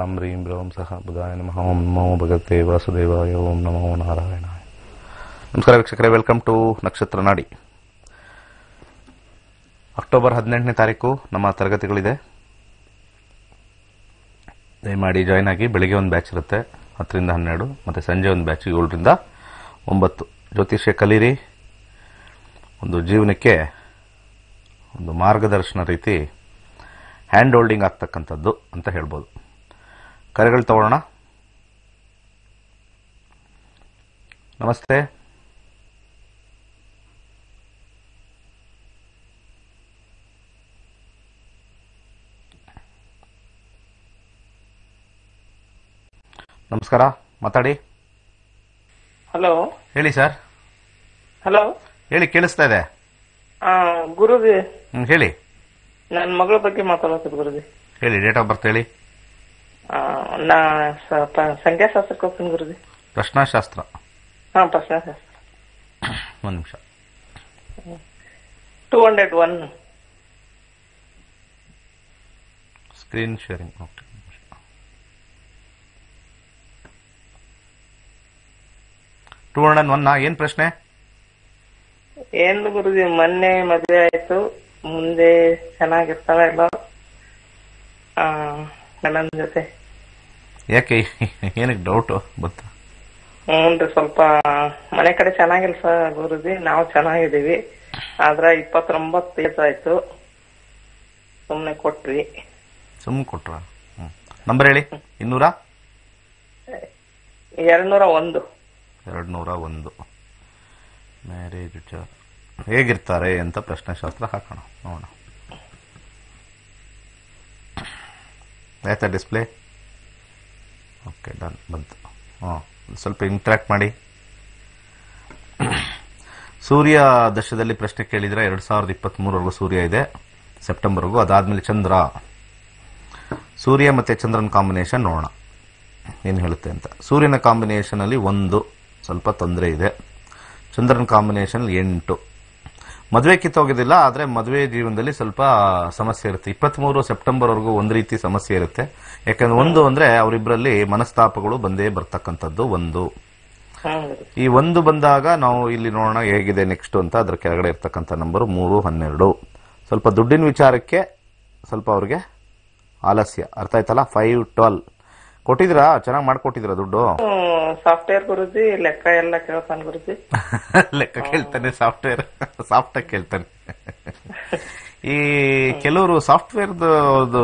ह्रां ह्रीं ब्रौं सह बुधाय नमः ओं नमो भगवते वासुदेवाय ओं नमो ನಾರಾಯಣಾಯ. ನಮಸ್ಕಾರ ವೀಕ್ಷಕರೇ, ವೆಲ್ಕಮ್ ಟು ನಕ್ಷತ್ರ ನಾಡಿ. ಅಕ್ಟೋಬರ್ 18ನೇ ತಾರೀಕು ನಮ್ಮ ತರಗತಿಗಳಿದೆ. ದಯಮಾಡಿ ಜಾಯ್ನ್ ಆಗಿ. ಬೆಳಿಗ್ಗೆ ಒಂದು ಬ್ಯಾಚ್ ಇರುತ್ತೆ 10 ರಿಂದ 12, ಮತ್ತು ಸಂಜೆ ಒಂದು ಬ್ಯಾಚ್ 7 ರಿಂದ 9. ಜ್ಯೋತಿಷ್ಯ ಕಲೀರಿ, ಒಂದು ಜೀವನಕ್ಕೆ ಒಂದು ಮಾರ್ಗದರ್ಶನ ರೀತಿ ಹ್ಯಾಂಡ್ ಹೋಲ್ಡಿಂಗ್ ಆಗ್ತಕ್ಕಂಥದ್ದು ಅಂತ ಹೇಳ್ಬೋದು. ಕರೆಗಳು ತಗೊಳ್ಳೋಣ. ನಮಸ್ತೆ. ನಮಸ್ಕಾರ, ಮಾತಾಡಿ. ಹಲೋ, ಹೇಳಿ ಸರ್. ಹಲೋ, ಹೇಳಿ, ಕೇಳಿಸ್ತಾ ಇದೆ. ಗುರುಜಿ, ಹೇಳಿ. ನನ್ನ ಮಗಳ ಬಗ್ಗೆ ಮಾತಾಡೋದು ಗುರುಜಿ. ಹೇಳಿ, ಡೇಟ್ ಆಫ್ ಬರ್ತ್ ಹೇಳಿ. ನಾ ಸಂಖ್ಯಾಶಾಸ್ತ್ರಕ್ಕೆ ಹೋಗ್ತೀನಿ ಗುರುಜಿ. ಪ್ರಶ್ನಾಶಾಸ್ತ್ರ? ಪ್ರಶ್ನಾಶಾಸ್ತ್ರ. ಒಂದು ನಿಮಿಷ. 201 ಸ್ಕ್ರೀನ್ ಶೇರಿಂಗ್. ಓಕೆ. 201 ಏನ್ ಪ್ರಶ್ನೆ? ಏನ್ ಗುರುಜಿ, ಮೊನ್ನೆ ಮದುವೆ ಆಯ್ತು, ಮುಂದೆ ಚೆನ್ನಾಗಿರ್ತಾವ ಎಲ್ಲ ನನ್ನ ಜೊತೆ. ಯಾಕೆ, ಏನಕ್ಕೆ ಡೌಟ್ ಬಂತು? ಹ್ಞೂನ್ರಿ, ಸ್ವಲ್ಪ ಮನೆ ಕಡೆ ಚೆನ್ನಾಗಿಲ್ಲ ಸರ್ ಗುರುಜಿ. ನಾವು ಚೆನ್ನಾಗಿದ್ದೀವಿ, ಆದ್ರ 29 ಏಜ್ ಆಯ್ತು, ಸುಮ್ನೆ ಕೊಟ್ವಿ. ಸುಮ್ಮನೆ ಕೊಟ್ರ? ನಂಬರ್ ಹೇಳಿ. 201. 201 ಮ್ಯಾರೇಜ್ ವಿಚಾರ ಹೇಗಿರ್ತಾರೆ ಅಂತ ಪ್ರಶ್ನೆಶಾಸ್ತ್ರ ಹಾಕೋಣ, ನೋಡೋಣ. ಆಯ್ತಾ ಡಿಸ್ಪ್ಲೇ? ಓಕೆ, ಡನ್, ಬಂತು. ಸ್ವಲ್ಪ ಇಂಟ್ರಾಕ್ಟ್ ಮಾಡಿ. ಸೂರ್ಯ ದಶದಲ್ಲಿ ಪ್ರಶ್ನೆ ಕೇಳಿದ್ರೆ 2023ವರೆಗೂ ಸೂರ್ಯ ಇದೆ, ಸೆಪ್ಟೆಂಬರ್ವರೆಗೂ. ಅದಾದ್ಮೇಲೆ ಚಂದ್ರ. ಸೂರ್ಯ ಮತ್ತೆ ಚಂದ್ರನ ಕಾಂಬಿನೇಷನ್ ನೋಡೋಣ ಏನು ಹೇಳುತ್ತೆ ಅಂತ. ಸೂರ್ಯನ ಕಾಂಬಿನೇಷನ್ ಅಲ್ಲಿ 1 ಸ್ವಲ್ಪ ತೊಂದರೆ ಇದೆ. ಚಂದ್ರನ ಕಾಂಬಿನೇಷನ್ 8. ಮದುವೆ ಕಿತ್ತೋಗೋದಿಲ್ಲ, ಆದರೆ ಮದುವೆ ಜೀವನದಲ್ಲಿ ಸ್ವಲ್ಪ ಸಮಸ್ಯೆ ಇರುತ್ತೆ. 23 ಸೆಪ್ಟೆಂಬರ್ವರೆಗೂ ಒಂದು ರೀತಿ ಸಮಸ್ಯೆ ಇರುತ್ತೆ. ಯಾಕಂದ್ರೆ 1 ಅಂದ್ರೆ ಅವರಿಬ್ಬರಲ್ಲಿ ಮನಸ್ತಾಪಗಳು ಬಂದೇ ಬರ್ತಕ್ಕಂಥದ್ದು 1. ಈ 1 ಬಂದಾಗ ನಾವು ಇಲ್ಲಿ ನೋಡೋಣ ಹೇಗಿದೆ ನೆಕ್ಸ್ಟ್ ಅಂತ. ಅದ್ರ ಕೆಳಗಡೆ ಇರ್ತಕ್ಕಂಥ ನಂಬರ್ 312. ಸ್ವಲ್ಪ ದುಡ್ಡಿನ ವಿಚಾರಕ್ಕೆ ಸ್ವಲ್ಪ ಅವ್ರಿಗೆ ಆಲಸ್ಯ. ಅರ್ಥ ಆಯ್ತಲ್ಲ? 512 ಕೊಟ್ಟಿದ್ರಾ? ಚೆನ್ನಾಗಿ ಮಾಡ್ಕೊಟ್ಟಿದ್ರ ದುಡ್ಡು? ಸಾಫ್ಟ್ವೇರ್ ಗುರುಜಿ, ಲೆಕ್ಕ ಎಲ್ಲ ಕೇಳ್ತಾನೆ ಗುರುಜಿ. ಲೆಕ್ಕ ಕೇಳ್ತಾನೆ, ಸಾಫ್ಟ್ವೇರ್ ಸಾಫ್ಟ್ ಕೇಳ್ತಾನೆ. ಈ ಕೆಲವರು ಸಾಫ್ಟ್ವೇರ್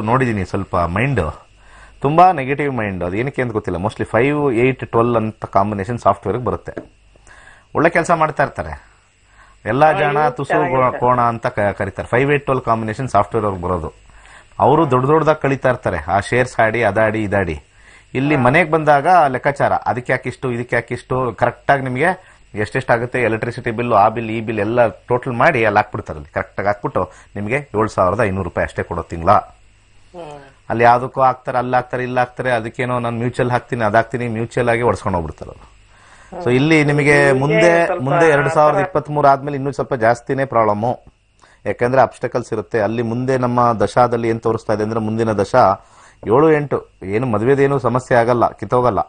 ನೋಡಿದೀನಿ, ಸ್ವಲ್ಪ ಮೈಂಡ್ ತುಂಬಾ ನೆಗೆಟಿವ್ ಮೈಂಡ್. ಅದು ಏನಕ್ಕೆ ಅಂತ ಗೊತ್ತಿಲ್ಲ. ಮೋಸ್ಟ್ಲಿ 5, 8, 12 ಅಂತ ಕಾಂಬಿನೇಷನ್ ಸಾಫ್ಟ್ವೇರ್ ಬರುತ್ತೆ. ಒಳ್ಳೆ ಕೆಲಸ ಮಾಡ್ತಾ ಇರ್ತಾರೆ. ಎಲ್ಲಾ ಜನ ತುಸು ಕೋಣ ಅಂತ ಕರೀತಾರೆ. 5, 8, 12 ಕಾಂಬಿನೇಷನ್ ಸಾಫ್ಟ್ವೇರ್ ಅವ್ರಿಗೆ ಬರೋದು. ಅವರು ದೊಡ್ಡದಾಗಿ ಕಳೀತಾ ಇರ್ತಾರೆ. ಆ ಶೇರ್ಸ್ ಆಡಿ ಅದಾಡಿ ಇದಾಡಿ. ಇಲ್ಲಿ ಮನೆಗೆ ಬಂದಾಗ ಲೆಕ್ಕಾಚಾರ, ಅದಕ್ಕೆ ಯಾಕಿಷ್ಟು, ಇದಕ್ಕೆ ಯಾಕಿಷ್ಟು, ಕರೆಕ್ಟ್ ಆಗಿ ನಿಮಗೆ ಎಷ್ಟೆಷ್ಟಾಗುತ್ತೆ, ಎಲೆಕ್ಟ್ರಿಸಿಟಿ ಬಿಲ್, ಆ ಬಿಲ್, ಈ ಬಿಲ್ ಎಲ್ಲ ಟೋಟಲ್ ಮಾಡಿ ಅಲ್ಲಿ ಹಾಕ್ಬಿಡ್ತಾರೆ. ಅಲ್ಲಿ ಕರೆಕ್ಟ್ ಆಗಿ ಹಾಕ್ಬಿಟ್ಟು ನಿಮಗೆ 7,500 ರೂಪಾಯಿ ಅಷ್ಟೇ ಕೊಡೋ ತಿಂಗಳ. ಅಲ್ಲಿ ಯಾವ್ದಕ್ಕೂ ಹಾಕ್ತಾರೆ, ಅಲ್ಲಿ ಹಾಕ್ತಾರೆ, ಇಲ್ಲಿ ಹಾಕ್ತಾರೆ. ಅದಕ್ಕೇನೋ ನಾನು ಮ್ಯೂಚುವಲ್ ಹಾಕ್ತೀನಿ, ಅದಾಕ್ತೀನಿ, ಮ್ಯೂಚುವಲ್ ಆಗಿ ಹೊಡ್ಸ್ಕೊಂಡು ಹೋಗ್ಬಿಡ್ತಾರೆ ಅವರು. ಸೊ ಇಲ್ಲಿ ನಿಮಗೆ ಮುಂದೆ 2023 ಆದ್ಮೇಲೆ ಇನ್ನೂ ಸ್ವಲ್ಪ ಜಾಸ್ತಿನೇ ಪ್ರಾಬ್ಲಮ್ಮು. ಯಾಕಂದ್ರೆ ಅಬ್ಸ್ಟಕಲ್ಸ್ ಇರುತ್ತೆ ಅಲ್ಲಿ ಮುಂದೆ. ನಮ್ಮ ದಶಾದಲ್ಲಿ ಏನ್ ತೋರಿಸ್ತಾ ಇದೆ ಅಂದ್ರೆ, ಮುಂದಿನ ದಶಾ 7, 8 ಏನು ಮದುವೆದೇನು ಸಮಸ್ಯೆ ಆಗಲ್ಲ, ಕಿತ್ತೋಗಲ್ಲ.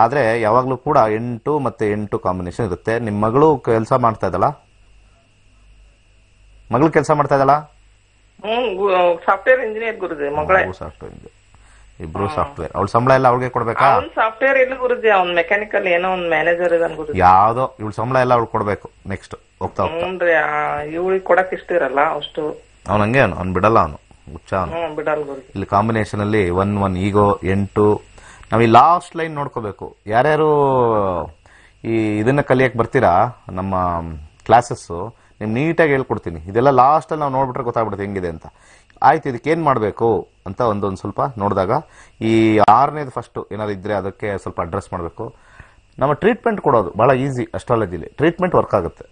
ಆದ್ರೆ ಯಾವಾಗ್ಲೂ ಕೂಡ 8 ಮತ್ತೆ 8 ಕಾಂಬಿನೇಷನ್ ಇರುತ್ತೆ. ನಿಮ್ ಮಗಳು ಕೆಲಸ ಮಾಡ್ತಾ ಇದ್ದಲ್ಲ? ಮಗಳು ಕೆಲಸ ಮಾಡ್ತಾ ಇದ್ದಲ್ಲ? ಸಾಫ್ಟ್ವೇರ್ ಇಂಜಿನಿಯರ್ ಗುರುಜಿ. ಮಗಳೇ ಸಾಫ್ಟ್ವೇರ್ ಇಂಜಿನಿಯರ್, ಇಬ್ರು ಸಾಫ್ಟ್ವೇರ್. ಅವ್ಳ ಸಂಬಳ ಎಲ್ಲ ಅವ್ಳಿಗೆ ಕೊಡ್ಬೇಕಾ? ಸಾಫ್ಟ್ವೇರ್ ಇಲ್ಲ ಗುರುಜಿ, ಅವ್ನ್ ಮೆಕ್ಯಾನಿಕಲ್ ಏನೋ ಒಂದ್ ಮ್ಯಾನೇಜರ್ ಇದಾನ ಗುರುಜಿ. ಯಾವ್ದೋ ಇವಳ ಸಂಬಳ ಎಲ್ಲ ಅವ್ಳು ಕೊಡ್ಬೇಕು ನೆಕ್ಸ್ಟ್ ಹೋಗ್ತಾ ಹೋಗ್ತಾ. ಇವಳಿಗೆ ಕೊಡಕ್ ಇಷ್ಟ ಇರಲ್ಲ ಅಷ್ಟು. ಅವ್ನ ಹಂಗೆ ಅವ್ನು ಬಿಡಲ್ಲ, ಅವನು ಹುಚ್ಚ ಅವನು. ಇಲ್ಲಿ ಕಾಂಬಿನೇಷನ್ ಅಲ್ಲಿ 1, 1 ಈಗೋ 8. ನಾವ್ ಈ ಲಾಸ್ಟ್ ಲೈನ್ ನೋಡ್ಕೋಬೇಕು. ಯಾರ್ಯಾರು ಈ ಇದನ್ನ ಕಲಿಯಕ್ ಬರ್ತೀರಾ ನಮ್ಮ ಕ್ಲಾಸಸ್, ನಿಮ್ ನೀಟಾಗಿ ಹೇಳ್ಕೊಡ್ತೀನಿ. ಇದೆಲ್ಲ ಲಾಸ್ಟ್ ಅಲ್ಲಿ ನಾವು ನೋಡ್ಬಿಟ್ರೆ ಗೊತ್ತಾಗ್ಬಿಡುತ್ತೆ ಹೆಂಗಿದೆ ಅಂತ. ಆಯ್ತು, ಇದಕ್ಕೆ ಏನ್ ಮಾಡ್ಬೇಕು ಅಂತ ಒಂದೊಂದು ಸ್ವಲ್ಪ ನೋಡಿದಾಗ, ಈ 6ನೇದು ಫಸ್ಟ್ ಏನಾದ್ರು ಇದ್ರೆ ಅದಕ್ಕೆ ಸ್ವಲ್ಪ ಅಡ್ರೆಸ್ ಮಾಡಬೇಕು. ನಮ್ಮ ಟ್ರೀಟ್ಮೆಂಟ್ ಕೊಡೋದು ಬಹಳ ಈಸಿ. ಅಸ್ಟ್ರಾಲಜಿಲಿ ಟ್ರೀಟ್ಮೆಂಟ್ ವರ್ಕ್ ಆಗುತ್ತೆ.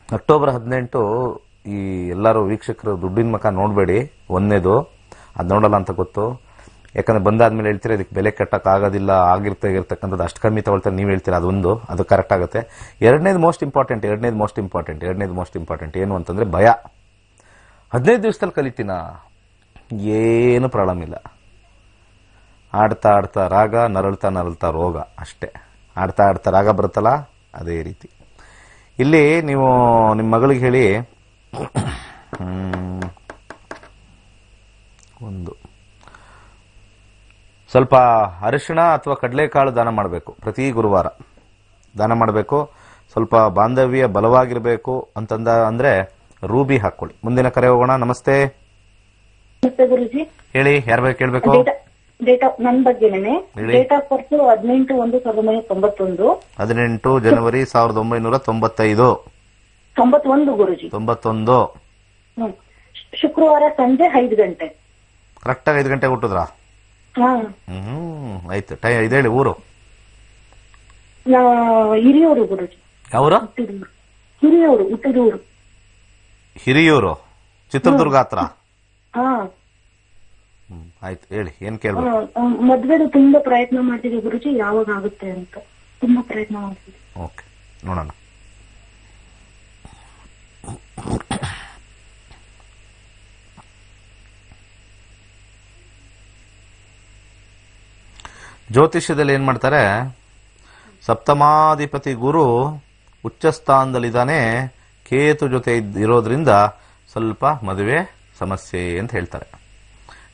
ಅಕ್ಟೋಬರ್ 18 ಈ ಎಲ್ಲರೂ ವೀಕ್ಷಕರು ದುಡ್ಡಿನ ಮಕ್ಕ ನೋಡಬೇಡಿ. 1ನೇದು ಅದು ನೋಡಲ್ಲ ಅಂತ ಗೊತ್ತು. ಯಾಕಂದ್ರೆ ಬಂದಾದ್ಮೇಲೆ ಹೇಳ್ತೀರಾ ಇದಕ್ಕೆ ಬೆಲೆ ಕಟ್ಟಕ್ ಆಗೋದಿಲ್ಲ, ಆಗಿರ್ತಕ್ಕಂಥದ್ದು ಅಷ್ಟು ಕಮ್ಮಿ ತಗೊಳ್ತಾರೆ ನೀವು ಹೇಳ್ತೀರಾ. ಅದು ಕರೆಕ್ಟ್ ಆಗುತ್ತೆ. 2ನೇದು ಮೋಸ್ಟ್ ಇಂಪಾರ್ಟೆಂಟ್ ಏನು ಅಂತಂದ್ರೆ ಭಯ. 15 ದಿವಸದಲ್ಲಿ ಕಲಿತೀನ, ಏನು ಪ್ರಾಬ್ಲಮ್ ಇಲ್ಲ. ಆಡ್ತಾ ಆಡ್ತಾ ರಾಗ, ನರಳ್ತಾ ನರಳ್ತಾ ರೋಗ ಅಷ್ಟೇ. ಆಡ್ತಾ ಆಡ್ತಾ ರಾಗ ಬರುತ್ತಲ್ಲ ಅದೇ ರೀತಿ. ಇಲ್ಲಿ ನೀವು ನಿಮ್ಮ ಮಗಳಿಗೆ ಹೇಳಿ, ಒಂದು ಸ್ವಲ್ಪ ಅರಿಶಿಣ ಅಥವಾ ಕಡಲೆಕಾಳು ದಾನ ಮಾಡಬೇಕು. ಪ್ರತಿ ಗುರುವಾರ ದಾನ ಮಾಡಬೇಕು. ಸ್ವಲ್ಪ ಬಾಂಧವ್ಯ ಬಲವಾಗಿರಬೇಕು ಅಂದ್ರೆ ರೂಬಿ ಹಾಕೊಳ್ಳಿ. ಮುಂದಿನ ಕರೆ ಹೋಗೋಣ. ನಮಸ್ತೆ. ನಮಸ್ತೆ ಗುರುಜಿ. ಹೇಳಿ, ಯಾರ ಬಗ್ಗೆ ಕೇಳಬೇಕು? ಡೇಟ್ ಆಫ್ ನನ್ನ ಬಗ್ಗೆನೇ. Date of birth 18/1/1991. 18 ಜನವರಿ 1995. 91 ಗುರುಜಿ. 91. ಶುಕ್ರವಾರ ಸಂಜೆ 5 ಗಂಟೆ. ಕರೆಕ್ಟಾಗಿ 5 ಗಂಟೆಗೆ ಹುಟ್ಟಿದ್ರಾ? ಆಯ್ತು. ಇದು ಹೇಳಿ, ಊರು? ಹಿರಿಯೂರು ಗುರುಜಿ. ಯಾವೂರು? ಹಿರಿಯೂರು, ಹುಟ್ಟಿದೂರು. ಹಿರಿಯೂರು, ಚಿತ್ರದುರ್ಗ ಹತ್ರ. ಹಾ, ಆಯ್ತು, ಹೇಳಿ, ಏನ್ ಕೇಳ್ಬೇಕು? ಮದ್ವೆದು ತುಂಬಾ ಪ್ರಯತ್ನ ಮಾಡ್ತಿದ್ವಿ ಗುರುಜಿ, ಯಾವಾಗ ಆಗುತ್ತೆ ಅಂತ ತುಂಬಾ ಪ್ರಯತ್ನ ಮಾಡ್ತಿದ್ವಿ. ಓಕೆ, ನೋಡೋಣ. ಜ್ಯೋತಿಷ್ಯದಲ್ಲಿ ಏನ್ ಮಾಡ್ತಾರೆ, ಸಪ್ತಮಾಧಿಪತಿ ಗುರು ಉಚ್ಚ ಸ್ಥಾನದಲ್ಲಿದ್ದಾನೆ, ಕೇತು ಜೊತೆ ಇರೋದ್ರಿಂದ ಸ್ವಲ್ಪ ಮದುವೆ ಸಮಸ್ಯೆ ಅಂತ ಹೇಳ್ತಾರೆ.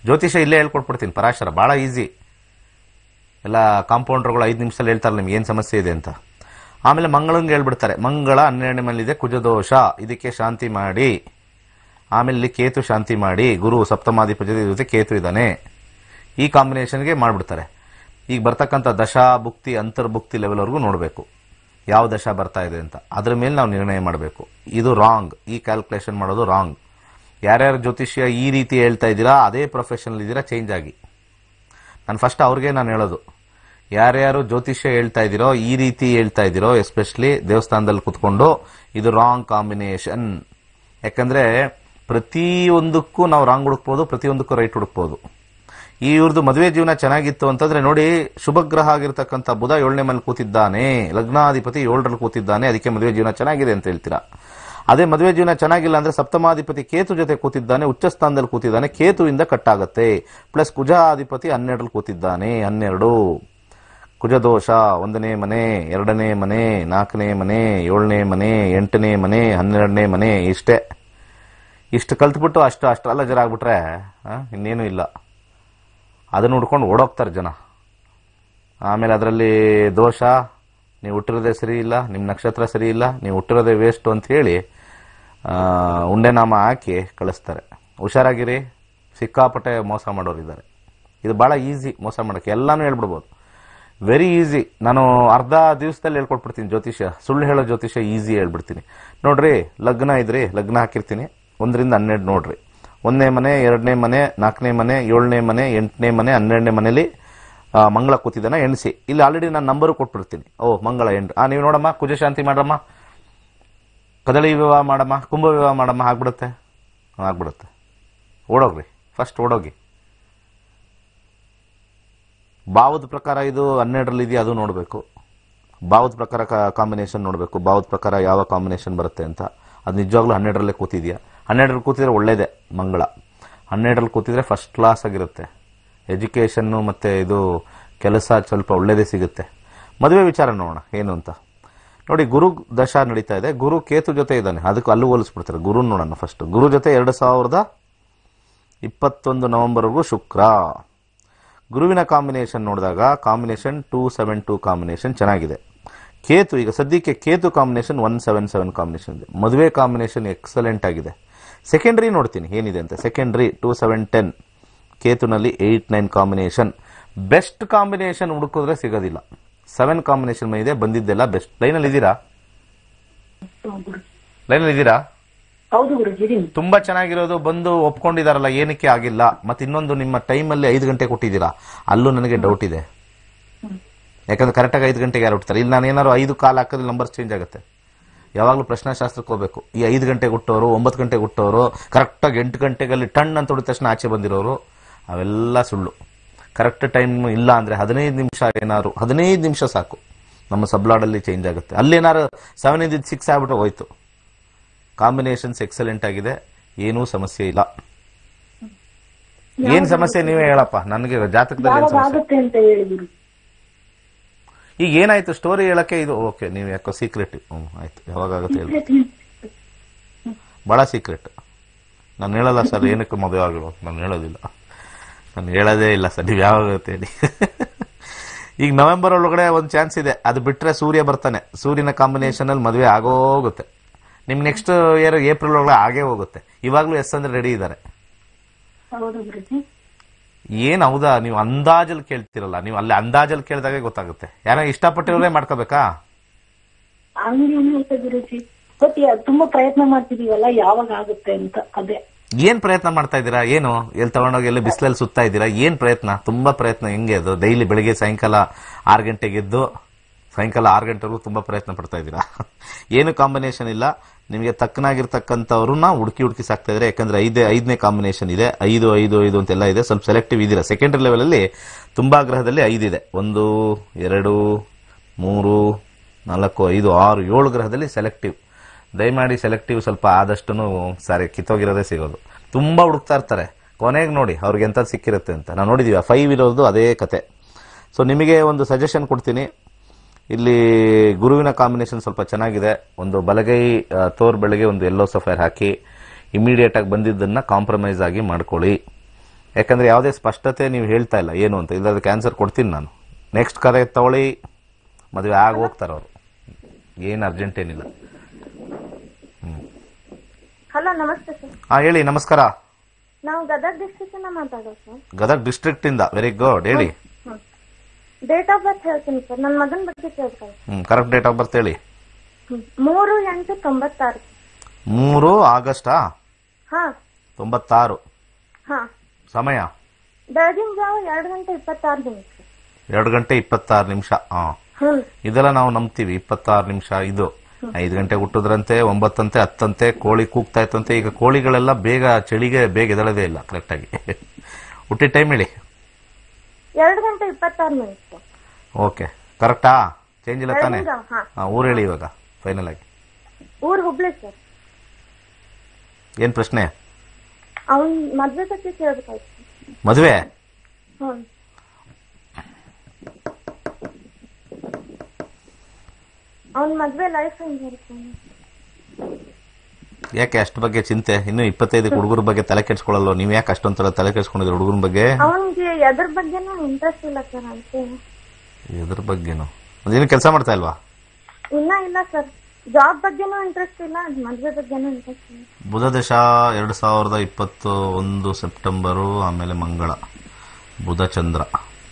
ಜ್ಯೋತಿಷ್ಯ ಇಲ್ಲೇ ಹೇಳ್ಕೊಟ್ಬಿಡ್ತೀನಿ, ಪರಾಶರ, ಬಹಳ ಈಸಿ. ಎಲ್ಲ ಕಾಂಪೌಂಡರ್ಗಳು 5 ನಿಮಿಷದಲ್ಲಿ ಹೇಳ್ತಾರೆ ನಿಮ್ಗೆ ಏನ್ ಸಮಸ್ಯೆ ಇದೆ ಅಂತ. ಆಮೇಲೆ ಮಂಗಳಂಗೆ ಹೇಳ್ಬಿಡ್ತಾರೆ, ಮಂಗಳ 12ನೇ ಮನೇಲಿದೆ, ಕುಜದೋಷ, ಇದಕ್ಕೆ ಶಾಂತಿ ಮಾಡಿ. ಆಮೇಲೆ ಇಲ್ಲಿ ಕೇತು ಶಾಂತಿ ಮಾಡಿ, ಗುರು ಸಪ್ತಮಾಧಿಪತಿ ಜೊತೆ ಕೇತು ಇದ್ದಾನೆ, ಈ ಕಾಂಬಿನೇಷನ್ಗೆ ಮಾಡ್ಬಿಡ್ತಾರೆ. ಈಗ ಬರ್ತಕ್ಕಂಥ ದಶಾ ಭುಕ್ತಿ ಅಂತರ್ಭುಕ್ತಿ ಲೆವೆಲ್ವರೆಗೂ ನೋಡಬೇಕು, ಯಾವ ದಶಾ ಬರ್ತಾ ಇದೆ ಅಂತ. ಅದ್ರ ಮೇಲೆ ನಾವು ನಿರ್ಣಯ ಮಾಡಬೇಕು. ಇದು ರಾಂಗ್, ಈ ಕ್ಯಾಲ್ಕುಲೇಷನ್ ಮಾಡೋದು ರಾಂಗ್. ಯಾರ್ಯಾರು ಜ್ಯೋತಿಷ್ಯ ಈ ರೀತಿ ಹೇಳ್ತಾ ಇದ್ದೀರಾ, ಅದೇ ಪ್ರೊಫೆಷನಲ್ ಇದ್ದೀರಾ, ಚೇಂಜ್ ಆಗಿ. ನಾನು ಫಸ್ಟ್ ಅವ್ರಿಗೆ ನಾನು ಹೇಳೋದು, ಯಾರ್ಯಾರು ಜ್ಯೋತಿಷ್ಯ ಹೇಳ್ತಾ ಇದ್ದೀರೋ, ಈ ರೀತಿ ಹೇಳ್ತಾ ಇದ್ದೀರೋ, ಎಸ್ಪೆಷಲಿ ದೇವಸ್ಥಾನದಲ್ಲಿ ಕುತ್ಕೊಂಡು, ಇದು ರಾಂಗ್ ಕಾಂಬಿನೇಷನ್. ಯಾಕಂದ್ರೆ ಪ್ರತಿಯೊಂದಕ್ಕೂ ನಾವು ರಾಂಗ್ ಹುಡುಕ್ಬೋದು, ಪ್ರತಿಯೊಂದಕ್ಕೂ ರೈಟ್ ಹುಡುಕ್ಬೋದು. ಈ ಇವ್ರದ್ದು ಮದುವೆ ಜೀವನ ಚೆನ್ನಾಗಿತ್ತು ಅಂತಂದ್ರೆ ನೋಡಿ, ಶುಭಗ್ರಹ ಆಗಿರ್ತಕ್ಕಂಥ ಬುಧ 7ನೇ ಮನೇಲಿ ಕೂತಿದ್ದಾನೆ, ಲಗ್ನಾಧಿಪತಿ 7ರಲ್ಲಿ ಕೂತಿದ್ದಾನೆ, ಅದಕ್ಕೆ ಮದುವೆ ಜೀವನ ಚೆನ್ನಾಗಿದೆ ಅಂತ ಹೇಳ್ತೀರಾ. ಅದೇ ಮದುವೆ ಜೀವನ ಚೆನ್ನಾಗಿಲ್ಲ ಅಂದ್ರೆ ಸಪ್ತಮಾಧಿಪತಿ ಕೇತು ಜೊತೆ ಕೂತಿದ್ದಾನೆ, ಉಚ್ಚ ಸ್ಥಾನದಲ್ಲಿ ಕೂತಿದ್ದಾನೆ, ಕೇತುವಿಂದ ಕಟ್ಟಾಗತ್ತೆ. ಪ್ಲಸ್ ಕುಜಾಧಿಪತಿ 12ರಲ್ಲಿ ಕೂತಿದ್ದಾನೆ, 12 ಕುಜದೋಷ. 1ನೇ ಮನೆ, 2ನೇ ಮನೆ, 4ನೇ ಮನೆ, 7ನೇ ಮನೆ, 8ನೇ ಮನೆ, 12ನೇ ಮನೆ. ಇಷ್ಟು ಕಲ್ತ್ಬಿಟ್ಟು ಅಷ್ಟೆಲ್ಲ ಜರ ಆಗ್ಬಿಟ್ರೆ ಇನ್ನೇನು ಇಲ್ಲ. ಅದನ್ನು ಹುಡ್ಕೊಂಡು ಓಡೋಗ್ತಾರೆ ಜನ. ಆಮೇಲೆ ಅದರಲ್ಲಿ ದೋಷ, ನೀವು ಹುಟ್ಟಿರೋದೇ ಸರಿ ಇಲ್ಲ, ನಿಮ್ಮ ನಕ್ಷತ್ರ ಸರಿ ಇಲ್ಲ, ನೀವು ಹುಟ್ಟಿರೋದೇ ವೇಸ್ಟ್ ಅಂತ ಹೇಳಿ ಉಂಡೆನಾಮ ಹಾಕಿ ಕಳಿಸ್ತಾರೆ. ಹುಷಾರಾಗಿರಿ, ಸಿಕ್ಕಾಪಟ್ಟೆ ಮೋಸ ಮಾಡೋರಿದ್ದಾರೆ. ಇದು ಬಹಳ ಈಸಿ ಮೋಸ ಮಾಡೋಕ್ಕೆ, ಎಲ್ಲಾನು ಹೇಳ್ಬಿಡ್ಬೋದು, ವೆರಿ ಈಸಿ. ನಾನು ಅರ್ಧ ದಿವಸದಲ್ಲಿ ಹೇಳ್ಕೊಟ್ಬಿಡ್ತೀನಿ ಜ್ಯೋತಿಷ್ಯ. ಸುಳ್ಳು ಹೇಳೋ ಜ್ಯೋತಿಷ್ಯ ಈಸಿ ಹೇಳ್ಬಿಡ್ತೀನಿ. ನೋಡ್ರಿ, ಲಗ್ನ ಇದ್ರಿ, ಲಗ್ನ ಹಾಕಿರ್ತೀನಿ, 1ರಿಂದ 12 ನೋಡ್ರಿ. 1ನೇ ಮನೆ, 2ನೇ ಮನೆ, 4ನೇ ಮನೆ, 7ನೇ ಮನೆ, 8ನೇ ಮನೆ, 12ನೇ ಮನೇಲಿ ಮಂಗಳ ಕೂತಿದ್ದಾನೆ, ಎಣಿಸಿ. ಇಲ್ಲಿ ಆಲ್ರೆಡಿ ನಾನು ನಂಬರು ಕೊಟ್ಬಿಡ್ತೀನಿ. ಮಂಗಳ 8. ನೀವು ನೋಡಮ್ಮ, ಕುಜ ಶಾಂತಿ ಮಾಡಮ್ಮ, ಕದಳಿ ವಿವಾಹ ಮಾಡಮ್ಮ, ಕುಂಭ ವಿವಾಹ ಮಾಡಮ್ಮ, ಆಗ್ಬಿಡುತ್ತೆ. ಓಡೋಗ್ರಿ, ಫಸ್ಟ್ ಓಡೋಗಿ. ಭಾವದ ಪ್ರಕಾರ ಇದು 12ರಲ್ಲಿ ಇದೆಯಾ ಅದು ನೋಡಬೇಕು. ಭಾವದ ಪ್ರಕಾರ ಕಾಂಬಿನೇಷನ್ ನೋಡಬೇಕು. ಭಾವದ ಪ್ರಕಾರ ಯಾವ ಕಾಂಬಿನೇಷನ್ ಬರುತ್ತೆ ಅಂತ. ಅದು ನಿಜವಾಗ್ಲೂ 12ರಲ್ಲೇ ಕೂತಿದ್ಯಾ? 12ರಲ್ಲಿ ಕೂತಿದ್ರೆ ಒಳ್ಳೇದೇ ಮಂಗಳ. 12ರಲ್ಲಿ ಕೂತಿದ್ರೆ ಫಸ್ಟ್ ಕ್ಲಾಸ್ ಆಗಿರುತ್ತೆ. ಎಜುಕೇಷನ್ನು ಮತ್ತೆ ಇದು ಕೆಲಸ ಸ್ವಲ್ಪ ಒಳ್ಳೇದೇ ಸಿಗುತ್ತೆ. ಮದುವೆ ವಿಚಾರ ನೋಡೋಣ ಏನು ಅಂತ. ನೋಡಿ, ಗುರು ದಶಾ ನಡೀತಾ ಇದೆ, ಗುರು ಕೇತು ಜೊತೆ ಇದ್ದಾನೆ, ಅದಕ್ಕೆ ಅಲ್ಲೂ ಹೋಲಿಸ್ಬಿಡ್ತಾರೆ. ಗುರು ನೋಡೋಣ ಫಸ್ಟ್. ಗುರು ಜೊತೆ 2021 ನವೆಂಬರ್ವರೆಗೂ ಶುಕ್ರ. ಗುರುವಿನ ಕಾಂಬಿನೇಷನ್ ನೋಡಿದಾಗ ಕಾಂಬಿನೇಷನ್ 272 ಕಾಂಬಿನೇಷನ್ ಚೆನ್ನಾಗಿದೆ. ಕೇತು ಈಗ ಸದ್ಯಕ್ಕೆ ಕೇತು ಕಾಂಬಿನೇಷನ್ 177 ಕಾಂಬಿನೇಷನ್ ಇದೆ. ಮದುವೆ ಕಾಂಬಿನೇಷನ್ ಎಕ್ಸಲೆಂಟ್ ಆಗಿದೆ. ಸೆಕೆಂಡ್ರಿ ನೋಡ್ತೀನಿ ಏನಿದೆ ಅಂತ. Secondary 2710 ಕೇತುನಲ್ಲಿ 89 combination. ಬೆಸ್ಟ್ ಕಾಂಬಿನೇಷನ್ ಹುಡುಕಿದ್ರೆ ಸಿಗೋದಿಲ್ಲ. 7 ಕಾಂಬಿನೇಷನ್ ಇದೆ, ಬಂದಿದ್ದೆಲ್ಲ ಬೆಸ್ಟ್. ಲೈನಲ್ಲಿ ಇದ್ದೀರಾ? ಹೌದು ಗುರುಜಿ. ತುಂಬಾ ಚೆನ್ನಾಗಿರೋದು ಬಂದು ಒಪ್ಕೊಂಡಿದಾರಲ್ಲ, ಏನಕ್ಕೆ ಆಗಿಲ್ಲ? ಮತ್ತೆ ಇನ್ನೊಂದು, ನಿಮ್ಮ ಟೈಮಲ್ಲಿ 5 ಗಂಟೆ ಕೊಟ್ಟಿದ್ದೀರಾ, ಅಲ್ಲೂ ನನಗೆ ಡೌಟ್ ಇದೆ. ಯಾಕಂದ್ರೆ ಕರೆಕ್ಟಾಗಿ 5 ಗಂಟೆಗೆ ಯಾರು ಹುಡ್ತಾರೆ? ಇಲ್ಲಿ ನಾನು ಏನಾದ್ರು 5 ಕಾಲ್ ಹಾಕಿದ್ರೆ ನಂಬರ್ ಚೇಂಜ್ ಆಗುತ್ತೆ. ಯಾವಾಗಲೂ ಪ್ರಶ್ನಾಶಾಸ್ತ್ರಕ್ಕೆ ಹೋಗ್ಬೇಕು. ಈ 5 ಗಂಟೆಗೆ ಹುಟ್ಟೋರು, 9 ಗಂಟೆಗೆ ಹುಟ್ಟೋರು, ಕರೆಕ್ಟಾಗಿ 8 ಗಂಟೆಗಲ್ಲಿ ಟಣ್ ಅಂತ ಹೊಡಿದ ತಕ್ಷಣ ಆಚೆ ಬಂದಿರೋರು, ಅವೆಲ್ಲ ಸುಳ್ಳು. ಕರೆಕ್ಟ್ ಟೈಮ್ ಇಲ್ಲ ಅಂದ್ರೆ 15 ನಿಮಿಷ, ಏನಾದ್ರು 15 ನಿಮಿಷ ಸಾಕು, ನಮ್ಮ ಸಬ್ಲಾಡಲ್ಲಿ ಚೇಂಜ್ ಆಗುತ್ತೆ. ಅಲ್ಲೇನಾದ್ರು 7 ಇದ್ದಿದ್ದು 6 ಆಗ್ಬಿಟ್ರೆ ಹೋಯ್ತು. ಕಾಂಬಿನೇಷನ್ಸ್ ಎಕ್ಸಲೆಂಟ್ ಆಗಿದೆ, ಏನೂ ಸಮಸ್ಯೆ ಇಲ್ಲ. ಏನ್ ಸಮಸ್ಯೆ ನೀವೇ ಹೇಳಪ್ಪ, ನನಗೆ ಜಾತಕದಲ್ಲಿ ಏನ್ ಯಾವಾಗ ಸಮಸ್ಯೆ? ಆಗುತ್ತೆ ಅಂತ ಹೇಳಿ ಗುರು. ಈಗ ಏನಾಯ್ತು ಸ್ಟೋರಿ ಹೇಳಕ್ಕೆ ಇದು ಓಕೆ, ನೀವು ಯಾಕೋ ಸೀಕ್ರೆಟ್. ಆಯ್ತು, ಯಾವಾಗ ಆಗುತ್ತೆ ಹೇಳಿ. ಬಹಳ ಸೀಕ್ರೆಟ್. ನಾನು ಹೇಳಲ್ಲ ಸರ್ ಏನಕ್ಕೆ ಮದುವೆ ಆಗಲು, ನಾನು ಹೇಳೋದಿಲ್ಲ, ನಾನು ಹೇಳೋದೇ ಇಲ್ಲ ಸರ್. ನೀವು ಯಾವಾಗ ಆಗುತ್ತೆ ಹೇಳಿ. ಈಗ ನವೆಂಬರ್ ಒಳಗಡೆ ಒಂದು ಚಾನ್ಸ್ ಇದೆ, ಅದು ಬಿಟ್ರೆ ಸೂರ್ಯ ಬರ್ತಾನೆ, ಸೂರ್ಯನ ಕಾಂಬಿನೇಷನ್ ಅಲ್ಲಿ ಮದುವೆ ಆಗೋಗುತ್ತೆ. ನಿಮ್ ನೆಕ್ಸ್ಟ್ ಇಯರ್ ಏಪ್ರಿಲ್ ಒಳಗಡೆ ಆಗೇ ಹೋಗುತ್ತೆ. ಇವಾಗ್ಲೂ ಎಸ್ ಅಂದ್ರೆ ರೆಡಿ ಇದ್ದಾರೆ. ಹೌದು ಗುರುಜಿ. ಏನ್ ಹೌದಾ, ನೀವು ಅಂದಾಜಲ್ಲಿ ಕೇಳ್ತಿರಲ್ಲ, ನೀವು ಅಲ್ಲಿ ಅಂದಾಜಲ್ಲಿ ಕೇಳಿದಾಗೆ ಗೊತ್ತಾಗುತ್ತೆ. ಯಾರೋ ಇಷ್ಟಪಟ್ಟಿರೋರೇ ಮಾಡ್ಕೋಬೇಕಾ? ಹಂಗೇನಿಲ್ಲ ಗುರುಜಿ, ಬಟ್ ತುಂಬಾ ಪ್ರಯತ್ನ ಮಾಡ್ತಿದೀವಲ್ಲ, ಯಾವಾಗ ಆಗುತ್ತೆ ಅಂತ. ಅದೇ ಏನ್ ಪ್ರಯತ್ನ ಮಾಡ್ತಾ ಇದ್ದೀರಾ? ಏನು ಎಲ್ಲಿ ತಗೊಂಡೋಗಿ ಎಲ್ಲ ಬಿಸಿಲಲ್ಲಿ ಸುತ್ತಾ ಇದ್ದೀರಾ? ಏನ್ ಪ್ರಯತ್ನ? ತುಂಬಾ ಪ್ರಯತ್ನ. ಹೆಂಗೆ ಅದು? ಡೈಲಿ ಬೆಳಿಗ್ಗೆ ಸಾಯಂಕಾಲ 6 ಗಂಟೆಗೆ ಎದ್ದು ಸಾಯಂಕಾಲ 6 ಗಂಟೆವರೆಗೂ ತುಂಬಾ ಪ್ರಯತ್ನ ಪಡ್ತಾ ಇದ್ದೀರಾ. ಏನು ಕಾಂಬಿನೇಷನ್ ಇಲ್ಲ. ನಿಮಗೆ ತಕ್ಕನಾಗಿರ್ತಕ್ಕಂಥವ್ರನ್ನ ಹುಡುಕಿ ಸಾಕ್ತಾ ಇದ್ರೆ, ಯಾಕಂದ್ರೆ 5ನೇ ಕಾಂಬಿನೇಷನ್ ಇದೆ. 5 ಅಂತೆಲ್ಲ ಇದೆ. ಸ್ವಲ್ಪ ಸೆಲೆಕ್ಟಿವ್ ಇದ್ದೀರಾ. ಸೆಕೆಂಡರಿ ಲೆವೆಲ್ ಅಲ್ಲಿ ತುಂಬಾ ಗ್ರಹದಲ್ಲಿ 5 ಇದೆ. 1 2 3 4 5 6 7 ಗ್ರಹದಲ್ಲಿ ಸೆಲೆಕ್ಟಿವ್. ದಯಮಾಡಿ ಸೆಲೆಕ್ಟಿವ್ ಸ್ವಲ್ಪ ಆದಷ್ಟು ಸಾರಿ ಕಿತ್ತೋಗಿರೋದೇ ಸಿಗೋದು. ತುಂಬಾ ಹುಡುಕ್ತಾ ಇರ್ತಾರೆ, ಕೊನೆಗೆ ನೋಡಿ ಅವ್ರಿಗೆ ಎಂಥದ್ದು ಸಿಕ್ಕಿರುತ್ತೆ ಅಂತ. ನಾವು ನೋಡಿದೀವಿ 5 ಇರೋದು ಅದೇ ಕತೆ. ಸೊ ನಿಮಗೆ ಒಂದು ಸಜೆಷನ್ ಕೊಡ್ತೀನಿ. ಇಲ್ಲಿ ಗುರುವಿನ ಕಾಂಬಿನೇಷನ್ ಸ್ವಲ್ಪ ಚೆನ್ನಾಗಿದೆ. ಒಂದು ಬಲಗೈ ತೋರ್ ಬೆಳಗ್ಗೆ ಒಂದು ಯೆಲ್ಲೋ ಸಫೈರ್ ಹಾಕಿ ಇಮಿಡಿಯೇಟ್ ಆಗಿ ಬಂದಿದ್ದನ್ನ ಕಾಂಪ್ರಮೈಸ್ ಆಗಿ ಮಾಡ್ಕೊಳ್ಳಿ. ಯಾಕಂದ್ರೆ ಯಾವುದೇ ಸ್ಪಷ್ಟತೆ ನೀವು ಹೇಳ್ತಾ ಇಲ್ಲ ಏನು ಅಂತ. ಇಲ್ಲದ ಕ್ಯಾನ್ಸರ್ ಕೊಡ್ತೀನಿ ನಾನು. ನೆಕ್ಸ್ಟ್ ಕರೆ ತಗೊಳ್ಳಿ, ಮದುವೆ ಆಗಿ ಹೋಗ್ತಾರೆ ಅವರು, ಏನು ಅರ್ಜೆಂಟ್ ಏನಿಲ್ಲ. ಹಲೋ, ನಮಸ್ತೆ ಸರ್. ಹೇಳಿ. ನಮಸ್ಕಾರ. ನಾವು ಗದಗ ಡಿಸ್ಟ್ರಿಕ್ಟ್ ಇಂದ ಮಾತಾಡೋದು ಸರ್. ಗದಗ ಡಿಸ್ಟ್ರಿಕ್ಟ್ ಇಂದ. Very good. ಹೇಳಿ. ಡೇಟ್ ಆಫ್ ಬರ್ತ್ ಹೇಳ್ತೀನಿ ಸರ್, ನನ್ನ ಮಗನ ಬಗ್ಗೆ ಕೇಳ್ತಾರೆ. ಕರೆಕ್ಟ್ ಡೇಟ್ ಆಫ್ ಬರ್ತ್ ಹೇಳಿ. 3/8/96. 3 ಆಗಸ್ಟಾ? ಹಾ 96. ಹಾ. ಸಮಯ ಬೆಳಗಿನ ಜಾವ 2:26. 2:26. ಇದೆಲ್ಲ ನಾವು ನಂಬ್ತೀವಿ. 26 ನಿಮಿಷ ಇದು. 5 ಗಂಟೆಗೆ ಹುಟ್ಟಿದ್ರಂತೆ, 9 ಅಂತೆ, 10 ಅಂತೆ, ಕೋಳಿ ಕೂಗ್ತಾ ಇತ್ತಂತೆ. ಈಗ ಕೋಳಿಗಳೆಲ್ಲ ಬೇಗ ಚಳಿಗೆ ಬೇಗ ಎದಳದೇ ಇಲ್ಲ ಕರೆಕ್ಟ್ ಆಗಿ. ಹುಟ್ಟಿದ ಟೈಮ್ ಹೇಳಿ. 2:26. ಓಕೆ, ಕರೆಕ್ಟಾ? ಚೇಂಜ್ ಇಲ್ಲ ತಾನೆ? ಹಾ. ಊರು ಹೇಳಿ ಇವಾಗ ಫೈನಲ್ ಆಗಿ. ಊರು ಹುಬ್ಳಿ ಸರ್. ಏನ್ ಪ್ರಶ್ನೆ? ಅವನ್ ಮದ್ವೆ ಬಗ್ಗೆ ಕೇಳ್ಬೇಕಾಯ್ತು. ಮದುವೆ? ಹ್ಮ್. ಅವನ್ ಮದ್ವೆ ಲೈಫ್ ಹೆಂಗಿರುತ್ತೆ? ಯಾಕೆ ಅಷ್ಟು ಬಗ್ಗೆ ಚಿಂತೆ? ಇನ್ನು 25 ಹುಡುಗರ ಬಗ್ಗೆ ತಲೆ ಕೆಡ್ಸ್ಕೊಳ್ಳಲ್ಲ. ನೀವ್ ಯಾಕೆ ಅಷ್ಟೊಂಥರ ತಲೆ ಕೆಡ್ಸ್ಕೊಂಡಿದ್ರೆ ಹುಡುಗರ ಬಗ್ಗೆ? ಅವನ್ಗೆ ಎದ್ರ ಬಗ್ಗೆನೂ ಇಂಟ್ರೆಸ್ಟ್ ಇಲ್ಲ ಸರ್. ಅಂತ ಎದ್ರ ಬಗ್ಗೆನು? ಅದೇನು ಕೆಲಸ ಮಾಡ್ತಾ ಇಲ್ವಾ? ಇನ್ನ ಇಲ್ಲ ಸರ್. ಜಾಬ್ ಬಗ್ಗೆನೂ ಇಂಟ್ರೆಸ್ಟ್ ಇಲ್ಲ, ಮದ್ವೆ ಬಗ್ಗೆನೂ ಇಂಟ್ರೆಸ್ಟ್ ಇಲ್ಲ. ಬುಧ ದಶ 2021 ಸೆಪ್ಟೆಂಬರು. ಆಮೇಲೆ ಮಂಗಳ, ಬುಧ ಚಂದ್ರ,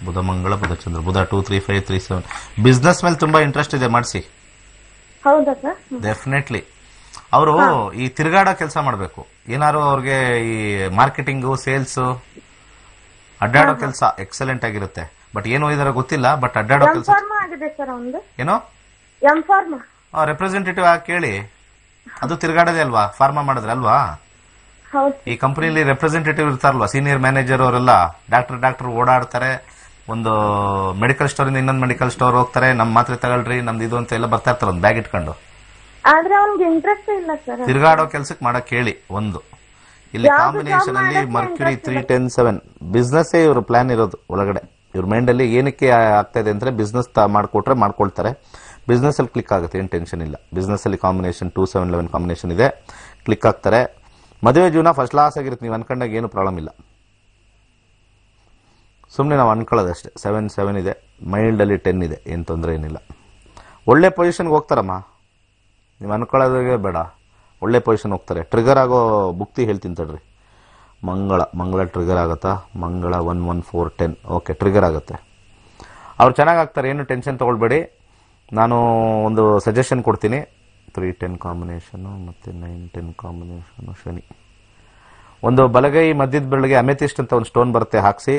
ಬುಧ ಮಂಗಳ, ಬುಧ ಚಂದ್ರ, ಬುಧ 2 3 5 3 7. ಬಿಸ್ನೆಸ್ ಮೇಲೆ ತುಂಬಾ ಇಂಟ್ರೆಸ್ಟ್ ಇದೆ, ಮಾಡಿಸಿ. ಹೌದಾ ಸರ್? ಡೆಫಿನೆಟ್ಲಿ. ಅವರು ಈ ತಿರುಗಾಡೋ ಕೆಲಸ ಮಾಡಬೇಕು. ಏನಾದ್ರು ಅವ್ರಿಗೆ ಈ ಮಾರ್ಕೆಟಿಂಗು, ಸೇಲ್ಸ್, ಅಡ್ಡಾಡೋ ಕೆಲಸ ಎಕ್ಸಲೆಂಟ್ ಆಗಿರುತ್ತೆ. ಬಟ್ ಏನು ಇದರ ಗೊತ್ತಿಲ್ಲ. ಬಟ್ ಅಡ್ಡಾಡೋ ಕೆಲಸ ಆಗಿದೆ ಸರ್ ಅವನು. ಏನೋ ರೆಪ್ರೆಸೆಂಟೇಟಿವ್ ಆಗಿ ಕೇಳಿ. ಅದು ತಿರುಗಾಡೋದೇ ಅಲ್ವಾ, ಫಾರ್ಮಾ ಮಾಡಿದ್ರೆ ಅಲ್ವಾ? ಈ ಕಂಪನಿಲಿ ರೆಪ್ರೆಸೆಂಟೇಟಿವ್ ಇರ್ತಾರಲ್ವಾ, ಸೀನಿಯರ್ ಮ್ಯಾನೇಜರ್ ಅವರೆಲ್ಲ ಡಾಕ್ಟರ್ ಓಡಾಡ್ತಾರೆ. ಒಂದು ಮೆಡಿಕಲ್ ಸ್ಟೋರ್ ಇಂದ ಇನ್ನೊಂದು ಮೆಡಿಕಲ್ ಸ್ಟೋರ್ ಹೋಗ್ತಾರೆ. ನಮ್ ಮಾತ್ರೆ ತಗೊಳ್ರಿ, ನಮ್ದು ಇದು ಅಂತ ಎಲ್ಲ ಬರ್ತಾ ಇರ್ತಾರೆ ಒಂದು ಬ್ಯಾಗ್ ಇಟ್ಕೊಂಡು. ಆದ್ರೆ ಅವ್ನಿಗೆ ಇಂಟ್ರೆಸ್ಟ್ ಇಲ್ಲ ಸರ್. ತಿರುಗಾಡೋ ಕೆಲ್ಸಕ್ಕೆ ಮಾಡಕ್ ಹೇಳಿ. ಒಂದು ಇಲ್ಲಿ ಕಾಂಬಿನೇಷನ್ ಅಲ್ಲಿ ಮರ್ಕ್ಯುರಿ 3-10-7 ಬಿಸ್ನೆಸ್ ಇವ್ರ ಪ್ಲಾನ್ ಇರೋದು ಒಳಗಡೆ. ಇವ್ರ ಮೈಂಡ್ ಅಲ್ಲಿ ಏನಕ್ಕೆ ಆಗ್ತಾ ಇದೆ ಅಂದ್ರೆ ಬಿಸ್ನೆಸ್ ಮಾಡ್ಕೊಟ್ರೆ ಮಾಡ್ಕೊಳ್ತಾರೆ. ಬಿಸ್ನೆಸ್ ಅಲ್ಲಿ ಕ್ಲಿಕ್ ಆಗುತ್ತೆ, ಏನ್ ಟೆನ್ಷನ್ ಇಲ್ಲ. ಬಿಸ್ನೆಸ್ ಅಲ್ಲಿ ಕಾಂಬಿನೇಷನ್ 2-7-11 ಕಾಂಬಿನೇಷನ್ ಇದೆ, ಕ್ಲಿಕ್ ಆಗ್ತಾರೆ. ಮದುವೆ ಜೀವನ ಫಸ್ಟ್ ಕ್ಲಾಸ್ ಆಗಿರುತ್ತೆ. ನೀವು ಅನ್ಕೊಂಡಾಗ ಏನು ಪ್ರಾಬ್ಲಮ್ ಇಲ್ಲ. ಸುಮ್ಮನೆ ನಾವು ಅನ್ಕೊಳ್ಳೋದಷ್ಟೇ. 7-7 ಇದೆ, ಮೈಲ್ಡ್ ಅಲ್ಲಿ 10 ಇದೆ, ಏನು ತೊಂದರೆ ಏನಿಲ್ಲ. ಒಳ್ಳೆ ಪೊಸಿಷನ್ಗೆ ಹೋಗ್ತಾರಮ್ಮ, ನೀವು ಅನ್ಕೊಳ್ಳೋದೇ ಬೇಡ. ಒಳ್ಳೆ ಪೊಸಿಷನ್ ಹೋಗ್ತಾರೆ. ಟ್ರಿಗರ್ ಆಗೋ ಬುಕ್ತಿ ಹೇಳ್ತೀನಿ ತಡ್ರಿ. ಮಂಗಳ ಟ್ರಿಗರ್ ಆಗುತ್ತಾ? ಮಂಗಳ 1-1-4-10. ಓಕೆ, ಟ್ರಿಗರ್ ಆಗುತ್ತೆ. ಅವ್ರು ಚೆನ್ನಾಗಿ ಆಗ್ತಾರೆ, ಏನು ಟೆನ್ಷನ್ ತಗೊಳ್ಬೇಡಿ. ನಾನು ಒಂದು ಸಜೆಷನ್ ಕೊಡ್ತೀನಿ. 3-10 ಕಾಂಬಿನೇಷನು ಮತ್ತು 9-10 ಕಾಂಬಿನೇಷನು. ಶನಿ ಒಂದು ಬಲಗೈ ಮಧ್ಯದ ಬೆರಳಿಗೆ ಅಮೆಥಿಸ್ಟ್ ಅಂತ ಒಂದು ಸ್ಟೋನ್ ಬರುತ್ತೆ, ಹಾಕಿಸಿ.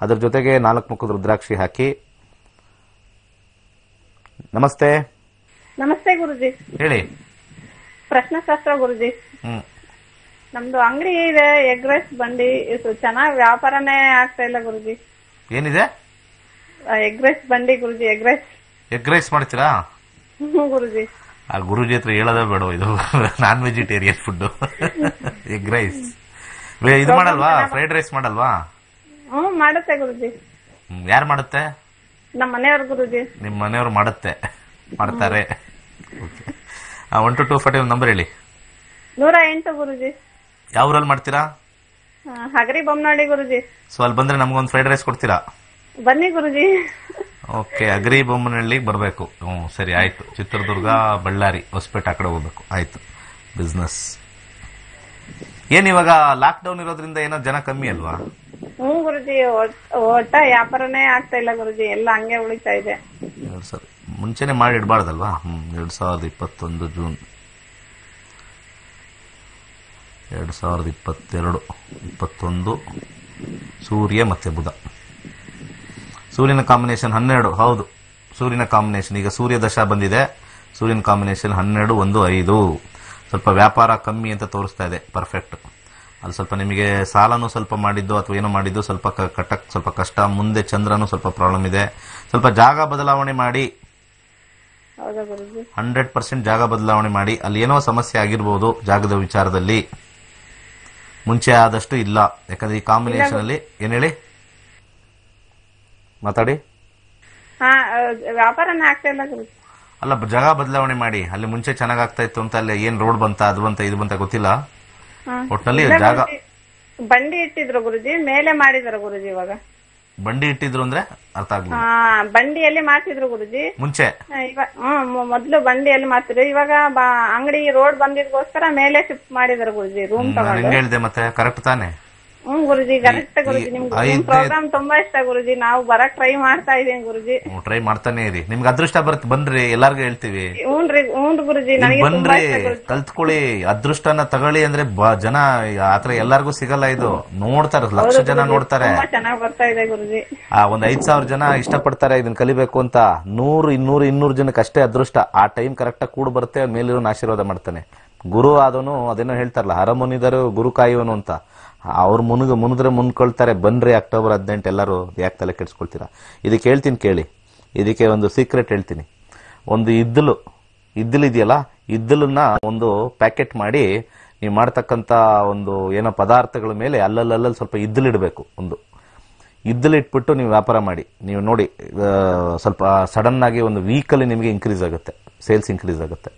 ಅದ್ರ ಜೊತೆಗೆ 4 ಮುಖದ ರುದ್ರಾಕ್ಷಿ ಹಾಕಿ. ನಮಸ್ತೆ. ನಮಸ್ತೆ ಗುರುಜಿ. ಹೇಳಿ. ಪ್ರಶ್ನಶಾಸ್ತ್ರ ಗುರುಜಿ. ನಮ್ದು ಅಂಗಡಿ ಇದೆ, ಎಗ್ ರೈಸ್ ಬಂಡಿ. ಚೆನ್ನಾಗಿ ವ್ಯಾಪಾರನೇ ಆಗ್ತಾ ಇಲ್ಲ ಗುರುಜಿ. ಏನಿದೆ? ಎಗ್ ರೈಸ್ ಬಂಡಿ ಗುರುಜಿ. ಎಗ್ ರೈಸ್ ಮಾಡ್ತೀರಾ ಗುರುಜಿ? ಆ ಗುರುಜಿ ಹತ್ರ ಹೇಳೋದೇ ಬೇಡ, ಇದು non vegetarian food. Egg rice ಇದು ಮಾಡಲ್ವಾ, ಫ್ರೈಡ್ ರೈಸ್ ಮಾಡಲ್ವಾ? ಮಾಡುತ್ತೆ ಗುರುಜಿ. ಯಾರು ಮಾಡುತ್ತೆ? ನಮ್ಮ ಮನೆಯವ್ರ ಗುರುಜಿ. ನಿಮ್ ಮನೆಯವ್ರು ಮಾಡ್ತಾರೆ. 1 to 240 ನಂಬರ್ ಹೇಳಿ. 108 ಗುರುಜಿ. ಯಾವ ಊರಲ್ಲಿ ಮಾಡ್ತೀರಾ? ಹಗರಿ ಬೊಮ್ಮನಹಳ್ಳಿ ಗುರುಜಿ. ಸೊ ಅಲ್ಲಿ ಬಂದ್ರೆ ನಮ್ಗೊಂದು ಫ್ರೈಡ್ ರೈಸ್ ಕೊಡ್ತೀರಾ? ಬನ್ನಿ ಗುರುಜಿ. ಓಕೆ, ಅಗ್ರಿ ಬೊಮ್ಮನಹಳ್ಳಿಗೆ ಬರಬೇಕು. ಸರಿ ಆಯ್ತು. ಚಿತ್ರದುರ್ಗ, ಬಳ್ಳಾರಿ, ಹೊಸಪೇಟೆ ಆ ಕಡೆ ಹೋಗ್ಬೇಕು. ಆಯ್ತು. ಬಿಸ್ನೆಸ್ ಏನ್ ಇವಾಗ ಲಾಕ್ ಡೌನ್ ಇರೋದ್ರಿಂದ ಏನೋ ಜನ ಕಮ್ಮಿ ಅಲ್ವಾ? ಗುರುಜಿ, ಒಟ್ಟ ವ್ಯಾಪಾರನೇ ಆಗ್ತಾ ಇಲ್ಲ ಗುರುಜಿ, ಎಲ್ಲ ಹಂಗೆ ಉಳಿತಾ ಇದೆ. ಮುಂಚೆನೆ ಮಾಡಿ ಇಡಬಾರ್ದಲ್ವಾ? 2021 ಜೂನ್ 2022 21 ಸೂರ್ಯ ಮತ್ತೆ ಬುಧ. ಸೂರ್ಯನ ಕಾಂಬಿನೇಷನ್ 12. ಹೌದು, ಸೂರ್ಯನ ಕಾಂಬಿನೇಷನ್ ಈಗ ಸೂರ್ಯ ದಶ ಬಂದಿದೆ. ಸೂರ್ಯನ ಕಾಂಬಿನೇಷನ್ 12 1 5. ಸ್ವಲ್ಪ ವ್ಯಾಪಾರ ಕಮ್ಮಿ ಅಂತ ತೋರಿಸ್ತಾ ಇದೆ. ಪರ್ಫೆಕ್ಟ್. ಅಲ್ಲಿ ಸ್ವಲ್ಪ ನಿಮಗೆ ಸಾಲನೂ ಸ್ವಲ್ಪ ಮಾಡಿದ್ದು ಅಥವಾ ಏನೋ ಮಾಡಿದ್ದು ಸ್ವಲ್ಪ ಕಟ್ಟಕ್ ಸ್ವಲ್ಪ ಕಷ್ಟ. ಮುಂದೆ ಚಂದ್ರನೂ ಸ್ವಲ್ಪ ಪ್ರಾಬ್ಲಮ್ ಇದೆ. ಸ್ವಲ್ಪ ಜಾಗ ಬದಲಾವಣೆ ಮಾಡಿ. 100% ಜಾಗ ಬದಲಾವಣೆ ಮಾಡಿ. ಅಲ್ಲಿ ಏನೋ ಸಮಸ್ಯೆ ಆಗಿರ್ಬೋದು ಜಾಗದ ವಿಚಾರದಲ್ಲಿ. ಮುಂಚೆ ಆದಷ್ಟು ಇಲ್ಲ. ಯಾಕಂದ್ರೆ ಈ ಕಾಂಬಿನೇಷನ್ ಅಲ್ಲಿ ಏನ್ ಹೇಳಿ ಮಾತಾಡಿ. ವ್ಯಾಪಾರನೇ ಆಗ್ತಾ ಇಲ್ಲ ಗುರುಜಿ. ಅಲ್ಲ, ಜಾಗ ಬದಲಾವಣೆ ಮಾಡಿ. ಅಲ್ಲಿ ಮುಂಚೆ ಚೆನ್ನಾಗ್ ಆಗ್ತಾ ಇತ್ತು ಅಂತ ಅಲ್ಲಿ ಏನ್ ರೋಡ್ ಬಂತ, ಅದು ಬಂತ, ಇದು ಬಂತ ಗೊತ್ತಿಲ್ಲ. ಒಟ್ಟಿನಲ್ಲಿ ಜಾಗ ಬಂಡಿ ಇಟ್ಟಿದ್ರು ಗುರುಜಿ, ಮೇಲೆ ಮಾಡಿದಾರೆ ಗುರುಜಿ. ಇವಾಗ ಬಂಡಿ ಇಟ್ಟಿದ್ರು ಅಂದ್ರೆ ಅರ್ಥ ಆಗ್ಲಿಲ್ಲ. ಬಂಡಿಯಲ್ಲಿ ಮಾಡ್ತಿದ್ರು ಗುರುಜಿ ಮುಂಚೆ. ಮೊದ್ಲು ಬಂಡಿಯಲ್ಲಿ ಮಾಡ್ತಿದ್ರು. ಇವಾಗ ಅಂಗಡಿ ರೋಡ್ ಬಂದಿದ್ಗೋಸ್ಕರ ಮೇಲೆ ಶಿಫ್ಟ್ ಮಾಡಿದಾರೆ ಗುರುಜಿ. ರೂಮ್ ತಗೊಂಡು. ಹೇಳಿದೆ ಮತ್ತೆ ಕರೆಕ್ಟ್ ತಾನೆ? ಗುರುಜಿ ಕರೆಕ್ಟ್ ಗುರುಜಿ. ನಿಮ್ಗೆ ಪ್ರೋಗ್ರಾಮ್ ತುಂಬಾ ಇಷ್ಟ ಗುರುಜಿ. ನಾವು ಬರಕ್ ಟ್ರೈ ಮಾಡ್ತಾ ಇದೀನಿ ಗುರುಜಿ. ಟ್ರೈ ಮಾಡ್ತಾನೆ ಇರಿ. ನಿಮ್ಗೆ ಅದೃಷ್ಟ ಬರುತ್ತೆ, ಬನ್ರಿ. ಎಲ್ಲಾರ್ಗು ಹೇಳ್ತೀವಿ. ಹ್ಞೂ ಗುರುಜಿ, ನನಗೆ ಬನ್ರಿ, ಕಲ್ತ್ಕೊಳ್ಳಿ. ಅದೃಷ್ಟನ ತಗೊಳ್ಳಿ ಅಂದ್ರೆ ಜನ ಆತರ ಎಲ್ಲಾರ್ಗು ಸಿಗಲ್ಲ. ಇದು ನೋಡ್ತಾರೆ, ಲಕ್ಷ ಜನ ನೋಡ್ತಾರೆ. ಚೆನ್ನಾಗ್ ಬರ್ತಾ ಇದೆ ಗುರುಜಿ. 5,000 ಜನ ಇಷ್ಟಪಡ್ತಾರೆ ಇದನ್ನ ಕಲಿಬೇಕು ಅಂತ. 100 200 ಜನಕ್ಕೆ ಅಷ್ಟೇ ಅದೃಷ್ಟ. ಆ ಟೈಮ್ ಕರೆಕ್ಟ್ ಆಗಿ ಕೂಡ ಬರುತ್ತೆ. ಮೇಲಿರೋನ್ ಆಶೀರ್ವಾದ ಮಾಡ್ತಾನೆ. ಗುರು ಆದವನು ಅದೇನೋ ಹೇಳ್ತಾರಲ್ಲ, ಹರಮುನಿದರು ಗುರು ಕಾಯುವನು ಅಂತ. ಅವ್ರು ಮುನಿದ್ರೆ ಮುನ್ಕೊಳ್ತಾರೆ. ಬನ್ರಿ ಅಕ್ಟೋಬರ್ 18 ಎಲ್ಲರೂ. ಯಾಕೆ ತಲೆ ಕೆಡ್ಸ್ಕೊಳ್ತೀರಾ? ಇದಕ್ಕೆ ಹೇಳ್ತೀನಿ ಕೇಳಿ. ಇದಕ್ಕೆ ಒಂದು ಸೀಕ್ರೆಟ್ ಹೇಳ್ತೀನಿ. ಒಂದು ಇದ್ದಲು ಇದೆಯಲ್ಲ, ಇದ್ದಲನ್ನ ಒಂದು ಪ್ಯಾಕೆಟ್ ಮಾಡಿ ನೀವು ಮಾಡ್ತಕ್ಕಂಥ ಒಂದು ಏನೋ ಪದಾರ್ಥಗಳ ಮೇಲೆ ಅಲ್ಲಲ್ಲಿ ಸ್ವಲ್ಪ ಇದ್ದಲಿಡಬೇಕು. ಒಂದು ಇದ್ದಲಿಟ್ಬಿಟ್ಟು ನೀವು ವ್ಯಾಪಾರ ಮಾಡಿ. ನೀವು ನೋಡಿ, ಸ್ವಲ್ಪ ಸಡನ್ ಆಗಿ ಒಂದು ವೀಕಲ್ಲಿ ನಿಮಗೆ ಇನ್ಕ್ರೀಸ್ ಆಗುತ್ತೆ, ಸೇಲ್ಸ್ ಇನ್ಕ್ರೀಸ್ ಆಗುತ್ತೆ.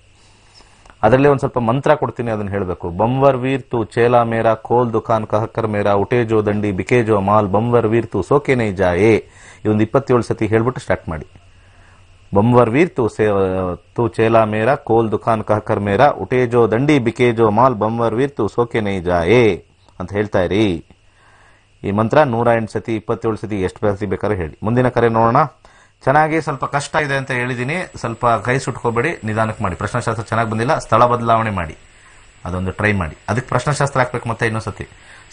ಅದರಲ್ಲಿ ಒಂದು ಸ್ವಲ್ಪ ಮಂತ್ರ ಕೊಡ್ತೀನಿ, ಅದನ್ನ ಹೇಳಬೇಕು. ಬಂವರ್ ವೀರ್ ತು ಚೇಲಾ ಮೇರಾ, ಕೋಲ್ ದುಕಾನ್ ಕಹಕರ್ ಮೇರಾ, ಉಟೇಜೋ ದಂಡಿ ಬಿಕೇಜೋ ಮಾಲ್, ಬಂವರ್ ವೀರ್ ತು ಸೋಕೆ ನೈ ಜಾಯೇ. ಇದೊಂದು 27 ಸತಿ ಹೇಳ್ಬಿಟ್ಟು ಸ್ಟಾರ್ಟ್ ಮಾಡಿ. ಬಂವರ್ ವೀರ್ ತು ಚೇಲಾ ಮೇರಾ, ಕೋಲ್ ದುಕಾನ್ ಕಹಕರ್ ಮೇರಾ, ಉಟೇಜೋ ದಂಡಿ ಬಿಕೇಜೋ ಮಾಲ್, ಬಂವರ್ ವೀರ್ ತು ಸೋಕೆ ನೈ ಜಾಯೇ ಅಂತ ಹೇಳ್ತಾ ಇರಿ. ಈ ಮಂತ್ರ 108 ಸತಿ 27 ಸತಿ ಎಷ್ಟು ಸತಿ ಬೇಕಾದ್ರೆ ಹೇಳಿ. ಮುಂದಿನ ಕರೆ ನೋಡೋಣ. ಚೆನ್ನಾಗಿ ಸ್ವಲ್ಪ ಕಷ್ಟ ಇದೆ ಅಂತ ಹೇಳಿದೀನಿ. ಸ್ವಲ್ಪ ಕೈ ಸುಟ್ಕೋಬೇಡಿ, ನಿಧಾನಕ್ಕೆ ಮಾಡಿ. ಪ್ರಶ್ನಾಶಾಸ್ತ್ರ ಚೆನ್ನಾಗಿ ಬಂದಿಲ್ಲ, ಸ್ಥಳ ಬದಲಾವಣೆ ಮಾಡಿ. ಅದೊಂದು ಟ್ರೈ ಮಾಡಿ. ಅದಕ್ಕೆ ಪ್ರಶ್ನಾಶಾಸ್ತ್ರ ಹಾಕ್ಬೇಕು ಮತ್ತೆ ಇನ್ನೊಂದ್ಸತಿ.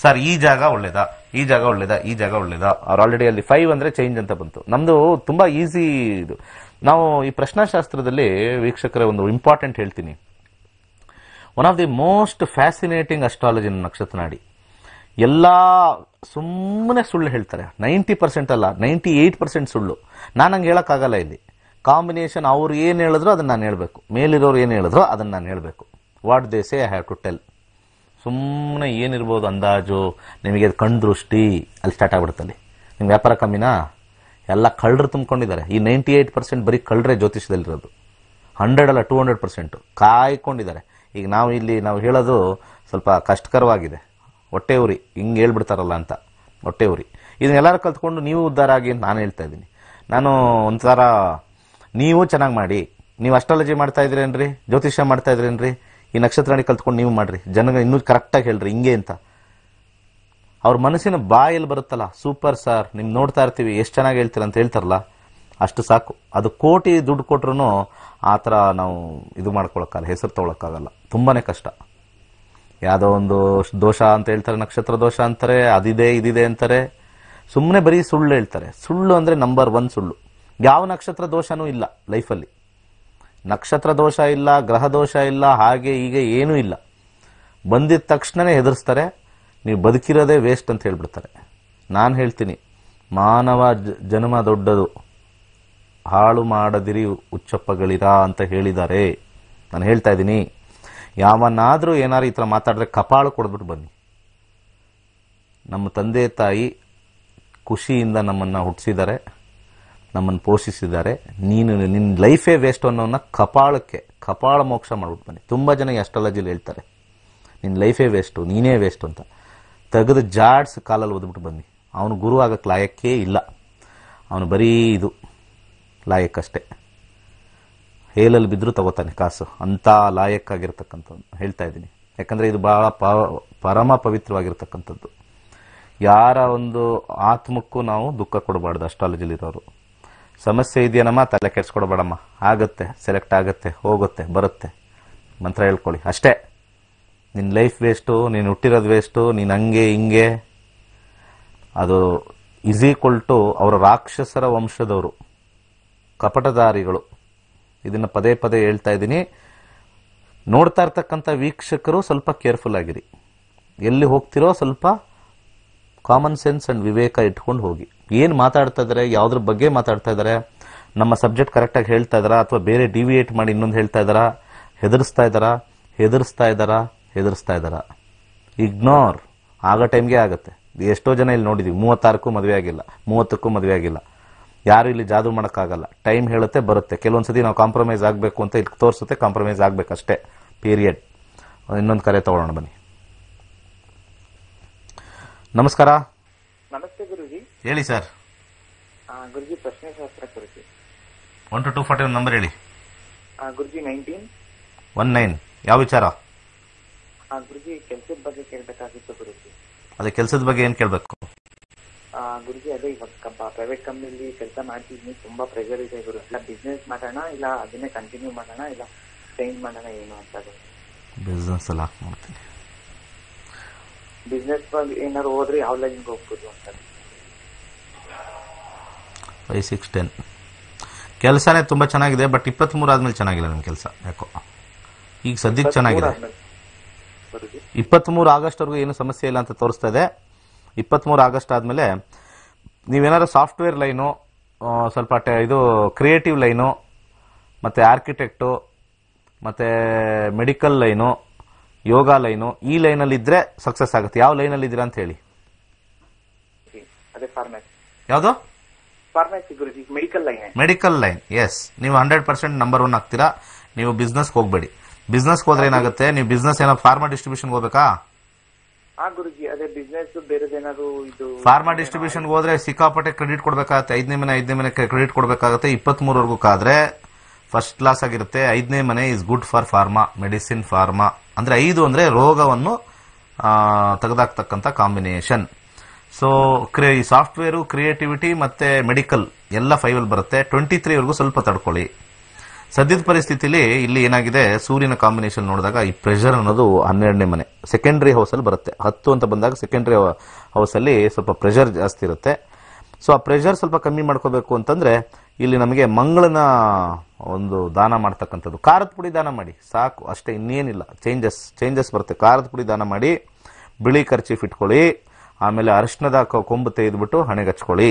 ಸರ್ ಈ ಜಾಗ ಒಳ್ಳೇದಾ, ಈ ಜಾಗ ಒಳ್ಳೇದಾ, ಈ ಜಾಗ ಒಳ್ಳೇದಾ? ಅವ್ರು ಆಲ್ರೆಡಿ ಅಲ್ಲಿ 5 ಅಂದ್ರೆ ಚೇಂಜ್ ಅಂತ ಬಂತು. ನಮ್ದು ತುಂಬಾ ಈಸಿ ಇದು. ನಾವು ಈ ಪ್ರಶ್ನಾಶಾಸ್ತ್ರದಲ್ಲಿ ವೀಕ್ಷಕರೇ ಒಂದು ಇಂಪಾರ್ಟೆಂಟ್ ಹೇಳ್ತೀನಿ. One of the most fascinating astrology ನಕ್ಷತ್ರ ನಾಡಿ. ಎಲ್ಲಾ ಸುಮ್ಮನೆ ಸುಳ್ಳು ಹೇಳ್ತಾರೆ. 90% ಅಲ್ಲ, 98% ಸುಳ್ಳು. ನಾನು ಹಂಗೆ ಹೇಳಕ್ಕಾಗಲ್ಲ. ಇಲ್ಲಿ ಕಾಂಬಿನೇಷನ್ ಅವ್ರು ಏನ್ ಹೇಳಿದ್ರು ಅದನ್ನ ನಾನು ಹೇಳ್ಬೇಕು, ಮೇಲಿರೋರು ಏನ್ ಹೇಳಿದ್ರು ಅದನ್ನ ನಾನು ಹೇಳ್ಬೇಕು. What they say I have to tell. ಸುಮ್ಮನೆ ಏನಿರ್ಬೋದು ಅಂದಾಜು, ನಿಮಗೆ ಕಣ್ ದೃಷ್ಟಿ ಅಲ್ಲಿ ಸ್ಟಾರ್ಟ್ ಆಗ್ಬಿಡುತ್ತಲ್ಲಿ. ನಿಮ್ಗೆ ವ್ಯಾಪಾರ ಕಮ್ಮಿನಾ? ಎಲ್ಲ ಕಳ್ಳರು ತುಂಬಿಕೊಂಡಿದ್ದಾರೆ. ಈ 98% ಬರೀ ಕಳ್ಳರೇ ಜ್ಯೋತಿಷದಲ್ಲಿರೋದು. 100 ಅಲ್ಲ 200% ಕಾಯ್ಕೊಂಡಿದ್ದಾರೆ. ಈಗ ನಾವು ಹೇಳೋದು ಸ್ವಲ್ಪ ಕಷ್ಟಕರವಾಗಿದೆ. ಹೊಟ್ಟೆ ಉರಿ, ಹಿಂಗೆ ಹೇಳ್ಬಿಡ್ತಾರಲ್ಲ ಅಂತ ಹೊಟ್ಟೆ ಉರಿ. ಇದನ್ನೆಲ್ಲರೂ ಕಲ್ತ್ಕೊಂಡು ನೀವು ಉದ್ಧಾರ ಆಗಿ ಅಂತ ನಾನು ಹೇಳ್ತಾ ಇದ್ದೀನಿ. ನಾನು ಒಂಥರ, ನೀವು ಚೆನ್ನಾಗಿ ಮಾಡಿ. ನೀವು ಅಸ್ಟ್ರಾಲಜಿ ಮಾಡ್ತಾ ಇದ್ರೇನ್ರಿ, ಜ್ಯೋತಿಷ್ಯ ಮಾಡ್ತಾ ಇದ್ರೇನ್ರಿ, ಈ ನಕ್ಷತ್ರ ಕಲ್ತ್ಕೊಂಡು ನೀವು ಮಾಡ್ರಿ. ಜನಗ ಇನ್ನೂ ಕರೆಕ್ಟಾಗಿ ಹೇಳ್ರಿ ಹಿಂಗೆ ಅಂತ. ಅವ್ರ ಮನಸ್ಸಿನ ಬಾಯಲ್ಲಿ ಬರುತ್ತಲ್ಲ, ಸೂಪರ್ ಸರ್, ನಿಮ್ ನೋಡ್ತಾ ಇರ್ತೀವಿ, ಎಷ್ಟು ಚೆನ್ನಾಗಿ ಹೇಳ್ತೀರ ಅಂತ ಹೇಳ್ತಾರಲ್ಲ, ಅಷ್ಟು ಸಾಕು. ಅದು ಕೋಟಿ ದುಡ್ಡು ಕೊಟ್ರು ಆ ಥರ ನಾವು ಇದು ಮಾಡ್ಕೊಳಕ್ಕಾಗಲ್ಲ, ಹೆಸರು ತೊಗೊಳಕ್ಕಾಗಲ್ಲ. ತುಂಬಾನೇ ಕಷ್ಟ. ಯಾವುದೋ ಒಂದು ದೋಷ ಅಂತ ಹೇಳ್ತಾರೆ, ನಕ್ಷತ್ರ ದೋಷ ಅಂತಾರೆ, ಅದಿದೆ ಇದಿದೆ ಅಂತಾರೆ. ಸುಮ್ಮನೆ ಬರೀ ಸುಳ್ಳು ಹೇಳ್ತಾರೆ. ಸುಳ್ಳು ಅಂದ್ರೆ ನಂಬರ್ 1 ಸುಳ್ಳು. ಯಾವ ನಕ್ಷತ್ರ ದೋಷನೂ ಇಲ್ಲ ಲೈಫಲ್ಲಿ. ನಕ್ಷತ್ರ ದೋಷ ಇಲ್ಲ, ಗ್ರಹ ದೋಷ ಇಲ್ಲ, ಹಾಗೆ ಹೀಗೆ ಏನೂ ಇಲ್ಲ. ಬಂದಿದ ತಕ್ಷಣನೇ ಹೆದರ್ಸ್ತಾರೆ, ನೀವು ಬದುಕಿರೋದೇ ವೇಸ್ಟ್ ಅಂತ ಹೇಳ್ಬಿಡ್ತಾರೆ. ನಾನು ಹೇಳ್ತೀನಿ, ಮಾನವ ಜನ್ಮ ದೊಡ್ಡದು, ಹಾಳು ಮಾಡದಿರಿ ಹುಚ್ಚಪ್ಪಗಳಿರ ಅಂತ ಹೇಳಿದ್ದಾರೆ. ನಾನು ಹೇಳ್ತಾ ಇದ್ದೀನಿ, ಯಾವನಾದ್ರೂ ಏನಾರು ಈ ಥರ ಮಾತಾಡಿದ್ರೆ ಕಪಾಳು ಕೊಡ್ಬಿಟ್ಟು ಬನ್ನಿ. ನಮ್ಮ ತಂದೆ ತಾಯಿ ಖುಷಿಯಿಂದ ನಮ್ಮನ್ನು ಹುಟ್ಟಿಸಿದ್ದಾರೆ, ನಮ್ಮನ್ನು ಪೋಷಿಸಿದ್ದಾರೆ. ನಿನ್ನ ಲೈಫೇ ವೇಸ್ಟ್ ಅನ್ನೋನ್ನ ಕಪಾಳ ಮೋಕ್ಷ ಮಾಡ್ಬಿಟ್ಟು ಬನ್ನಿ. ತುಂಬ ಜನ ಅಸ್ಟ್ರಾಲಜಿಲಿ ಹೇಳ್ತಾರೆ ನಿನ್ನ ಲೈಫೇ ವೇಸ್ಟು, ನೀನೇ ವೇಸ್ಟು ಅಂತ. ತೆಗೆದು ಜಾಡ್ಸ್ ಕಾಲಲ್ಲಿ ಓದ್ಬಿಟ್ಟು ಬನ್ನಿ. ಅವನು ಗುರು ಆಗಕ್ಕೆ ಲಾಯಕ್ಕೇ ಇಲ್ಲ. ಅವನು ಬರೀ ಇದು ಲಾಯಕ್ಕಷ್ಟೇ. ಹೇಲಲ್ಲಿ ಬಿದ್ದರೂ ತಗೋತಾನೆ ಕಾಸು, ಅಂಥ ಲಾಯಕ್ಕಾಗಿರ್ತಕ್ಕಂಥದ್ದು ಹೇಳ್ತಾ ಇದ್ದೀನಿ. ಯಾಕಂದರೆ ಇದು ಬಹಳ ಪರಮ ಪವಿತ್ರವಾಗಿರ್ತಕ್ಕಂಥದ್ದು. ಯಾರ ಒಂದು ಆತ್ಮಕ್ಕೂ ನಾವು ದುಃಖ ಕೊಡಬಾರ್ದು. ಅಸ್ಟ್ರಾಲಜಿಲಿರೋರು ಸಮಸ್ಯೆ ಇದೆಯೇನಮ್ಮ, ತಲೆ ಕೆಡ್ಸ್ಕೊಡ್ಬೇಡಮ್ಮ, ಆಗುತ್ತೆ, ಸೆಲೆಕ್ಟ್ ಆಗುತ್ತೆ, ಹೋಗುತ್ತೆ, ಬರುತ್ತೆ, ಮಂತ್ರ ಹೇಳ್ಕೊಳ್ಳಿ ಅಷ್ಟೇ. ನಿನ್ನ ಲೈಫ್ ವೇಸ್ಟು, ನೀನು ಹುಟ್ಟಿರೋದು ವೇಸ್ಟು, ನೀನು ಹಂಗೆ ಹಿಂಗೆ. ಅದು ಈಸ್ ಈಕ್ವಲ್ ಟು ಅವರ ರಾಕ್ಷಸರ ವಂಶದವರು, ಕಪಟದಾರಿಗಳು. ಇದನ್ನು ಪದೇ ಪದೇ ಹೇಳ್ತಾ ಇದ್ದೀನಿ. ನೋಡ್ತಾ ಇರ್ತಕ್ಕಂಥ ವೀಕ್ಷಕರು ಸ್ವಲ್ಪ ಕೇರ್ಫುಲ್ ಆಗಿರಿ. ಎಲ್ಲಿ ಹೋಗ್ತಿರೋ ಸ್ವಲ್ಪ ಕಾಮನ್ ಸೆನ್ಸ್ ಅಂಡ್ ವಿವೇಕ ಇಟ್ಕೊಂಡು ಹೋಗಿ. ಏನು ಮಾತಾಡ್ತಾ ಇದ್ದಾರೆ, ಯಾವುದ್ರ ಬಗ್ಗೆ ಮಾತಾಡ್ತಾ ಇದ್ದಾರೆ, ನಮ್ಮ ಸಬ್ಜೆಕ್ಟ್ ಕರೆಕ್ಟಾಗಿ ಹೇಳ್ತಾ ಇದ್ದಾರಾ ಅಥವಾ ಬೇರೆ ಡಿವಿಯೇಟ್ ಮಾಡಿ ಇನ್ನೊಂದು ಹೇಳ್ತಾ ಇದ್ದಾರಾ, ಹೆದರ್ಸ್ತಾ ಇದ್ದಾರಾ. ಇಗ್ನೋರ್. ಆಗ ಟೈಮ್ಗೆ ಆಗುತ್ತೆ. ಎಷ್ಟೋ ಜನ ಇಲ್ಲಿ ನೋಡಿದೀವಿ 36ಕ್ಕೂ ಮದುವೆ ಆಗಿಲ್ಲ, 30ಕ್ಕೂ ಮದುವೆ ಆಗಿಲ್ಲ. ಯಾರು ಇಲ್ಲಿ ಜಾದೂ ಮಾಡೋಕ್ಕಾಗಲ್ಲ. ಟೈಮ್ ಹೇಳುತ್ತೆ, ಬರುತ್ತೆ. ಕೆಲವೊಂದ್ಸತಿ ನಾವು ಕಾಂಪ್ರಮೈಸ್ ಆಗಬೇಕು ಅಂತ ಇಲ್ಲಿ ತೋರಿಸುತ್ತೆ, ಕಾಂಪ್ರಮೈಸ್ ಆಗಬೇಕಷ್ಟೇ, ಪೀರಿಯಡ್. ಇನ್ನೊಂದು ಕರೆ ತಗೊಳ್ಳೋಣ ಬನ್ನಿ. ನಮಸ್ಕಾರ. ನಮಸ್ತೆ ಗುರುಜಿ. ಹೇಳಿ ಸರ್. ಗುರುಜಿ ಪ್ರಶ್ನೆ ಶಾಸ್ತ್ರ ಗುರುಜಿ. 1 to 241 ನಂಬರ್ ಹೇಳಿ. ಗುರುಜಿ 19 ಯಾವ ವಿಚಾರ? ಗುರುಜಿ ಕೆಲಸದ ಬಗ್ಗೆ ಕೇಳಬೇಕಾಗಿತ್ತು ಗುರುಜಿ. ಅದೇ ಕೆಲಸದ ಬಗ್ಗೆ ಏನ್ ಕೇಳಬೇಕು? ಗುರುಜಿ ಅದೇ ಇವಾಗ ಪ್ರೈವೇಟ್ ಕಂಪ್ನಿಲಿ ಕೆಲಸ ಮಾಡ್ತಿದ್ನಿ, ತುಂಬಾ ಪ್ರೆಷರ್ ಇದೆ ಗುರು. ಇಲ್ಲ ಬಿಸ್ನೆಸ್ ಮಾಡೋಣ, ಇಲ್ಲ ಅದನ್ನೇ ಕಂಟಿನ್ಯೂ ಮಾಡೋಣ, ಇಲ್ಲ ಚೇಂಜ್ ಮಾಡೋಣ ಏನು ಅಂತ ಗುರು. ಬಿಸ್ನೆಸ್ ಎಲ್ಲ ಮಾಡ್ತೀನಿ. ಬಿಸ್ನೆಸ್ ಬಗ್ಗೆ ಏನಾದ್ರು ಹೋದ್ರೆ ಯಾವ ಲೈನ್ಗೆ ಹೋಗ್ಬೋದು ಅಂತ. 5, 6, 10 ಕೆಲಸನೇ ತುಂಬಾ ಚೆನ್ನಾಗಿದೆ. ಬಟ್ 23 ಆದ್ಮೇಲೆ ಚೆನ್ನಾಗಿಲ್ಲ ನಿಮ್ಮ ಕೆಲಸ ಯಾಕೋ. ಈಗ ಸದ್ಯಕ್ಕೆ ಚೆನ್ನಾಗಿದೆ. 23 ಆಗಸ್ಟ್ವರೆಗೂ ಏನು ಸಮಸ್ಯೆ ಇಲ್ಲ ಅಂತ ತೋರಿಸ್ತಾ ಇದೆ. 23 ಆಗಸ್ಟ್ ಆದಮೇಲೆ ನೀವೇನಾದ್ರು ಸಾಫ್ಟ್ವೇರ್ ಲೈನು, ಸ್ವಲ್ಪ ಇದು ಕ್ರಿಯೇಟಿವ್ ಲೈನು, ಮತ್ತು ಆರ್ಕಿಟೆಕ್ಟು, ಮತ್ತು ಮೆಡಿಕಲ್ ಲೈನು, ಯೋಗ ಲೈನು, ಈ ಲೈನಲ್ಲಿ ಇದ್ರೆ ಸಕ್ಸಸ್ ಆಗುತ್ತೆ. ಯಾವ ಲೈನಲ್ಲಿ ಇದ್ದೀರಾ ಅಂತ ಹೇಳಿ. ಯಾವುದು? Pharmacy guruji. Medical line. Yes, ನೀವು 100% ನಂಬರ್ 1 ಆಗ್ತೀರಾ. ನೀವು ಬಿಸ್ನೆಸ್ಗೆ ಹೋಗ್ಬೇಡಿ. ಬಿಸ್ನೆಸ್ಗೆ ಹೋದ್ರೆ ಏನಾಗುತ್ತೆ, ನೀವು ಬಿಸ್ನೆಸ್ ಏನೋ ಫಾರ್ಮಾ ಡಿಸ್ಟ್ರಿಬ್ಯೂಷನ್ ಹೋಗ್ಬೇಕಾ? ಗುರುಜಿ ಅದೇ ಬಿಸ್ನೆಸ್ ಬೇರೆದೇನಾದ್ರು ಇದು. ಫಾರ್ಮಾ ಡಿಸ್ಟ್ರಿಬ್ಯೂಷನ್ ಹೋದ್ರೆ ಸಿಕ್ಕಾಪಟ್ಟೆ ಕ್ರೆಡಿಟ್ ಕೊಡ್ಬೇಕಾಗತ್ತೆ. 5ನೇ ಮನೆ ಕ್ರೆಡಿಟ್ ಕೊಡ್ಬೇಕಾಗತ್ತೆ. 23ವರೆಗೂ ಕಾದ್ರೆ ಫಸ್ಟ್ ಕ್ಲಾಸ್ ಆಗಿರುತ್ತೆ. 5ನೇ ಮನೆ is good for pharma, medicine, pharma ಅಂದ್ರೆ 5 ಅಂದ್ರೆ ರೋಗವನ್ನು ತೆಗೆದಾಕ್ತಕ್ಕಂಥ ಕಾಂಬಿನೇಷನ್. ಸೊ ಈ ಸಾಫ್ಟ್ವೇರು, ಕ್ರಿಯೇಟಿವಿಟಿ ಮತ್ತೆ ಮೆಡಿಕಲ್ ಎಲ್ಲ 5 ಬರುತ್ತೆ. 23ವರೆಗೂ ಸ್ವಲ್ಪ ತಡ್ಕೊಳ್ಳಿ. ಸದ್ಯದ ಪರಿಸ್ಥಿತಿಲಿ ಇಲ್ಲಿ ಏನಾಗಿದೆ, ಸೂರ್ಯನ ಕಾಂಬಿನೇಷನ್ ನೋಡಿದಾಗ ಈ ಪ್ರೆಷರ್ ಅನ್ನೋದು 12ನೇ ಮನೆ ಸೆಕೆಂಡರಿ ಹೌಸ್ ಅಲ್ಲಿ ಬರುತ್ತೆ. 10 ಅಂತ ಬಂದಾಗ ಸೆಕೆಂಡರಿ ಹೌಸ್ ಅಲ್ಲಿ ಸ್ವಲ್ಪ ಪ್ರೆಷರ್ ಜಾಸ್ತಿ ಇರುತ್ತೆ. ಸೊ ಆ ಪ್ರೆಷರ್ ಸ್ವಲ್ಪ ಕಮ್ಮಿ ಮಾಡ್ಕೋಬೇಕು ಅಂತಂದ್ರೆ ಇಲ್ಲಿ ನಮಗೆ ಮಂಗಳನ ಒಂದು ದಾನ ಮಾಡ್ತಕ್ಕಂಥದ್ದು. ಖಾರದ ಪುಡಿ ದಾನ ಮಾಡಿ ಸಾಕು, ಅಷ್ಟೇ, ಇನ್ನೇನಿಲ್ಲ. ಚೇಂಜಸ್ ಬರುತ್ತೆ. ಖಾರದ ಪುಡಿ ದಾನ ಮಾಡಿ, ಬಿಳಿ ಕರ್ಚೀಫ್ ಇಟ್ಕೊಳ್ಳಿ, ಆಮೇಲೆ ಅರಿಶಿಣದ ಕೊಂಬು ತೆಗೆದ್ಬಿಟ್ಟು ಹಣೆಗೆ ಹಚ್ಕೊಳ್ಳಿ.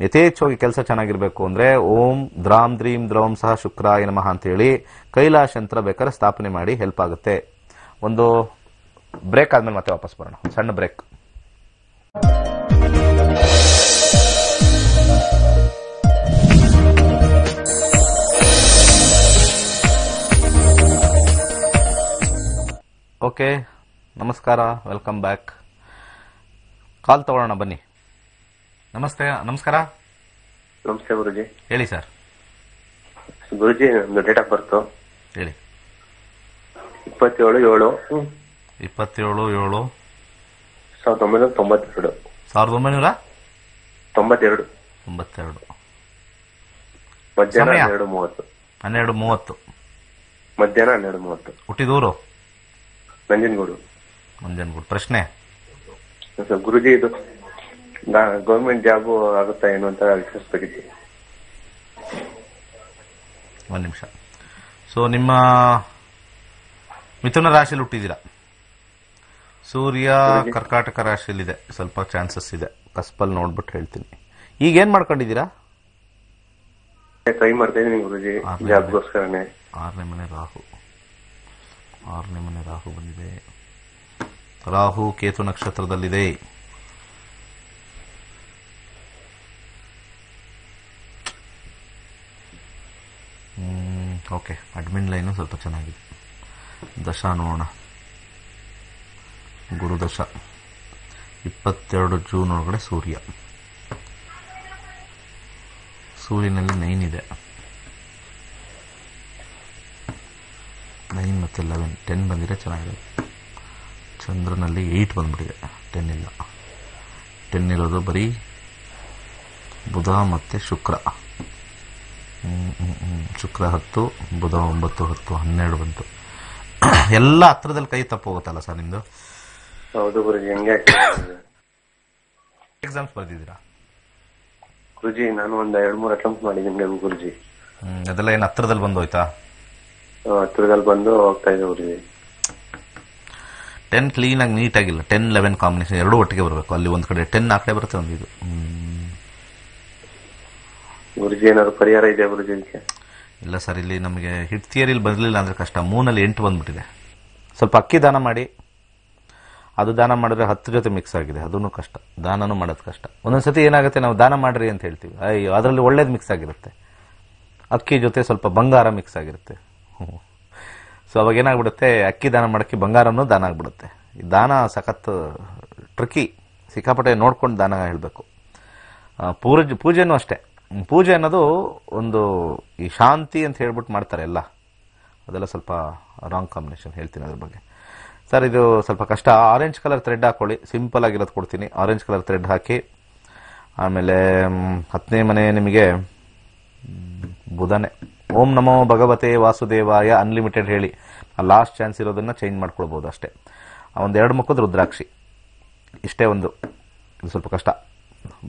ಯಥೇಚ್ಛವಾಗಿ ಕೆಲಸ ಚೆನ್ನಾಗಿರ್ಬೇಕು ಅಂದ್ರೆ ಓಂ ದ್ರಾಂ ದ್ರೀಂ ದ್ರೌಂ ಸಹ ಶುಕ್ರಾಯ ನಮಃ ಅಂತ ಹೇಳಿ ಕೈಲಾಶ ಯಂತ್ರ ಬೇಕಾದ್ರೆ ಸ್ಥಾಪನೆ ಮಾಡಿ, ಹೆಲ್ಪ್ ಆಗುತ್ತೆ. ಒಂದು ಬ್ರೇಕ್ ಆದ್ಮೇಲೆ ಮತ್ತೆ ವಾಪಸ್ ಬರೋಣ. ಸಣ್ಣ ಬ್ರೇಕ್. ಓಕೆ, ನಮಸ್ಕಾರ, ವೆಲ್ಕಮ್ ಬ್ಯಾಕ್. ಕಾಲ್ ತಗೊಳ್ಳೋಣ ಬನ್ನಿ. ನಮಸ್ಕಾರ. ನಮಸ್ತೆ ಗುರುಜಿ. ಹೇಳಿ ಸರ್. ಗುರುಜಿ ನಮ್ದು ಡೇಟ್ ಆಫ್ ಬರ್ತ್ ಹೇಳಿ. 27/7/1992. 1992 ಮಧ್ಯಾಹ್ನ ಸಮಯ? 12:30. 12:30 ಮಧ್ಯಾಹ್ನ 12:30. ಹುಟ್ಟಿದೂರು? ನಂಜನಗೂಡು. ಪ್ರಶ್ನೆ ಗುರುಜಿ, ಇದು ಗೌರ್ಮೆಂಟ್ ಜಾಬ್ ಆಗುತ್ತಾ ಏನು ಅಂತ ವಿಚಾರಿಸಬೇಕಿತ್ತು. ಒಂದು ನಿಮಿಷ. ಸೊ ನಿಮ್ಮ ಮಿಥುನ ರಾಶಿಯಲ್ಲಿ ಹುಟ್ಟಿದ್ದೀರಾ. ಸೂರ್ಯ ಕರ್ಕಾಟಕ ರಾಶಿಯಲ್ಲಿದೆ. ಸ್ವಲ್ಪ ಚಾನ್ಸಸ್ ಇದೆ. ಕಸ್ಪಲ್ ನೋಡ್ಬಿಟ್ಟು ಹೇಳ್ತೀನಿ. ಈಗ ಏನ್ ಮಾಡ್ಕೊಂಡಿದ್ದೀರಾ? ಟ್ರೈ ಮಾಡ್ತಾ ಇದ್ದೀನಿ ಗುರುಜಿ ಜಾಬ್ಗೋಸ್ಕರನೇ. 6ನೇ ಮನೆ ರಾಹು ಬಂದಿದೆ. ರಾಹು ಕೇತು ನಕ್ಷತ್ರದಲ್ಲಿದೆ. ಓಕೆ, ಅಡ್ಮಿನ್ ಲೈನು ಸ್ವಲ್ಪ ಚೆನ್ನಾಗಿದೆ. ದಶ ನೋಡೋಣ. ಗುರುದಶ 22 ಜೂನ್ ಒಳಗಡೆ ಸೂರ್ಯನಲ್ಲಿ 9 ಇದೆ. 9 ಮತ್ತು 11, 10 ಬಂದಿದೆ, ಚೆನ್ನಾಗಿದೆ. ಚಂದ್ರನಲ್ಲಿ 8 ಬಂದ್ಬಿಟ್ಟಿದೆ, 10 ಇಲ್ಲ. 10 ಇರೋದು ಬರೀ ಬುಧ ಮತ್ತು ಶುಕ್ರ. ಶುಕ್ರ 10, ಬುಧ 9, 10, 12 ಬಂತು. ಎಲ್ಲ ಹತ್ರದಲ್ಲಿ ಕೈ ತಪ್ಪು ಹೋಗುತ್ತಲ್ಲ ಸರ್ ನಿಮ್ದು? ಹೌದು ಗುರುಜಿ, ಹಂಗೆ ಎಕ್ಸಾಮ್ಸ್ ಬರ್ದಿದ್ದೀರಾ ಗುರುಜಿ? ನಾನು ಒಂದ್ 2-3 ಅಟೆಂಪ್ಟ್ ಮಾಡಿದ್ದೀನಿ ಗುರುಜಿ. ಅದೆಲ್ಲ ಏನು ಹತ್ರದಲ್ಲಿ ಬಂದೋಯ್ತಾ? ಹತ್ರದಲ್ಲಿ ಬಂದು ಹೋಗ್ತಾ ಇದೆ ಗುರುಜಿ. 10 ಕ್ಲೀನಾಗಿ ನೀಟಾಗಿಲ್ಲ. 10, 11 ಕಾಂಬಿನೇಷನ್ ಎರಡೂ ಒಟ್ಟಿಗೆ ಬರಬೇಕು. ಅಲ್ಲಿ ಒಂದ್ ಕಡೆ 10 ಆ ಕಡೆ ಬರುತ್ತೆ, ಒಂದು ಇದು. ಗುರುಜಿ ಏನಾದ್ರು ಪರಿಹಾರ ಇದೆ ಗುರುಜಿ ಇದಕ್ಕೆ? ಇಲ್ಲ ಸರ್, ಇಲ್ಲಿ ನಮಗೆ ಹಿಟ್ ಥಿಯರಿಲಿ ಬರಲಿಲ್ಲ ಅಂದ್ರೆ ಕಷ್ಟ. 3ನಲ್ಲಿ 8 ಬಂದ್ಬಿಟ್ಟಿದೆ. ಸ್ವಲ್ಪ ಅಕ್ಕಿ ದಾನ ಮಾಡಿ. ಅದು ದಾನ ಮಾಡಿದ್ರೆ 10 ಜೊತೆ ಮಿಕ್ಸ್ ಆಗಿದೆ, ಅದೂ ಕಷ್ಟ. ದಾನನೂ ಮಾಡೋದು ಕಷ್ಟ. ಒಂದೊಂದ್ಸತಿ ಏನಾಗುತ್ತೆ, ನಾವು ದಾನ ಮಾಡ್ರಿ ಅಂತ ಹೇಳ್ತೀವಿ, ಅಯ್ಯೋ ಅದರಲ್ಲಿ ಒಳ್ಳೇದು ಮಿಕ್ಸ್ ಆಗಿರುತ್ತೆ. ಅಕ್ಕಿ ಜೊತೆ ಸ್ವಲ್ಪ ಬಂಗಾರ ಮಿಕ್ಸ್ ಆಗಿರುತ್ತೆ. ಸೊ ಅವಾಗ ಏನಾಗ್ಬಿಡುತ್ತೆ, ಅಕ್ಕಿ ದಾನ ಮಾಡೋಕ್ಕೆ ಬಂಗಾರನೂ ದಾನ ಆಗ್ಬಿಡುತ್ತೆ. ಈ ದಾನ ಸಖತ್ ಟ್ರಿಕಿ, ಸಿಕ್ಕಾಪಟ್ಟೆ ನೋಡ್ಕೊಂಡು ದಾನ ಹೇಳಬೇಕು. ಪೂಜೆನೂ ಅಷ್ಟೇ. ಪೂಜೆ ಅನ್ನೋದು ಒಂದು ಈ ಶಾಂತಿ ಅಂತ ಹೇಳ್ಬಿಟ್ಟು ಮಾಡ್ತಾರೆ ಎಲ್ಲ, ಅದೆಲ್ಲ ಸ್ವಲ್ಪ ರಾಂಗ್ ಕಾಂಬಿನೇಷನ್. ಹೇಳ್ತೀನಿ ಅದ್ರ ಬಗ್ಗೆ. ಸರ್ ಇದು ಸ್ವಲ್ಪ ಕಷ್ಟ. ಆರೆಂಜ್ ಕಲರ್ ಥ್ರೆಡ್ ಹಾಕೊಳ್ಳಿ, ಸಿಂಪಲ್ ಆಗಿರೋದು ಕೊಡ್ತೀನಿ. ಆರೆಂಜ್ ಕಲರ್ ಥ್ರೆಡ್ ಹಾಕಿ, ಆಮೇಲೆ 10ನೇ ಮನೆ ನಿಮಗೆ ಬುಧನೇ. ಓಂ ನಮೋ ಭಗವತೆ ವಾಸುದೇವಾಯ ಅನ್ಲಿಮಿಟೆಡ್ ಹೇಳಿ ಲಾಸ್ಟ್ ಚಾನ್ಸ್ ಇರೋದನ್ನ ಚೇಂಜ್ ಮಾಡ್ಕೊಳ್ಬೋದು ಅಷ್ಟೇ. ಒಂದು 2 ಮುಖದ ರುದ್ರಾಕ್ಷಿ, ಇಷ್ಟೇ. ಇದು ಸ್ವಲ್ಪ ಕಷ್ಟ,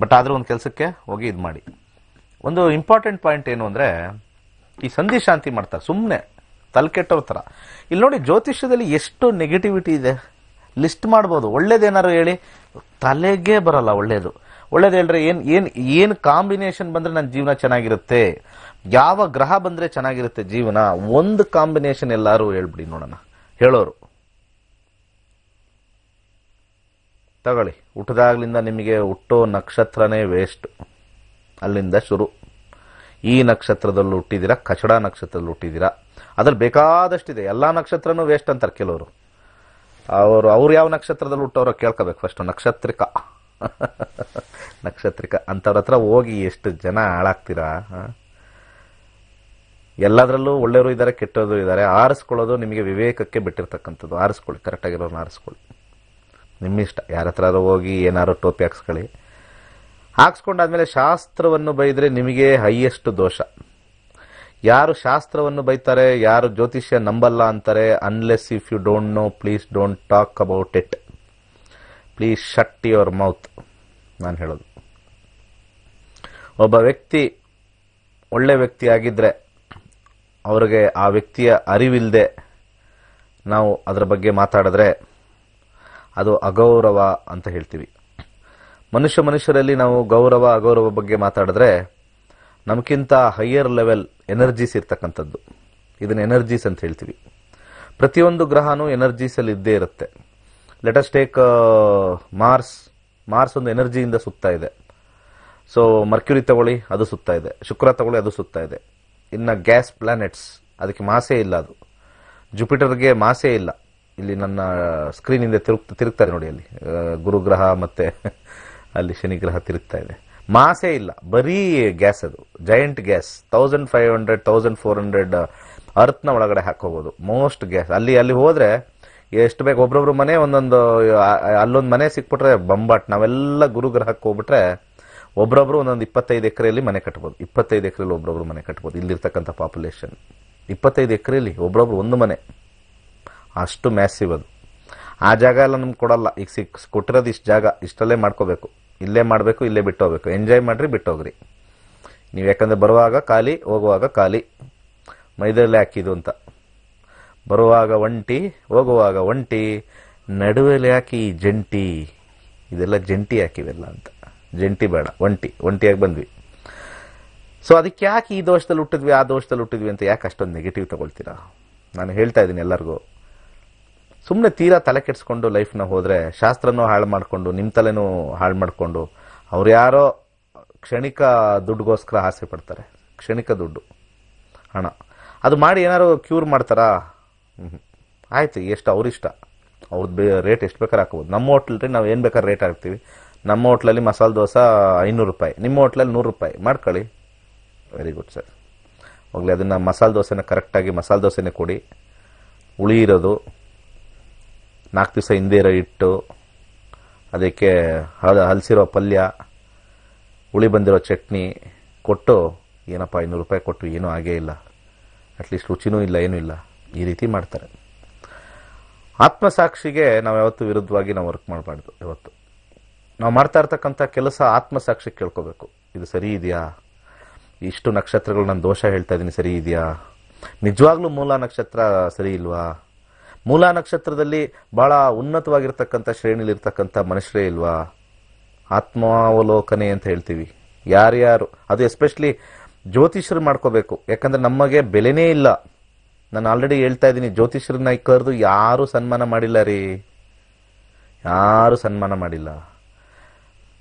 ಬಟ್ ಆದರೂ ಒಂದು ಕೆಲಸಕ್ಕೆ ಹೋಗಿ ಇದು ಮಾಡಿ. ಒಂದು ಇಂಪಾರ್ಟೆಂಟ್ ಪಾಯಿಂಟ್ ಏನು ಅಂದರೆ, ಈ ಸಂಧಿ ಶಾಂತಿ ಮಾಡ್ತಾರೆ ಸುಮ್ಮನೆ ತಲೆ ಕೆಟ್ಟವ್ರ ಥರ. ಇಲ್ಲಿ ನೋಡಿ, ಜ್ಯೋತಿಷ್ಯದಲ್ಲಿ ಎಷ್ಟು ನೆಗೆಟಿವಿಟಿ ಇದೆ. ಲಿಸ್ಟ್ ಮಾಡ್ಬೋದು. ಒಳ್ಳೇದೇನಾರು ಹೇಳಿ, ತಲೆಗೆ ಬರಲ್ಲ ಒಳ್ಳೇದು. ಒಳ್ಳೇದು ಹೇಳ್ರೆ ಏನು ಕಾಂಬಿನೇಷನ್ ಬಂದರೆ ನನ್ನ ಜೀವನ ಚೆನ್ನಾಗಿರುತ್ತೆ, ಯಾವ ಗ್ರಹ ಬಂದರೆ ಚೆನ್ನಾಗಿರುತ್ತೆ ಜೀವನ, ಒಂದು ಕಾಂಬಿನೇಷನ್ ಎಲ್ಲರೂ ಹೇಳ್ಬಿಡಿ ನೋಡೋಣ. ಹೇಳೋರು ತಗೊಳ್ಳಿ. ಹುಟ್ಟದಾಗ್ಲಿಂದ ನಿಮಗೆ ಹುಟ್ಟೋ ನಕ್ಷತ್ರನೇ ವೇಸ್ಟ್. ಅಲ್ಲಿಂದ ಶುರು. ಈ ನಕ್ಷತ್ರದಲ್ಲಿ ಹುಟ್ಟಿದ್ದೀರಾ, ಕಚಡ ನಕ್ಷತ್ರದಲ್ಲಿ ಹುಟ್ಟಿದ್ದೀರಾ, ಅದ್ರಲ್ಲಿ ಬೇಕಾದಷ್ಟಿದೆ. ಎಲ್ಲ ನಕ್ಷತ್ರನೂ ವೇಸ್ಟ್ ಅಂತಾರೆ ಕೆಲವರು. ಅವ್ರು ಯಾವ ನಕ್ಷತ್ರದಲ್ಲಿ ಹುಟ್ಟೋರೋ ಕೇಳ್ಕೋಬೇಕು ಫಸ್ಟ್. ನಕ್ಷತ್ರಿಕ ಅಂಥವ್ರ ಹತ್ರ ಹೋಗಿ ಎಷ್ಟು ಜನ ಹಾಳಾಗ್ತೀರಾ. ಎಲ್ಲದರಲ್ಲೂ ಒಳ್ಳೆಯವರು ಇದ್ದಾರೆ, ಕೆಟ್ಟವರು ಇದ್ದಾರೆ. ಆರಿಸ್ಕೊಳ್ಳೋದು ನಿಮಗೆ ವಿವೇಕಕ್ಕೆ ಬಿಟ್ಟಿರ್ತಕ್ಕಂಥದ್ದು. ಆರಿಸ್ಕೊಳ್ಳಿ, ಕರೆಕ್ಟಾಗಿರೋರ್ನ ಆರಿಸ್ಕೊಳ್ಳಿ. ನಿಮ್ಮಿಷ್ಟ. ಯಾರ ಹತ್ರ ಹೋಗಿ ಏನಾರು ಟೋಪಿ ಹಾಕ್ಸ್ಕೊಳ್ಳಿ. ಹಾಕ್ಸ್ಕೊಂಡಾದ್ಮೇಲೆ ಶಾಸ್ತ್ರವನ್ನು ಬೈದರೆ ನಿಮಗೆ ಹೈಯೆಸ್ಟ್ ದೋಷ. ಯಾರು ಶಾಸ್ತ್ರವನ್ನು ಬೈತಾರೆ, ಯಾರು ಜ್ಯೋತಿಷ್ಯ ನಂಬಲ್ಲ ಅಂತಾರೆ, unless if you don't know please don't talk about it. Please shut your mouth. ನಾನು ಹೇಳೋದು, ಒಬ್ಬ ವ್ಯಕ್ತಿ ಒಳ್ಳೆ ವ್ಯಕ್ತಿ ಆಗಿದ್ರೆ ಅವ್ರಿಗೆ ಆ ವ್ಯಕ್ತಿಯ ಅರಿವಿಲ್ಲದೆ ನಾವು ಅದರ ಬಗ್ಗೆ ಮಾತಾಡಿದ್ರೆ ಅದು ಅಗೌರವ ಅಂತ ಹೇಳ್ತೀವಿ. ಮನುಷ್ಯರಲ್ಲಿ ನಾವು ಗೌರವ ಅಗೌರವ ಬಗ್ಗೆ ಮಾತಾಡಿದ್ರೆ ನಮಗಿಂತ ಹೈಯರ್ ಲೆವೆಲ್ ಎನರ್ಜೀಸ್ ಇರ್ತಕ್ಕಂಥದ್ದು. ಇದನ್ನ ಎನರ್ಜೀಸ್ ಅಂತ ಹೇಳ್ತೀವಿ. ಪ್ರತಿಯೊಂದು ಗ್ರಹನೂ ಎನರ್ಜೀಸಲ್ಲಿ ಇದ್ದೇ ಇರುತ್ತೆ. ಲೆಟಸ್ ಟೇಕ್ ಮಾರ್ಸ್ ಒಂದು ಎನರ್ಜಿಯಿಂದ ಸುತ್ತಾ ಇದೆ. ಸೊ ಮರ್ಕ್ಯುರಿ ತಗೊಳ್ಳಿ, ಅದು ಸುತ್ತಾ ಇದೆ. ಶುಕ್ರ ತಗೊಳ್ಳಿ, ಅದು ಸುತ್ತಾ ಇದೆ. ಇನ್ನು ಗ್ಯಾಸ್ ಪ್ಲಾನೆಟ್ಸ್, ಅದಕ್ಕೆ ಮಾಸೇ ಇಲ್ಲ. ಅದು ಜುಪಿಟರ್ಗೆ ಮಾಸೇ ಇಲ್ಲ. ಇಲ್ಲಿ ನನ್ನ ಸ್ಕ್ರೀನಿಂದ ತಿರುಗ್ತಾರೆ ನೋಡಿ, ಅಲ್ಲಿ ಗುರುಗ್ರಹ ಮತ್ತೆ ಅಲ್ಲಿ ಶನಿಗ್ರಹ ತಿರುಗ್ತಾ ಇದೆ. ಮಾಸೇ ಇಲ್ಲ, ಬರೀ ಗ್ಯಾಸ್. ಅದು ಜೈಂಟ್ ಗ್ಯಾಸ್. 1500 1400 ಅರ್ತ್ನ ಒಳಗಡೆ ಹಾಕೋಬಹುದು. Most gas. ಅಲ್ಲಿ ಹೋದ್ರೆ ಎಷ್ಟು ಬೇಕು, ಒಬ್ರೊಬ್ರು ಮನೆ ಒಂದೊಂದು, ಅಲ್ಲೊಂದು ಮನೆ ಸಿಕ್ಬಿಟ್ರೆ ಬಂಬಾಟ್. ನಾವೆಲ್ಲ ಗುರುಗ್ರಹಕ್ಕೆ ಹೋಗ್ಬಿಟ್ರೆ ಒಬ್ರೊಬ್ರು ಒಂದೊಂದು 25 ಎಕರೆಯಲ್ಲಿ ಮನೆ ಕಟ್ಬೋದು. 25 ಎಕರೆಯಲ್ಲಿ ಒಬ್ರೊಬ್ರು ಮನೆ ಕಟ್ಬೋದು. ಇಲ್ಲಿರ್ತಕ್ಕಂಥ ಪಾಪ್ಯುಲೇಷನ್ 25 ಎಕರೆಯಲ್ಲಿ ಒಬ್ರೊಬ್ರು ಒಂದು ಮನೆ. ಅಷ್ಟು ಮ್ಯಾಸಿವ್ ಅದು. ಆ ಜಾಗ ಎಲ್ಲ ನಮ್ಗೆ ಕೊಡಲ್ಲ. ಈಗ ಕೊಟ್ಟಿರೋದು ಇಷ್ಟು ಜಾಗ, ಇಷ್ಟಲ್ಲೇ ಮಾಡ್ಕೋಬೇಕು. ಇಲ್ಲೇ ಮಾಡಬೇಕು, ಇಲ್ಲೇ ಬಿಟ್ಟು ಹೋಗ್ಬೇಕು. ಎಂಜಾಯ್ ಮಾಡ್ರಿ, ಬಿಟ್ಟು ಹೋಗ್ರಿ ನೀವು. ಯಾಕಂದ್ರೆ ಬರುವಾಗ ಖಾಲಿ, ಹೋಗುವಾಗ ಖಾಲಿ. ಮೈದಲ್ಲೇ ಹಾಕಿದ್ದು ಅಂತ. ಬರುವಾಗ ಒಂಟಿ, ಹೋಗುವಾಗ ಒಂಟಿ, ನಡುವೆಲೆ ಹಾಕಿ ಜಂಟಿ. ಇದೆಲ್ಲ ಜಂಟಿ ಹಾಕಿವೆಲ್ಲ ಅಂತ. ಜಂಟಿ ಬೇಡ, ಒಂಟಿಯಾಗಿ ಬಂದ್ವಿ. ಸೊ ಅದಕ್ಕೆ ಯಾಕೆ ಈ ದೋಷದಲ್ಲಿ ಹುಟ್ಟಿದ್ವಿ, ಆ ದೋಷದಲ್ಲಿ ಹುಟ್ಟಿದ್ವಿ ಅಂತ ಯಾಕೆ ಅಷ್ಟೊಂದು ನೆಗೆಟಿವ್ ತಗೊಳ್ತೀರಾ? ನಾನು ಹೇಳ್ತಾ ಇದ್ದೀನಿ ಎಲ್ಲರಿಗೂ, ಸುಮ್ಮನೆ ತೀರಾ ತಲೆ ಕೆಡಿಸ್ಕೊಂಡು ಲೈಫ್ನ ಹೋದರೆ, ಶಾಸ್ತ್ರನೂ ಹಾಳು ಮಾಡಿಕೊಂಡು, ನಿಮ್ಮ ತಲೆನೂ ಹಾಳು ಮಾಡಿಕೊಂಡು, ಅವ್ರು ಯಾರೋ ಕ್ಷಣಿಕ ದುಡ್ಡುಗೋಸ್ಕರ ಆಸೆ ಪಡ್ತಾರೆ. ಕ್ಷಣಿಕ ದುಡ್ಡು, ಹಣ. ಅದು ಮಾಡಿ ಏನಾದ್ರು ಕ್ಯೂರ್ ಮಾಡ್ತಾರಾ? ಆಯ್ತು, ಎಷ್ಟು ಅವ್ರಿಷ್ಟ, ಅವ್ರದ್ದು ರೇಟ್ ಎಷ್ಟು ಬೇಕಾದ್ರೆ ಹಾಕೋಬೋದು. ನಮ್ಮ ಹೋಟ್ಲಲ್ಲಿ ನಾವು ಏನು ಬೇಕಾದ್ರೆ ರೇಟ್ ಹಾಕ್ತೀವಿ. ನಮ್ಮ ಹೋಟ್ಲಲ್ಲಿ ಮಸಾಲೆ ದೋಸೆ 500 ರೂಪಾಯಿ, ನಿಮ್ಮ ಹೋಟ್ಲಲ್ಲಿ 100 ರೂಪಾಯಿ ಮಾಡ್ಕೊಳ್ಳಿ. Very good sir. ಹೋಗ್ಲಿ, ಅದನ್ನು ಮಸಾಲೆ ದೋಸೆನ ಕರೆಕ್ಟಾಗಿ ಮಸಾಲೆ ದೋಸೆನೇ ಕೊಡಿ. ಹುಳಿ ಇರೋದು, 4 ದಿವಸ ಹಿಂದೆ ಇರೋ ಹಿಟ್ಟು, ಅದಕ್ಕೆ ಹಲಸಿರೋ ಪಲ್ಯ, ಹುಳಿ ಬಂದಿರೋ ಚಟ್ನಿ ಕೊಟ್ಟು ಏನಪ್ಪ 500 ರೂಪಾಯಿ ಕೊಟ್ಟು ಏನೂ ಆಗೇ ಇಲ್ಲ, ಅಟ್ಲೀಸ್ಟ್ ರುಚಿನೂ ಇಲ್ಲ, ಏನೂ ಇಲ್ಲ, ಈ ರೀತಿ ಮಾಡ್ತಾರೆ. ಆತ್ಮಸಾಕ್ಷಿಗೆ ನಾವು ಯಾವತ್ತೂ ವಿರುದ್ಧವಾಗಿ ನಾವು ವರ್ಕ್ ಮಾಡಬಾರ್ದು. ಯಾವತ್ತು ನಾವು ಮಾಡ್ತಾ ಇರ್ತಕ್ಕಂಥ ಕೆಲಸ ಆತ್ಮಸಾಕ್ಷಿ ಕೇಳ್ಕೋಬೇಕು. ಇದು ಸರಿ ಇದೆಯಾ? ಇಷ್ಟು ನಕ್ಷತ್ರಗಳು ನಾನು ದೋಷ ಹೇಳ್ತಾ ಇದ್ದೀನಿ, ಸರಿ ಇದೆಯಾ? ನಿಜವಾಗ್ಲೂ ಮೂಲ ನಕ್ಷತ್ರ ಸರಿ ಇಲ್ವಾ? ಮೂಲ ನಕ್ಷತ್ರದಲ್ಲಿ ಬಹಳ ಉನ್ನತವಾಗಿರ್ತಕ್ಕಂಥ ಶ್ರೇಣಿಲಿರ್ತಕ್ಕಂಥ ಮನುಷ್ಯರೇ ಇಲ್ವಾ? ಆತ್ಮಾವಲೋಕನೆ ಅಂತ ಹೇಳ್ತೀವಿ. ಯಾರ್ಯಾರು, ಅದು ಎಸ್ಪೆಷಲಿ ಜ್ಯೋತಿಷ್ಯರು ಮಾಡ್ಕೋಬೇಕು. ಯಾಕಂದ್ರೆ ನಮಗೆ ಬೆಲೆನೇ ಇಲ್ಲ. ನಾನು ಆಲ್ರೆಡಿ ಹೇಳ್ತಾ ಇದ್ದೀನಿ, ಜ್ಯೋತಿಷ್ಯರನ್ನ ಕರೆದು ಯಾರು ಸನ್ಮಾನ ಮಾಡಿಲ್ಲ ರೀ, ಯಾರು ಸನ್ಮಾನ ಮಾಡಿಲ್ಲ.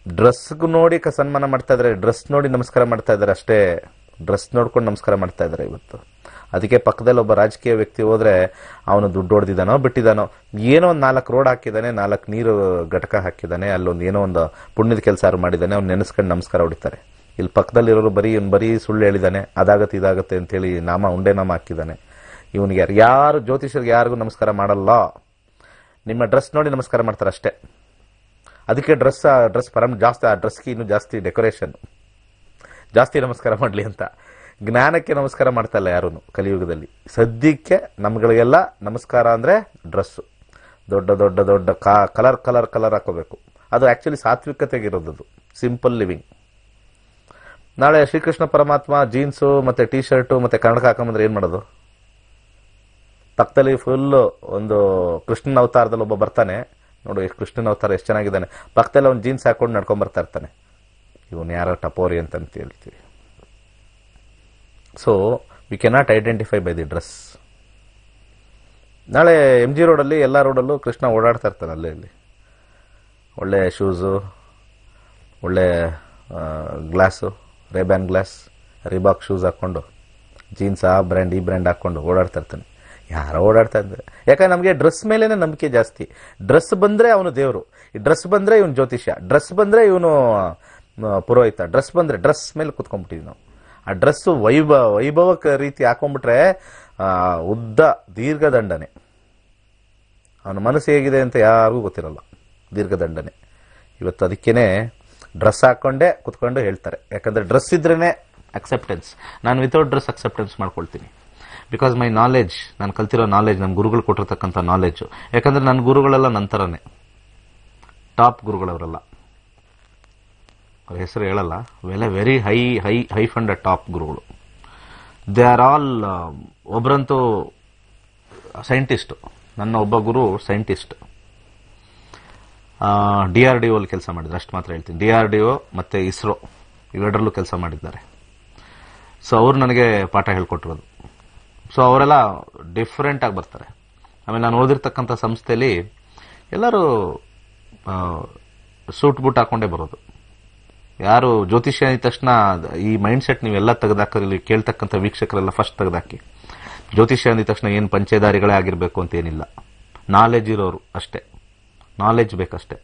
ಡ್ರೆಸ್ಗೂ ನೋಡಿ ಸನ್ಮಾನ ಮಾಡ್ತಾ ಇದ್ದಾರೆ, ಡ್ರೆಸ್ ನೋಡಿ ನಮಸ್ಕಾರ ಮಾಡ್ತಾ ಇದ್ದಾರೆ ಅಷ್ಟೇ. ಡ್ರೆಸ್ ನೋಡ್ಕೊಂಡು ನಮಸ್ಕಾರ ಮಾಡ್ತಾ ಇದ್ದಾರೆ ಇವತ್ತು. ಅದಕ್ಕೆ ಪಕ್ಕದಲ್ಲಿ ಒಬ್ಬ ರಾಜಕೀಯ ವ್ಯಕ್ತಿ ಹೋದ್ರೆ ಅವನು ದುಡ್ಡು ಹೊಡೆದಿದ್ದಾನೋ ಬಿಟ್ಟಿದ್ದಾನೋ, ಏನೋ ಒಂದು 4 ರೋಡ್ ಹಾಕಿದ್ದಾನೆ, 4 ನೀರು ಘಟಕ ಹಾಕಿದ್ದಾನೆ, ಅಲ್ಲೊಂದು ಏನೋ ಒಂದು ಪುಣ್ಯದ ಕೆಲಸ ಯಾರು ಮಾಡಿದ್ದಾನೆ, ಅವ್ನು ನೆನೆಸ್ಕೊಂಡು ನಮಸ್ಕಾರ ಹೊಡಿತಾರೆ. ಇಲ್ಲಿ ಪಕ್ಕದಲ್ಲಿರೋರು ಬರೀ ಸುಳ್ಳು ಹೇಳಿದ್ದಾನೆ, ಅದಾಗತ್ತೆ ಇದಾಗತ್ತೆ ಅಂತೇಳಿ ಉಂಡೆ ನಾಮ ಹಾಕಿದ್ದಾನೆ. ಇವನಿಗೆ ಯಾರು ಜ್ಯೋತಿಷರಿಗೆ ಯಾರಿಗೂ ನಮಸ್ಕಾರ ಮಾಡಲ್ಲ. ನಿಮ್ಮ ಡ್ರೆಸ್ ನೋಡಿ ನಮಸ್ಕಾರ ಮಾಡ್ತಾರೆ ಅಷ್ಟೇ. ಅದಕ್ಕೆ ಡ್ರೆಸ್ ಪರಂ ಜಾಸ್ತಿ, ಆ ಡ್ರೆಸ್ಗೆ ಇನ್ನೂ ಜಾಸ್ತಿ ಡೆಕೋರೇಷನ್, ಜಾಸ್ತಿ ನಮಸ್ಕಾರ ಮಾಡಲಿ ಅಂತ. ಜ್ಞಾನಕ್ಕೆ ನಮಸ್ಕಾರ ಮಾಡ್ತಾ ಇಲ್ಲ ಯಾರೂ ಕಲಿಯುಗದಲ್ಲಿ. ಸದ್ಯಕ್ಕೆ ನಮ್ಗಳಿಗೆಲ್ಲ ನಮಸ್ಕಾರ ಅಂದರೆ ಡ್ರೆಸ್ಸು, ದೊಡ್ಡ ದೊಡ್ಡ ದೊಡ್ಡ ಕಲರ್ ಹಾಕೋಬೇಕು. ಅದು ಆ್ಯಕ್ಚುಲಿ ಸಾತ್ವಿಕತೆಗಿರೋದು, ಸಿಂಪಲ್ ಲಿವಿಂಗ್. ನಾಳೆ ಶ್ರೀಕೃಷ್ಣ ಪರಮಾತ್ಮ ಜೀನ್ಸು ಮತ್ತು ಟೀ ಶರ್ಟು ಮತ್ತು ಕನ್ನಡಕ ಹಾಕೊಂಬಂದ್ರೆ ಏನು ಮಾಡೋದು? ಪಕ್ಕದಲ್ಲಿ ಫುಲ್ಲು ಒಂದು ಕೃಷ್ಣನ ಅವತಾರದಲ್ಲಿ ಒಬ್ಬ ಬರ್ತಾನೆ ನೋಡು, ಕೃಷ್ಣನ ಅವತಾರ ಎಷ್ಟು ಚೆನ್ನಾಗಿದ್ದಾನೆ, ಪಕ್ಕದಲ್ಲಿ ಅವ್ನು ಜೀನ್ಸ್ ಹಾಕೊಂಡು ನಡ್ಕೊಂಡ್ ಬರ್ತಾ ಇರ್ತಾನೆ. ಇವನು ಯಾರೋ ಟಪೋರಿ ಅಂತ ಹೇಳ್ತೀವಿ. So we cannot identify by the dress. ನಾಳೆ MG ರೋಡಲ್ಲಿ ಎಲ್ಲ ರೋಡಲ್ಲೂ ಕೃಷ್ಣ ಓಡಾಡ್ತಾ ಇರ್ತಾನೆ. ಅಲ್ಲಿ ಒಳ್ಳೆ ಶೂಸು, ಒಳ್ಳೆ ಗ್ಲಾಸು, ರೇಬ್ಯಾನ್ ಗ್ಲಾಸ್, ರಿಬಾಕ್ ಶೂಸ್ ಹಾಕ್ಕೊಂಡು, ಜೀನ್ಸ್ ಆ ಬ್ರ್ಯಾಂಡ್ ಈ ಬ್ರ್ಯಾಂಡ್ ಹಾಕ್ಕೊಂಡು ಓಡಾಡ್ತಾ ಇರ್ತಾನೆ. ಯಾರೋ ಓಡಾಡ್ತಾ ಇದ್ದಾರೆ. ಯಾಕಂದ್ರೆ ನಮಗೆ ಡ್ರೆಸ್ ಮೇಲೇನೆ ನಂಬಿಕೆ ಜಾಸ್ತಿ. ಡ್ರೆಸ್ ಬಂದ್ರೆ ಅವನು ದೇವರು, ಈ ಡ್ರೆಸ್ ಬಂದ್ರೆ ಇವನು ಜ್ಯೋತಿಷ್ಯ, ಡ್ರೆಸ್ ಬಂದ್ರೆ ಇವನು ಪುರೋಹಿತ, ಡ್ರೆಸ್ ಬಂದ್ರೆ ಡ್ರೆಸ್ ಮೇಲೆ ಕುತ್ಕೊಂಡ್ಬಿಟ್ಟಿದ್ವಿ ನಾವು. ಆ ಡ್ರೆಸ್ಸು ವೈಭವಕ ರೀತಿ ಹಾಕೊಂಡ್ಬಿಟ್ರೆ ಉದ್ದ ದೀರ್ಘದಂಡನೆ. ಅವನ ಮನಸ್ಸು ಹೇಗಿದೆ ಅಂತ ಯಾರಿಗೂ ಗೊತ್ತಿರಲ್ಲ, ದೀರ್ಘದಂಡನೆ. ಇವತ್ತು ಅದಕ್ಕೇನೆ ಡ್ರೆಸ್ ಹಾಕೊಂಡೇ ಕುತ್ಕೊಂಡು ಹೇಳ್ತಾರೆ. ಯಾಕಂದ್ರೆ ಡ್ರೆಸ್ ಇದ್ರೇನೆ ಅಕ್ಸೆಪ್ಟೆನ್ಸ್. ನಾನು ವಿತೌಟ್ ಡ್ರೆಸ್ ಅಕ್ಸೆಪ್ಟೆನ್ಸ್ ಮಾಡ್ಕೊಳ್ತೀನಿ. ಬಿಕಾಸ್ ಮೈ ನಾಲೆಜ್, ನಾನು ಕಲ್ತಿರೋ ನಾಲೆಜ್, ನಮ್ಮ ಗುರುಗಳು ಕೊಟ್ಟಿರ್ತಕ್ಕಂಥ ನಾಲೆಜು. ಯಾಕಂದ್ರೆ ನನ್ನ ಗುರುಗಳೆಲ್ಲ ನಂತರನೇ ಟಾಪ್ ಗುರುಗಳವರೆಲ್ಲ, ಅವ್ರ ಹೆಸರು ಹೇಳಲ್ಲ, ವೆರಿ ಹೈ ಫಂಡ್ ಟಾಪ್ ಗುರುಗಳು. ದೇ ಆರ್ ಆಲ್, ಒಬ್ರಂತೂ ಸೈಂಟಿಸ್ಟ್. ನನ್ನ ಒಬ್ಬ ಗುರು ಸೈಂಟಿಸ್ಟ್, DRDO ಅಲ್ಲಿ ಕೆಲಸ ಮಾಡಿದ್ರು, ಅಷ್ಟು ಮಾತ್ರ ಹೇಳ್ತೀನಿ. DRDO ಮತ್ತೆ ಇಸ್ರೋ ಇವೆರಡರಲ್ಲೂ ಕೆಲಸ ಮಾಡಿದ್ದಾರೆ. ಸೊ ಅವ್ರು ನನಗೆ ಪಾಠ ಹೇಳ್ಕೊಟ್ಟಿರೋದು. ಸೊ ಅವರೆಲ್ಲ ಡಿಫ್ರೆಂಟ್ ಆಗಿ ಬರ್ತಾರೆ. ಆಮೇಲೆ ನಾನು ಓದಿರ್ತಕ್ಕಂಥ ಸಂಸ್ಥೆಯಲ್ಲಿ ಎಲ್ಲರೂ ಸೂಟ್ ಬೂಟ್ ಹಾಕೊಂಡೇ ಬರೋದು. ಯಾರು ಜ್ಯೋತಿಷ್ಯ ಅಂದ ತಕ್ಷಣ ಈ ಮೈಂಡ್ ಸೆಟ್ ನೀವೆಲ್ಲ ತೆಗೆದಾಕಲಿ, ಕೇಳ್ತಕ್ಕಂಥ ವೀಕ್ಷಕರೆಲ್ಲ ಫಸ್ಟ್ ತೆಗೆದಾಕಿ. ಜ್ಯೋತಿಷ್ಯ ಅಂದ ತಕ್ಷಣ ಏನು ಪಂಚೇದಾರಿಗಳೇ ಆಗಿರಬೇಕು ಅಂತ ಏನಿಲ್ಲ. ನಾಲೆಜ್ ಇರೋರು ಅಷ್ಟೇ, ನಾಲೆಜ್ ಬೇಕಷ್ಟೇ.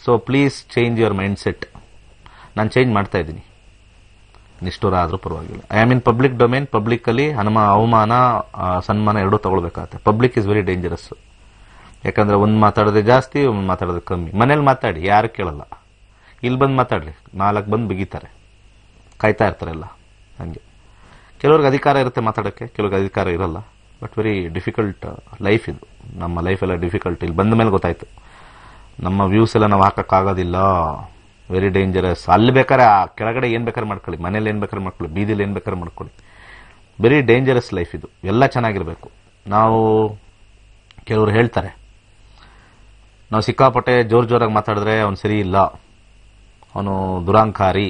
So please change your mind set. ನಾನು ಚೇಂಜ್ ಮಾಡ್ತಾ ಇದ್ದೀನಿ, ನಿಷ್ಠುರ ಆದರೂ ಪರವಾಗಿಲ್ಲ. I am in public domain. ಪಬ್ಲಿಕ್ಕಲ್ಲಿ ಅವಮಾನ ಸನ್ಮಾನ ಎರಡೂ ತಗೊಳ್ಬೇಕಾಗತ್ತೆ. Public is very dangerous. ಯಾಕಂದ್ರೆ ಒಂದು ಮಾತಾಡೋದೇ ಜಾಸ್ತಿ, ಒಂದು ಮಾತಾಡೋದೇ ಕಮ್ಮಿ. ಮನೇಲಿ ಮಾತಾಡಿ, ಯಾರು ಕೇಳಲ್ಲ. ಇಲ್ಲಿ ಬಂದು ಮಾತಾಡ್ರಿ, 4 ಬಂದು ಬಿಗಿತಾರೆ, ಕಾಯ್ತಾ ಇರ್ತಾರೆಲ್ಲ. ಹಂಗೆ ಕೆಲವ್ರಿಗೆ ಅಧಿಕಾರ ಇರುತ್ತೆ ಮಾತಾಡೋಕ್ಕೆ, ಕೆಲವ್ರಿಗೆ ಅಧಿಕಾರ ಇರಲ್ಲ. ಬಟ್ ವೆರಿ ಡಿಫಿಕಲ್ಟ್ ಲೈಫ್ ಇದು. ನಮ್ಮ ಲೈಫ್ ಎಲ್ಲ ಡಿಫಿಕಲ್ಟ್. ಇಲ್ಲಿ ಬಂದ ಮೇಲೆ ಗೊತ್ತಾಯ್ತು, ನಮ್ಮ ವ್ಯೂಸ್ ಎಲ್ಲ ನಾವು ಹಾಕೋಕ್ಕಾಗೋದಿಲ್ಲ. Very dangerous. ಅಲ್ಲಿ ಬೇಕಾದ್ರೆ ಆ ಕೆಳಗಡೆ ಏನು ಬೇಕಾದ್ರೆ ಮಾಡ್ಕೊಳ್ಳಿ, ಮನೇಲಿ ಏನು ಬೇಕಾದ್ರೆ ಮಾಡ್ಕೊಳ್ಳಿ, ಬೀದಿಲಿ ಏನು ಬೇಕಾದ್ರೆ ಮಾಡ್ಕೊಳ್ಳಿ. ವೆರಿ ಡೇಂಜರಸ್ ಲೈಫ್ ಇದು. ಎಲ್ಲ ಚೆನ್ನಾಗಿರಬೇಕು. ನಾವು ಕೆಲವರು ಹೇಳ್ತಾರೆ, ನಾವು ಸಿಕ್ಕಾಪಟ್ಟೆ ಜೋರಾಗಿ ಮಾತಾಡಿದ್ರೆ ಅವನು ಸರಿ ಇಲ್ಲ, ಅವನು ದುರಾಂಕಾರಿ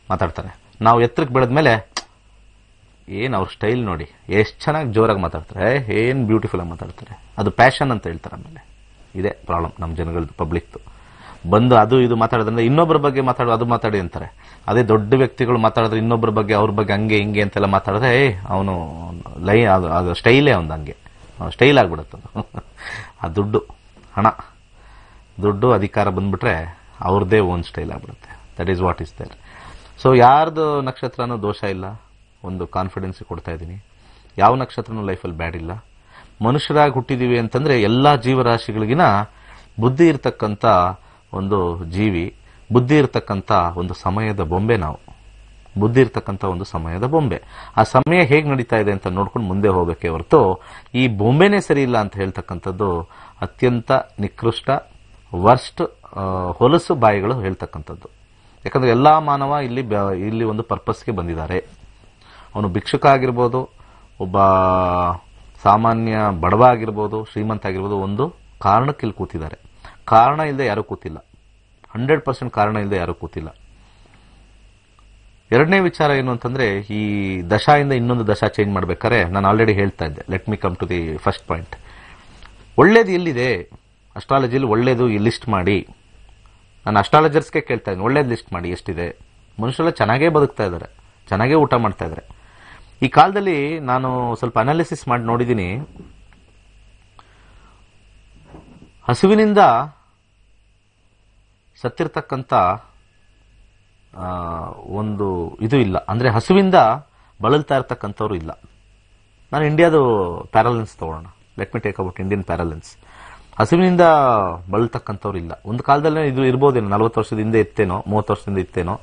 ಮಾತಾಡ್ತಾರೆ. ನಾವು ಎತ್ತರಕ್ಕೆ ಬೆಳೆದ್ಮೇಲೆ ಏನು ಅವ್ರ ಸ್ಟೈಲ್ ನೋಡಿ, ಎಷ್ಟು ಚೆನ್ನಾಗಿ ಜೋರಾಗಿ ಮಾತಾಡ್ತಾರೆ, ಏನು ಬ್ಯೂಟಿಫುಲ್ ಆಗಿ ಮಾತಾಡ್ತಾರೆ. ಅದು ಪ್ಯಾಷನ್ ಅಂತ ಹೇಳ್ತಾರೆ. ಆಮೇಲೆ ಇದೇ ಪ್ರಾಬ್ಲಮ್ ನಮ್ಮ ಜನಗಳದ್ದು, ಪಬ್ಲಿಕ್ದು. ಬಂದು ಅದು ಇದು ಮಾತಾಡೋದ್ರಿಂದ ಇನ್ನೊಬ್ಬರ ಬಗ್ಗೆ ಅದು ಮಾತಾಡಿ ಅಂತಾರೆ. ಅದೇ ದೊಡ್ಡ ವ್ಯಕ್ತಿಗಳು ಮಾತಾಡಿದ್ರೆ ಇನ್ನೊಬ್ಬರ ಬಗ್ಗೆ ಅವ್ರ ಬಗ್ಗೆ ಹಂಗೆ ಹಿಂಗೆ ಅಂತೆಲ್ಲ ಮಾತಾಡಿದ್ರೆ ಅವನು ಅದು ಸ್ಟೈಲೇ ಒಂದು ಹಂಗೆ ಸ್ಟೈಲ್ ಆಗ್ಬಿಡುತ್ತದು. ಆ ಹಣ ದುಡ್ಡು ಅಧಿಕಾರ ಬಂದ್ಬಿಟ್ರೆ ಅವ್ರದ್ದೇ ಓನ್ ಸ್ಟೈಲ್ ಆಗ್ಬಿಡುತ್ತೆ. That is what is there. So ಯಾರ್ದು ನಕ್ಷತ್ರನೂ ದೋಷ ಇಲ್ಲ, ಒಂದು ಕಾನ್ಫಿಡೆನ್ಸ್ ಕೊಡ್ತಾ ಇದ್ದೀನಿ. ಯಾವ ನಕ್ಷತ್ರನೂ ಲೈಫಲ್ಲಿ ಬ್ಯಾಡ್ ಇಲ್ಲ. ಮನುಷ್ಯರಾಗಿ ಹುಟ್ಟಿದೀವಿ ಅಂತಂದ್ರೆ ಎಲ್ಲಾ ಜೀವರಾಶಿಗಳಿಗಿನ ಬುದ್ಧಿ ಇರ್ತಕ್ಕಂಥ ಒಂದು ಜೀವಿ, ಬುದ್ಧಿ ಇರ್ತಕ್ಕಂಥ ಒಂದು ಸಮಯದ ಬೊಂಬೆ ನಾವು. ಬುದ್ಧಿ ಇರ್ತಕ್ಕಂಥ ಒಂದು ಸಮಯದ ಬೊಂಬೆ. ಆ ಸಮಯ ಹೇಗೆ ನಡೀತಾ ಇದೆ ಅಂತ ನೋಡ್ಕೊಂಡು ಮುಂದೆ ಹೋಗಬೇಕೆ ಹೊರತು ಈ ಬೊಂಬೆನೇ ಸರಿ ಇಲ್ಲ ಅಂತ ಹೇಳ್ತಕ್ಕಂಥದ್ದು ಅತ್ಯಂತ ನಿಕೃಷ್ಟ ವರ್ಸ್ಟ್ ಹೊಲಸು ಬಾಯಿಗಳು ಹೇಳ್ತಕ್ಕಂಥದ್ದು. ಯಾಕಂದ್ರೆ ಎಲ್ಲಾ ಮಾನವ ಇಲ್ಲಿ ಒಂದು ಪರ್ಪಸ್ಗೆ ಬಂದಿದ್ದಾರೆ. ಅವನು ಭಿಕ್ಷುಕ ಆಗಿರ್ಬೋದು, ಒಬ್ಬ ಸಾಮಾನ್ಯ ಬಡವ ಆಗಿರ್ಬೋದು, ಶ್ರೀಮಂತ ಆಗಿರ್ಬೋದು, ಒಂದು ಕಾರಣಕ್ಕೆ ಇಲ್ಲಿ ಕೂತಿದ್ದಾರೆ. ಕಾರಣ ಇಲ್ಲದೆ ಯಾರು ಕೂತಿಲ್ಲ. 100% ಕಾರಣ ಇಲ್ಲದೆ ಯಾರು ಕೂತಿಲ್ಲ. ಎರಡನೇ ವಿಚಾರ ಏನು ಅಂತಂದ್ರೆ, ಈ ದಶಾಯಿಂದ ಇನ್ನೊಂದು ದಶಾ ಚೇಂಜ್ ಮಾಡ್ಬೇಕಾದ್ರೆ ನಾನು ಆಲ್ರೆಡಿ ಹೇಳ್ತಾ ಇದ್ದೆ. Let me come to the first point. ಒಳ್ಳೇದು ಎಲ್ಲಿದೆ ಅಸ್ಟ್ರಾಲಜಿಲಿ? ಒಳ್ಳೇದು ಈ ಲಿಸ್ಟ್ ಮಾಡಿ. ನಾನು ಅಸ್ಟ್ರಾಲಜರ್ಸ್ಗೆ ಕೇಳ್ತಾ ಇದ್ದೀನಿ, ಒಳ್ಳೇದು ಲಿಸ್ಟ್ ಮಾಡಿ ಎಷ್ಟಿದೆ. ಮನುಷ್ಯರೆಲ್ಲ ಚೆನ್ನಾಗೇ ಬದುಕ್ತಾ ಇದ್ದಾರೆ, ಚೆನ್ನಾಗೇ ಊಟ ಮಾಡ್ತಾ ಇದ್ದಾರೆ. ಈ ಕಾಲದಲ್ಲಿ ನಾನು ಸ್ವಲ್ಪ ಅನಾಲಿಸಿಸ್ ಮಾಡಿ ನೋಡಿದ್ದೀನಿ. ಹಸುವಿನಿಂದ ಸತ್ತಿರ್ತಕ್ಕಂಥ ಒಂದು ಇದು ಇಲ್ಲ. ಅಂದ್ರೆ ಹಸುವಿಂದ ಬಳಲ್ತಾ ಇರ್ತಕ್ಕಂಥವ್ರು ಇಲ್ಲ. ನಾನು ಇಂಡಿಯಾದು ಪ್ಯಾರಲೆನ್ಸ್ ತಗೊಳ್ಳೋಣ. Let me take about Indian parlance. ಹಸುವಿನಿಂದ ಬಳಲ್ತಕ್ಕಂಥವ್ರು ಇಲ್ಲ. ಒಂದು ಕಾಲದಲ್ಲಿ ಇದು ಇರ್ಬೋದೇನೋ, 40 ವರ್ಷದ ಹಿಂದೆ ಇತ್ತೇನೋ, 30 ವರ್ಷದಿಂದ ಇತ್ತೇನೋ.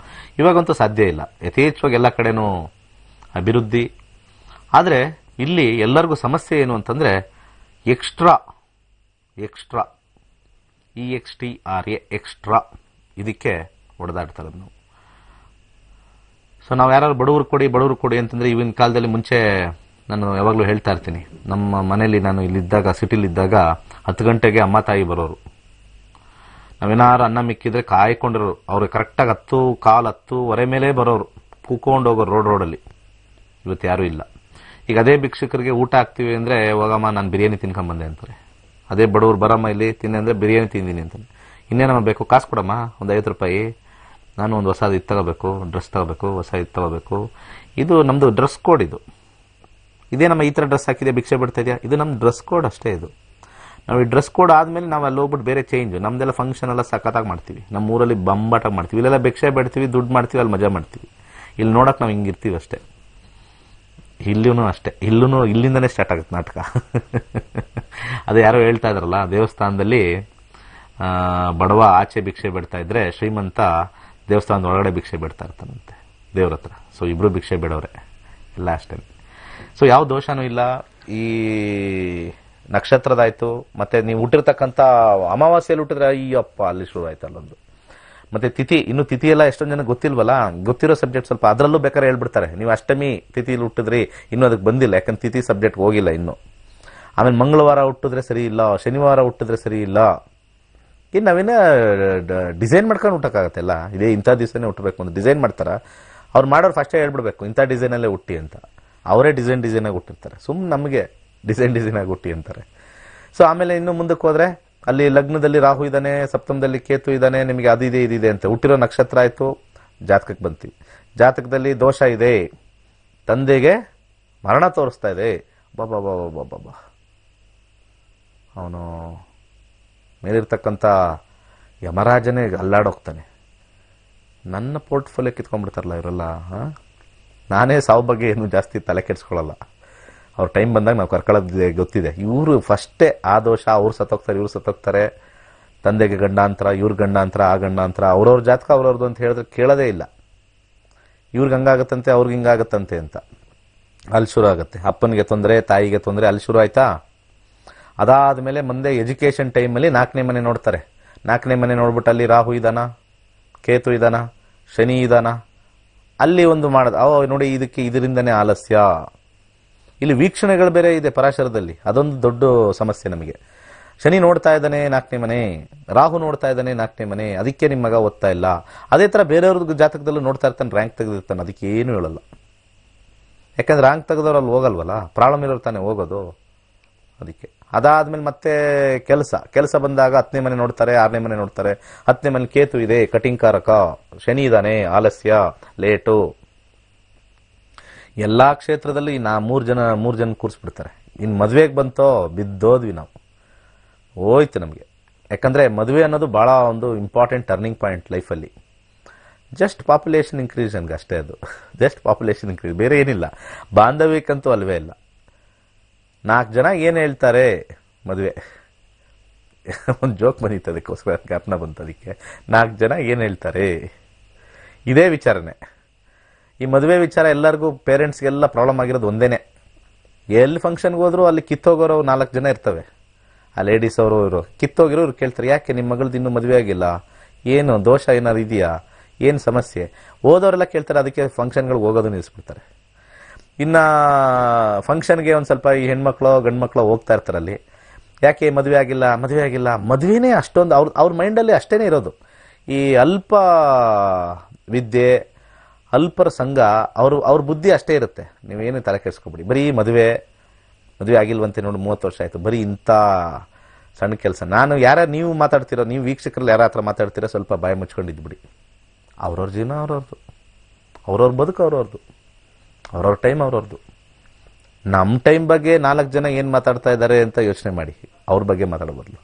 ಇವಾಗಂತೂ ಸಾಧ್ಯ ಇಲ್ಲ. ಯಥೇಚ್ಛವಾಗಿ ಎಲ್ಲ ಕಡೆನೂ ಅಭಿವೃದ್ಧಿ. ಆದರೆ ಇಲ್ಲಿ ಎಲ್ಲರಿಗೂ ಸಮಸ್ಯೆ ಏನು ಅಂತಂದ್ರೆ ಎಕ್ಸ್ಟ್ರಾ EXTRA ಎಕ್ಸ್ಟ್ರಾ ಇದಕ್ಕೆ ಹೊಡೆದಾಡ್ತಾರೆ ನಾವು. ಸೊ ನಾವು ಯಾರು ಬಡವರು ಕೊಡಿ ಅಂತಂದ್ರೆ ಈಗಿನ ಕಾಲದಲ್ಲಿ, ಮುಂಚೆ ನಾನು ಯಾವಾಗಲೂ ಹೇಳ್ತಾ ಇರ್ತೀನಿ, ನಮ್ಮ ಮನೇಲಿ ನಾನು ಇಲ್ಲಿದ್ದಾಗ, ಸಿಟಿಲಿದ್ದಾಗ 10 ಗಂಟೆಗೆ ಅಮ್ಮ ತಾಯಿ ಬರೋರು. ನಾವೇನಾರು ಅನ್ನ ಮಿಕ್ಕಿದ್ರೆ ಕಾಯ್ಕೊಂಡಿರೋರು. ಅವ್ರು ಕರೆಕ್ಟಾಗಿ 10:15 ಮೇಲೆ ಬರೋರು, ಕೂಕೊಂಡು ಹೋಗೋರು ರೋಡಲ್ಲಿ. ಇವತ್ತು ಯಾರೂ ಇಲ್ಲ. ಈಗ ಅದೇ ಭಿಕ್ಷುಕರಿಗೆ ಊಟ ಹಾಕ್ತಿವಿ ಅಂದ್ರೆ, ಹೋಗಮ್ಮ ನಾನು ಬಿರಿಯಾನಿ ತಿನ್ಕೊಂಬಂದೆ ಅಂತಾರೆ. ಅದೇ ಬಡವ್ರು ಬರಮ್ಮ ಇಲ್ಲಿ ತಿನ್ನಿ ಅಂದ್ರೆ ಬಿರಿಯಾನಿ ತಿಂದಿನಿ ಅಂತಾನೆ. ಇನ್ನೇನಮ್ಮ ಬೇಕು, ಕಾಸು ಕೊಡಮ್ಮ, ಒಂದು 50 ರೂಪಾಯಿ, ನಾನು ಒಂದು ಹೊಸದು ಇದು ತಗೋಬೇಕು, ಡ್ರೆಸ್ ತಗೋಬೇಕು, ಹೊಸ ಇದು ತಗೋಬೇಕು. ಇದು ನಮ್ದು ಡ್ರೆಸ್ ಕೋಡ್. ಇದೇ ನಮ್ಮ ಈ ಥರ ಡ್ರೆಸ್ ಹಾಕಿದೆ ಭಿಕ್ಷೆ ಬಿಡ್ತಾ ಇದೆಯಾ, ಇದು ನಮ್ಮ ಡ್ರೆಸ್ ಕೋಡ್ ಅಷ್ಟೇ. ಇದು ನಾವು ಈ ಡ್ರೆಸ್ ಕೋಡ್ ಆದ್ಮೇಲೆ ನಾವು ಅಲ್ಲಿ ಹೋಗ್ಬಿಟ್ಟು ಬೇರೆ ಚೇಂಜ್. ನಮ್ದೆಲ್ಲ ಫಂಕ್ಷನ್ ಎಲ್ಲ ಸಖತ್ತಾಗಿ ಮಾಡ್ತೀವಿ, ನಮ್ಮ ಊರಲ್ಲಿ ಬಂಬಾಟಾಗಿ ಮಾಡ್ತೀವಿ. ಇಲ್ಲೆಲ್ಲ ಭಿಕ್ಷೆ ಬಿಡ್ತೀವಿ, ದುಡ್ಡು ಮಾಡ್ತೀವಿ, ಅಲ್ಲಿ ಮಜಾ ಮಾಡ್ತೀವಿ. ಇಲ್ಲಿ ನೋಡಕ್ ನಾವು ಹಿಂಗಿರ್ತೀವಿ ಅಷ್ಟೇ. ಇಲ್ಲೂ ಅಷ್ಟೇ, ಇಲ್ಲಿಂದನೇ ಸ್ಟಾರ್ಟ್ ಆಗುತ್ತೆ ನಾಟಕ. ಅದೇ ಯಾರೋ ಹೇಳ್ತಾ ಇದ್ರಲ್ಲ, ದೇವಸ್ಥಾನದಲ್ಲಿ ಬಡವ ಆಚೆ ಭಿಕ್ಷೆ ಬಿಡ್ತಾ ಇದ್ರೆ ಶ್ರೀಮಂತ ದೇವಸ್ಥಾನದ ಒಳಗಡೆ ಭಿಕ್ಷೆ ಬಿಡ್ತಾ ಇರ್ತಾನಂತೆ ದೇವ್ರ ಹತ್ರ. ಸೊ ಇಬ್ರು ಭಿಕ್ಷೆ ಬಿಡೋರೆ ಎಲ್ಲ ಅಷ್ಟೇ. ಸೊ ಯಾವ ದೋಷನೂ ಇಲ್ಲ. ಈ ನಕ್ಷತ್ರದಾಯ್ತು, ಮತ್ತೆ ನೀವು ಹುಟ್ಟಿರ್ತಕ್ಕಂಥ ಅಮಾವಾಸ್ಯೆಯಲ್ಲಿ ಹುಟ್ಟಿದ್ರೆ ಅಯ್ಯಪ್ಪ ಅಲ್ಲಿ ಶುರು ಆಯ್ತು ಅಲ್ಲೊಂದು. ಮತ್ತೆ ತಿಥಿ, ಇನ್ನು ತಿಥಿ ಎಲ್ಲ ಎಷ್ಟೊಂದು ಜನ ಗೊತ್ತಿಲ್ವಲ್ಲ. ಗೊತ್ತಿರೋ ಸಬ್ಜೆಕ್ಟ್ ಸ್ವಲ್ಪ ಅದರಲ್ಲೂ ಬೇಕಾದ್ರೆ ಹೇಳ್ಬಿಡ್ತಾರೆ, ನೀವು ಅಷ್ಟಮಿ ತಿಥಿಲಿ ಹುಟ್ಟಿದ್ರಿ, ಇನ್ನೂ ಅದಕ್ಕೆ ಬಂದಿಲ್ಲ, ಯಾಕಂದ್ರೆ ತಿಥಿ ಸಬ್ಜೆಕ್ಟ್ ಹೋಗಿಲ್ಲ ಇನ್ನು. ಆಮೇಲೆ ಮಂಗಳವಾರ ಹುಟ್ಟಿದ್ರೆ ಸರಿ ಇಲ್ಲ, ಶನಿವಾರ ಹುಟ್ಟಿದ್ರೆ ಸರಿ ಇಲ್ಲ. ಇನ್ನು ನಾವೇನ ಡಿಸೈನ್ ಮಾಡ್ಕೊಂಡು ಹುಟ್ಟಕ್ಕಾಗತ್ತೆಲ್ಲ. ಇದೇ ಇಂಥ ದಿವಸನೇ ಹುಟ್ಟಬೇಕು ಅಂತ ಡಿಸೈನ್ ಮಾಡ್ತಾರ. ಅವ್ರು ಮಾಡೋರು ಫಸ್ಟೇ ಹೇಳ್ಬಿಡ್ಬೇಕು ಇಂಥ ಡಿಸೈನಲ್ಲೇ ಹುಟ್ಟಿ ಅಂತ. ಅವರೇ ಡಿಸೈನ್ ಆಗಿ ಹುಟ್ಟಿರ್ತಾರೆ. ಸುಮ್ಮನೆ ನಮಗೆ ಡಿಸೈನ್ ಆಗಿ ಹುಟ್ಟಿ ಅಂತಾರೆ. ಸೊ ಆಮೇಲೆ ಇನ್ನು ಮುಂದಕ್ಕೆ ಹೋದ್ರೆ ಅಲ್ಲಿ ಲಗ್ನದಲ್ಲಿ ರಾಹು ಇದ್ದಾನೆ, ಸಪ್ತಮದಲ್ಲಿ ಕೇತು ಇದ್ದಾನೆ, ನಿಮಗೆ ಅದಿದೆ ಇದಿದೆ ಅಂತ ಹುಟ್ಟಿರೋ ನಕ್ಷತ್ರ ಆಯ್ತು, ಜಾತಕಕ್ಕೆ ಬಂತೀವಿ. ಜಾತಕದಲ್ಲಿ ದೋಷ ಇದೆ, ತಂದೆಗೆ ಮರಣ ತೋರಿಸ್ತಾ ಇದೆ. ಬಾಬಾ ಬಾಬಾ ಬಾಬಾ ಬಾ, ಅವನು ಮೇಲಿರ್ತಕ್ಕಂಥ ಯಮರಾಜನೇ ಅಲ್ಲಾಡೋಗ್ತಾನೆ. ನನ್ನ ಪೋರ್ಟ್ಫೋಲಿಯೋ ಕಿತ್ಕೊಂಡ್ಬಿಡ್ತಾರಲ್ಲ ಇವರೆಲ್ಲ. ನಾನೇ ಸಾವು ಬಗ್ಗೆ ಏನು ಜಾಸ್ತಿ ತಲೆ ಕೆಡಿಸ್ಕೊಳ್ಳಲ್ಲ. ಅವ್ರ ಟೈಮ್ ಬಂದಾಗ ನಾವು ಕರ್ಕೊಳ್ಳೋದು ಗೊತ್ತಿದೆ. ಇವರು ಫಸ್ಟೇ ಆ ದೋಷ, ಅವ್ರು ಸತ್ತೋಗ್ತಾರೆ, ಇವ್ರು ಸತ್ತೋಗ್ತಾರೆ, ತಂದೆಗೆ ಗಂಡಾಂತರ, ಇವ್ರ ಗಂಡಾಂತರ, ಆ ಗಂಡಾಂತರ, ಅವ್ರವ್ರ ಜಾತಕ ಅವ್ರವ್ರದ್ದು ಅಂತ ಹೇಳಿದ್ರೆ ಕೇಳೋದೇ ಇಲ್ಲ. ಇವ್ರಿಗೆ ಹಂಗಾಗತ್ತಂತೆ, ಅವ್ರಿಗೆ ಹಿಂಗಾಗತ್ತಂತೆ ಅಂತ ಅಲ್ಲಿ ಶುರು ಆಗುತ್ತೆ. ಅಪ್ಪನಿಗೆ ತೊಂದರೆ, ತಾಯಿಗೆ ತೊಂದರೆ, ಅಲ್ಲಿ ಶುರು ಆಯ್ತಾ. ಅದಾದ್ಮೇಲೆ ಮುಂದೆ ಎಜುಕೇಶನ್ ಟೈಮಲ್ಲಿ 4ನೇ ಮನೆ ನೋಡ್ತಾರೆ. 4ನೇ ಮನೆ ನೋಡ್ಬಿಟ್ಟು ಅಲ್ಲಿ ರಾಹು ಇದಾನ, ಕೇತು ಇದಾನ, ಶನಿ ಇದಾನ, ಅಲ್ಲಿ ಒಂದು ಮಾಡೋದು. ನೋಡಿ, ಇದರಿಂದನೇ ಆಲಸ್ಯ. ಇಲ್ಲಿ ವೀಕ್ಷಣೆಗಳು ಬೇರೆ ಇದೆ ಪರಾಶರದಲ್ಲಿ, ಅದೊಂದು ದೊಡ್ಡ ಸಮಸ್ಯೆ ನಮಗೆ. ಶನಿ ನೋಡ್ತಾ ಇದ್ದಾನೆ 4ನೇ ಮನೆ, ರಾಹು ನೋಡ್ತಾ ಇದ್ದಾನೆ 4ನೇ ಮನೆ, ಅದಕ್ಕೆ ನಿಮ್ಮ ಮಗ ಓದ್ತಾ ಇಲ್ಲ. ಅದೇ ತರ ಬೇರೆಯವ್ರ ಜಾತಕದಲ್ಲೂ ನೋಡ್ತಾ ಇರ್ತಾನೆ, ರ್ಯಾಂಕ್ ತೆಗೆದಿರ್ತಾನೆ, ಅದಕ್ಕೆ ಏನು ಹೇಳಲ್ಲ. ಯಾಕಂದ್ರೆ ರ್ಯಾಂಕ್ ತೆಗೆದವ್ರು ಅಲ್ಲಿ ಹೋಗಲ್ವಲ್ಲ, ಪ್ರಾಬ್ಲಮ್ ಇರೋರು ತಾನೆ ಹೋಗೋದು. ಅದಕ್ಕೆ ಅದಾದ್ಮೇಲೆ ಮತ್ತೆ ಕೆಲಸ ಬಂದಾಗ 10ನೇ ಮನೆ ನೋಡ್ತಾರೆ, 6ನೇ ಮನೆ ನೋಡ್ತಾರೆ. 10ನೇ ಮನೆ ಕೇತು ಇದೆ, ಕಟಿಂಗ್ ಕಾರಕ, ಶನಿ ಇದ್ದಾನೆ, ಆಲಸ್ಯ, ಲೇಟು, ಎಲ್ಲಾ ಕ್ಷೇತ್ರದಲ್ಲಿ ಮೂರ್ ಜನ ಕೂರಿಸ್ಬಿಡ್ತಾರೆ. ಇನ್ ಮದ್ವೆಗೆ ಬಂತೋ ಬಿದ್ದೋದ್ವಿ ನಾವು, ಹೋಯ್ತು ನಮಗೆ. ಯಾಕಂದ್ರೆ ಮದುವೆ ಅನ್ನೋದು ಬಹಳ ಒಂದು ಇಂಪಾರ್ಟೆಂಟ್ ಟರ್ನಿಂಗ್ ಪಾಯಿಂಟ್ ಲೈಫಲ್ಲಿ. ಜಸ್ಟ್ ಪಾಪ್ಯುಲೇಷನ್ ಇನ್ಕ್ರೀಷನ್ಗೆ ಅಷ್ಟೇ ಅದು, ಜಸ್ಟ್ ಪಾಪ್ಯುಲೇಷನ್ ಇನ್ಕ್ರೀಸ್, ಬೇರೆ ಏನಿಲ್ಲ. ಬಾಂಧವ್ಯಕ್ಕಂತೂ ಅಲ್ವೇ ಇಲ್ಲ. 4 ಜನ ಏನ್ ಹೇಳ್ತಾರೆ ಮದುವೆ, ಒಂದು ಜೋಕ್ ಬಂದಿತ್ತು, ಅದಕ್ಕೋಸ್ಕರ ಜ್ಞಾಪನ ಬಂತು. ಅದಕ್ಕೆ 4 ಜನ ಏನ್ ಹೇಳ್ತಾರೆ, ಇದೇ ವಿಚಾರನೆ. ಈ ಮದುವೆ ವಿಚಾರ ಎಲ್ಲರಿಗೂ, ಪೇರೆಂಟ್ಸ್ಗೆಲ್ಲ ಪ್ರಾಬ್ಲಮ್ ಆಗಿರೋದು ಒಂದೇನೆ. ಎಲ್ಲಿ ಫಂಕ್ಷನ್ಗೆ ಹೋದ್ರು ಅಲ್ಲಿ ಕಿತ್ತೋಗೋರು 4 ಜನ ಇರ್ತವೆ. ಆ ಲೇಡೀಸ್ ಅವರು ಇವರು ಕಿತ್ತೋಗಿರೋ ಇವ್ರು ಕೇಳ್ತಾರೆ, ಯಾಕೆ ನಿಮ್ಮ ಮಗಳದ್ದು ಇನ್ನೂ ಮದುವೆ ಆಗಿಲ್ಲ, ಏನು ದೋಷ ಏನಾದ್ರು ಇದೆಯಾ, ಏನು ಸಮಸ್ಯೆ? ಓದೋರೆಲ್ಲ ಕೇಳ್ತಾರೆ, ಅದಕ್ಕೆ ಫಂಕ್ಷನ್ಗಳಿಗೆ ಹೋಗೋದು ನಿಲ್ಲಿಸ್ಬಿಡ್ತಾರೆ. ಇನ್ನ ಫಂಕ್ಷನ್ಗೆ ಒಂದ್ ಸ್ವಲ್ಪ ಈ ಹೆಣ್ಮಕ್ಳು ಗಂಡು ಮಕ್ಳು ಹೋಗ್ತಾ ಇರ್ತಾರಲ್ಲಿ, ಯಾಕೆ ಮದುವೆ ಆಗಿಲ್ಲ, ಮದುವೆನೇ ಅಷ್ಟೊಂದು ಅವ್ರ ಮೈಂಡಲ್ಲಿ ಅಷ್ಟೇನೆ ಇರೋದು. ಈ ಅಲ್ಪ ವಿದ್ಯೆ, ಅಲ್ಪರ ಸಂಘ, ಅವ್ರ ಬುದ್ಧಿ ಅಷ್ಟೇ ಇರುತ್ತೆ. ನೀವೇನು ತಲೆ ಕೆಡಿಸ್ಕೊಬಿಡಿ, ಬರೀ ಮದುವೆ ಆಗಿಲ್ವಂತೆ ನೋಡಿ 30 ವರ್ಷ ಆಯ್ತು, ಬರೀ ಇಂಥ ಸಣ್ಣ ಕೆಲಸ. ನಾನು ನೀವು ಮಾತಾಡ್ತಿರೋ, ನೀವು ವೀಕ್ಷಕರಲ್ಲಿ ಯಾರ ಹತ್ರ ಮಾತಾಡ್ತೀರೋ ಸ್ವಲ್ಪ ಬಾಯಿ ಮುಚ್ಕೊಂಡಿದ್ಬಿಡಿ. ಅವ್ರವ್ರ ಜೀವನ ಅವ್ರವ್ರದ್ದು, ಅವ್ರವ್ರ ಬದುಕು ಅವ್ರವ್ರದ್ದು, ಅವ್ರವ್ರ ಟೈಮ್ ಅವ್ರವ್ರದ್ದು. ನಮ್ಮ ಟೈಮ್ ಬಗ್ಗೆ 4 ಜನ ಏನು ಮಾತಾಡ್ತಾ ಇದ್ದಾರೆ ಅಂತ ಯೋಚನೆ ಮಾಡಿ, ಅವ್ರ ಬಗ್ಗೆ ಮಾತಾಡೋ ಬದಲು.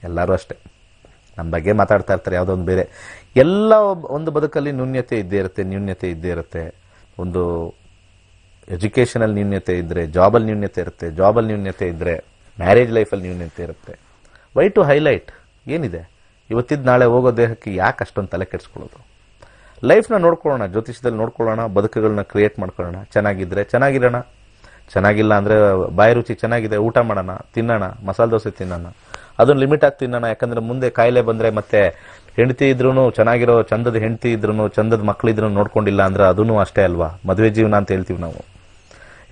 ಎಲ್ಲರೂ ಅಷ್ಟೇ ನಮ್ಮ ಬಗ್ಗೆ ಮಾತಾಡ್ತಾ ಇರ್ತಾರೆ, ಯಾವುದೋ ಒಂದು ಬೇರೆ. ಎಲ್ಲ ಒಂದು ಬದುಕಲ್ಲಿ ನ್ಯೂನ್ಯತೆ ಇದ್ದೇ ಇರುತ್ತೆ. ಒಂದು ಎಜುಕೇಷನಲ್ಲಿ ನ್ಯೂನ್ಯತೆ ಇದ್ರೆ, ಜಾಬಲ್ಲಿ ನ್ಯೂನ್ಯತೆ ಇರುತ್ತೆ, ಜಾಬಲ್ಲಿ ನ್ಯೂನ್ಯತೆ ಇದ್ರೆ, ಮ್ಯಾರೇಜ್ ಲೈಫಲ್ಲಿ ನ್ಯೂನ್ಯತೆ ಇರುತ್ತೆ. ವೈ ಟು ಹೈಲೈಟ್ ಏನಿದೆ, ಇವತ್ತಿದ್ದು ನಾಳೆ ಹೋಗೋ ದೇಹಕ್ಕೆ ಯಾಕೆ ಅಷ್ಟೊಂದು ತಲೆ ಕೆಡಿಸ್ಕೊಳ್ಳೋದು? ಲೈಫ್ನ ನೋಡ್ಕೊಳ್ಳೋಣ, ಜ್ಯೋತಿಷದಲ್ಲಿ ನೋಡ್ಕೊಳ್ಳೋಣ, ಬದುಕುಗಳನ್ನ ಕ್ರಿಯೇಟ್ ಮಾಡ್ಕೊಳ್ಳೋಣ. ಚೆನ್ನಾಗಿದ್ರೆ ಚೆನ್ನಾಗಿರೋಣ, ಚೆನ್ನಾಗಿಲ್ಲ ಅಂದರೆ ಬಾಯಿ ರುಚಿ ಚೆನ್ನಾಗಿದೆ, ಊಟ ಮಾಡೋಣ, ತಿನ್ನೋಣ, ಮಸಾಲೆ ದೋಸೆ ತಿನ್ನೋಣ, ಅದನ್ನು ಲಿಮಿಟ್ ಆಗಿ ತಿನ್ನೋಣ. ಯಾಕಂದ್ರೆ ಮುಂದೆ ಕಾಯಿಲೆ ಬಂದರೆ, ಮತ್ತೆ ಹೆಂಡತಿ ಇದ್ರೂ ಚೆನ್ನಾಗಿರೋ ಚಂದದ ಹೆಂಡತಿ ಇದ್ರೂ ಚಂದದ ಮಕ್ಕಳಿದ್ರೂ ನೋಡ್ಕೊಂಡಿಲ್ಲ ಅಂದ್ರೆ ಅದೂ ಅಷ್ಟೇ ಅಲ್ವಾ ಮದುವೆ ಜೀವನ ಅಂತ ಹೇಳ್ತೀವಿ ನಾವು.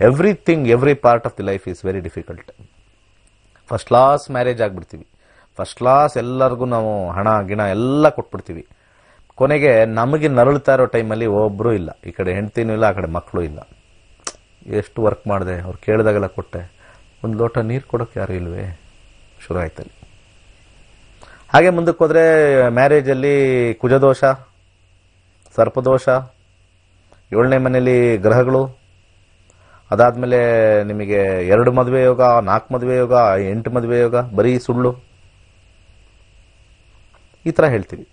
Every part of the life is very difficult. First class marriage ಆಗ್ಬಿಡ್ತೀವಿ, ಫಸ್ಟ್ ಕ್ಲಾಸ್ ಎಲ್ಲರಿಗೂ ನಾವು ಹಣ ಗಿಣ ಎಲ್ಲ ಕೊಟ್ಬಿಡ್ತೀವಿ. ಕೊನೆಗೆ ನಮಗೆ ನರಳ್ತಾ ಇರೋ ಟೈಮಲ್ಲಿ ಒಬ್ಬರೂ ಇಲ್ಲ, ಈ ಕಡೆ ಹೆಂಡ್ತಿನೂ ಇಲ್ಲ, ಆ ಕಡೆ ಮಕ್ಕಳು ಇಲ್ಲ. ಎಷ್ಟು ವರ್ಕ್ ಮಾಡಿದೆ, ಅವ್ರು ಕೇಳಿದಾಗೆಲ್ಲ ಕೊಟ್ಟೆ, ಒಂದು ಲೋಟ ನೀರು ಕೊಡೋಕೆ ಯಾರು ಇಲ್ವೇ, ಶುರು ಆಯ್ತಲ್ಲಿ. ಹಾಗೆ ಮುಂದಕ್ಕೆ ಹೋದ್ರೆ ಮ್ಯಾರೇಜಲ್ಲಿ ಕುಜದೋಷ, ಸರ್ಪದೋಷ, 7ನೇ ಮನೆಯಲ್ಲಿ ಗ್ರಹಗಳು, ಅದಾದ್ಮೇಲೆ ನಿಮಗೆ 2 ಮದುವೆ ಯೋಗ, 4 ಮದುವೆ ಯೋಗ, 8 ಮದುವೆ ಯೋಗ, ಬರೀ ಸುಳ್ಳು, ಈ ಥರ ಹೇಳ್ತೀವಿ.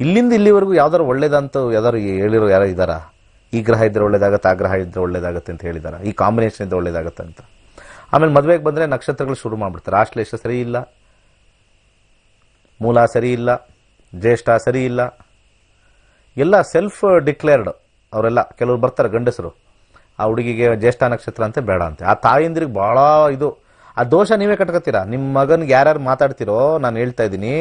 ಇಲ್ಲಿಂದ ಇಲ್ಲಿವರೆಗೂ ಯಾವ್ದಾರು ಒಳ್ಳೇದಂತ ಯಾವ್ದಾರು ಹೇಳಿರೋ ಯಾರು ಇದ್ದಾರಾ? ಈ ಗ್ರಹ ಇದ್ರೆ ಒಳ್ಳೇದಾಗತ್ತೆ, ಆ ಗ್ರಹ ಇದ್ರೆ ಒಳ್ಳೇದಾಗತ್ತೆ ಅಂತ ಹೇಳಿದಾರ? ಈ ಕಾಂಬಿನೇಷನ್ ಇದ್ರೆ ಒಳ್ಳೇದಾಗತ್ತೆ ಅಂತ? ಆಮೇಲೆ ಮದುವೆಗೆ ಬಂದ್ರೆ ನಕ್ಷತ್ರಗಳು ಶುರು ಮಾಡ್ಬಿಡ್ತಾರೆ. ಆಶ್ಲೇಷ ಸರಿ ಇಲ್ಲ, ಮೂಲ ಸರಿ ಇಲ್ಲ, ಜ್ಯೇಷ್ಠ ಸರಿ ಇಲ್ಲ, ಎಲ್ಲ ಸೆಲ್ಫ್ ಡಿಕ್ಲೇರ್ಡ್ ಅವರೆಲ್ಲ. ಕೆಲವರು ಬರ್ತಾರೆ ಗಂಡಸರು, ಆ ಹುಡುಗಿಗೆ ಜ್ಯೇಷ್ಠ ನಕ್ಷತ್ರ ಅಂತ ಬೇಡ ಅಂತೆ. ಆ ತಾಯಿಂದ್ರಿಗೆ ಬಹಳ ಇದು, ಆ ದೋಷ ನೀವೇ ಕಟ್ಕೋತೀರಾ. ನಿಮ್ಮ ಮಗನಿಗೆ ಯಾರ್ಯಾರು ಮಾತಾಡ್ತಿರೋ, ನಾನು ಹೇಳ್ತಾ ಇದ್ದೀನಿ,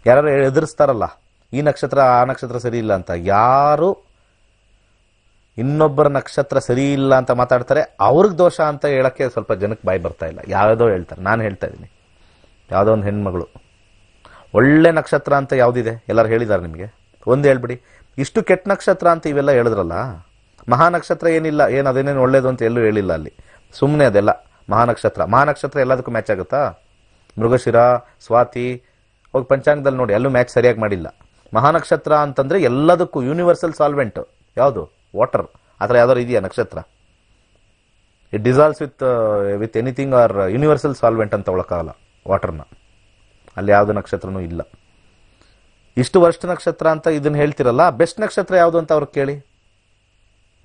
ಯಾರು ಎದುರಿಸ್ತಾರಲ್ಲ ಈ ನಕ್ಷತ್ರ ಆ ನಕ್ಷತ್ರ ಸರಿ ಇಲ್ಲ ಅಂತ, ಯಾರು ಇನ್ನೊಬ್ಬರ ನಕ್ಷತ್ರ ಸರಿ ಇಲ್ಲ ಅಂತ ಮಾತಾಡ್ತಾರೆ ಅವ್ರಿಗೆ ದೋಷ ಅಂತ ಹೇಳಕ್ಕೆ ಸ್ವಲ್ಪ ಜನಕ್ಕೆ ಬಾಯಿ ಬರ್ತಾ ಇಲ್ಲ. ಯಾವುದೋ ಹೇಳ್ತಾರೆ, ನಾನು ಹೇಳ್ತಾ ಇದ್ದೀನಿ, ಯಾವುದೋ ಒಂದು ಹೆಣ್ಮಗಳು ಒಳ್ಳೆ ನಕ್ಷತ್ರ ಅಂತ ಯಾವುದಿದೆ ಎಲ್ಲರೂ ಹೇಳಿದ್ದಾರೆ ನಿಮಗೆ? ಒಂದು ಹೇಳ್ಬಿಡಿ. ಇಷ್ಟು ಕೆಟ್ಟ ನಕ್ಷತ್ರ ಅಂತ ಇವೆಲ್ಲ ಹೇಳಿದ್ರಲ್ಲ, ಮಹಾನಕ್ಷತ್ರ ಏನಿಲ್ಲ, ಏನು ಅದೇನೇನು ಒಳ್ಳೇದು ಅಂತ ಎಲ್ಲೂ ಹೇಳಿಲ್ಲ ಅಲ್ಲಿ, ಸುಮ್ಮನೆ ಅದೆಲ್ಲ ಮಹಾನಕ್ಷತ್ರ ಎಲ್ಲದಕ್ಕೂ ಮ್ಯಾಚ್ ಆಗುತ್ತಾ? ಮೃಗಶಿರ, ಸ್ವಾತಿ, ಹೋಗಿ ಪಂಚಾಂಗದಲ್ಲಿ ನೋಡಿ, ಎಲ್ಲೂ ಮ್ಯಾಚ್ ಸರಿಯಾಗಿ ಮಾಡಿಲ್ಲ. ಮಹಾನಕ್ಷತ್ರ ಅಂತಂದ್ರೆ ಎಲ್ಲದಕ್ಕೂ ಯೂನಿವರ್ಸಲ್ ಸಾಲ್ವೆಂಟ್. ಯಾವುದು? ವಾಟರ್. ಆ ಥರ ಯಾವ್ದಾರು ಇದೆಯಾ ನಕ್ಷತ್ರ? It dissolves with anything R universal solvent ಅಂತ ಒಳಕಾಗಲ್ಲ ವಾಟರ್ನ. ಅಲ್ಲಿ ಯಾವ್ದು ನಕ್ಷತ್ರನೂ ಇಲ್ಲ. ಇಷ್ಟು ವರ್ಸ್ಟ್ ನಕ್ಷತ್ರ ಅಂತ ಇದನ್ನ ಹೇಳ್ತಿರಲ್ಲ, ಬೆಸ್ಟ್ ನಕ್ಷತ್ರ ಯಾವುದು ಅಂತ ಅವ್ರಿಗೆ ಕೇಳಿ.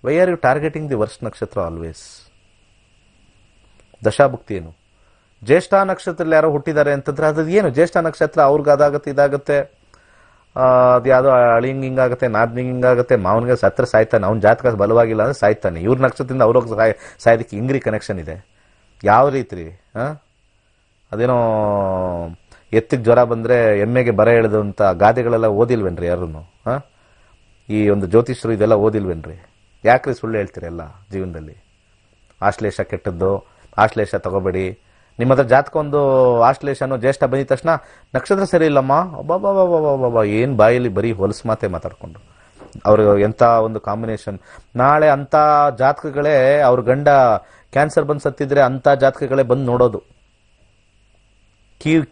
Why are you targeting the worst ನಕ್ಷತ್ರ ಆಲ್ವೇಸ್? ದಶಾಭುಕ್ತಿ ಏನು? ಜ್ಯೇಷ್ಠ ನಕ್ಷತ್ರದಲ್ಲಿ ಯಾರೋ ಹುಟ್ಟಿದ್ದಾರೆ ಅಂತಂದ್ರೆ ಅದು ಏನು? ಜ್ಯೇಷ್ಠ ನಕ್ಷತ್ರ ಅವ್ರಿಗೆ ಅದಾಗತ್ತೆ, ಇದಾಗತ್ತೆ, ಅದು ಯಾವುದೋ ಅಳಿಂಗ್ ಹಿಂಗಾಗತ್ತೆ, ನಾದ್ನಿಂಗ್ ಹಿಂಗಾಗತ್ತೆ, ಮಾವನಿಗೆ ಸತ್ರ ಸಾಯ್ತಾನೆ, ಅವ್ನ ಜಾತಕ ಬಲವಾಗಿಲ್ಲ ಅಂದ್ರೆ ಸಾಯ್ತಾನೆ. ಇವ್ರ ನಕ್ಷತ್ರದಿಂದ ಅವ್ರಿಗೆ ಸಾಯೋದಕ್ಕೆ ಇಂಗ್ರಿ ಕನೆಕ್ಷನ್ ಇದೆ. ಯಾವ ರೀತಿ ರೀ? ಅದೇನೋ ಎತ್ತಿಗೆ ಜ್ವರ ಬಂದ್ರೆ ಎಮ್ಮೆಗೆ ಬರ ಎಳೆದು ಅಂತ ಗಾದೆಗಳೆಲ್ಲ ಓದಿಲ್ವೇನ್ರಿ ಯಾರೂ? ಈ ಒಂದು ಜ್ಯೋತಿಷ್ಯರು ಇದೆಲ್ಲ ಓದಿಲ್ವೇನ್ರಿ? ಯಾಕ್ರಿ ಸುಳ್ಳು ಹೇಳ್ತೀರಿ ಎಲ್ಲ ಜೀವನದಲ್ಲಿ? ಆಶ್ಲೇಷ ಕೆಟ್ಟದ್ದು, ಆಶ್ಲೇಷ ತಗೋಬೇಡಿ. ನಿಮ್ಮ ಹತ್ರ ಜಾತಕ ಒಂದು ಆಶ್ಲೇಷನು ಜ್ಯೇಷ್ಠ ಬಂದಿದ ತಕ್ಷಣ ನಕ್ಷತ್ರ ಸರಿ ಇಲ್ಲಮ್ಮ, ಬಾಬಾ ಏನ್ ಬಾಯಲ್ಲಿ ಬರೀ ಹೊಲಸು ಮಾತೆ ಮಾತಾಡ್ಕೊಂಡು. ಅವ್ರ ಎಂತ ಒಂದು ಕಾಂಬಿನೇಷನ್. ನಾಳೆ ಅಂತ ಜಾತಕಗಳೇ ಅವ್ರ ಗಂಡ ಕ್ಯಾನ್ಸರ್ ಬಂದು ಸತ್ತಿದ್ರೆ ಅಂತ ಜಾತಕಗಳೇ ಬಂದು ನೋಡೋದು.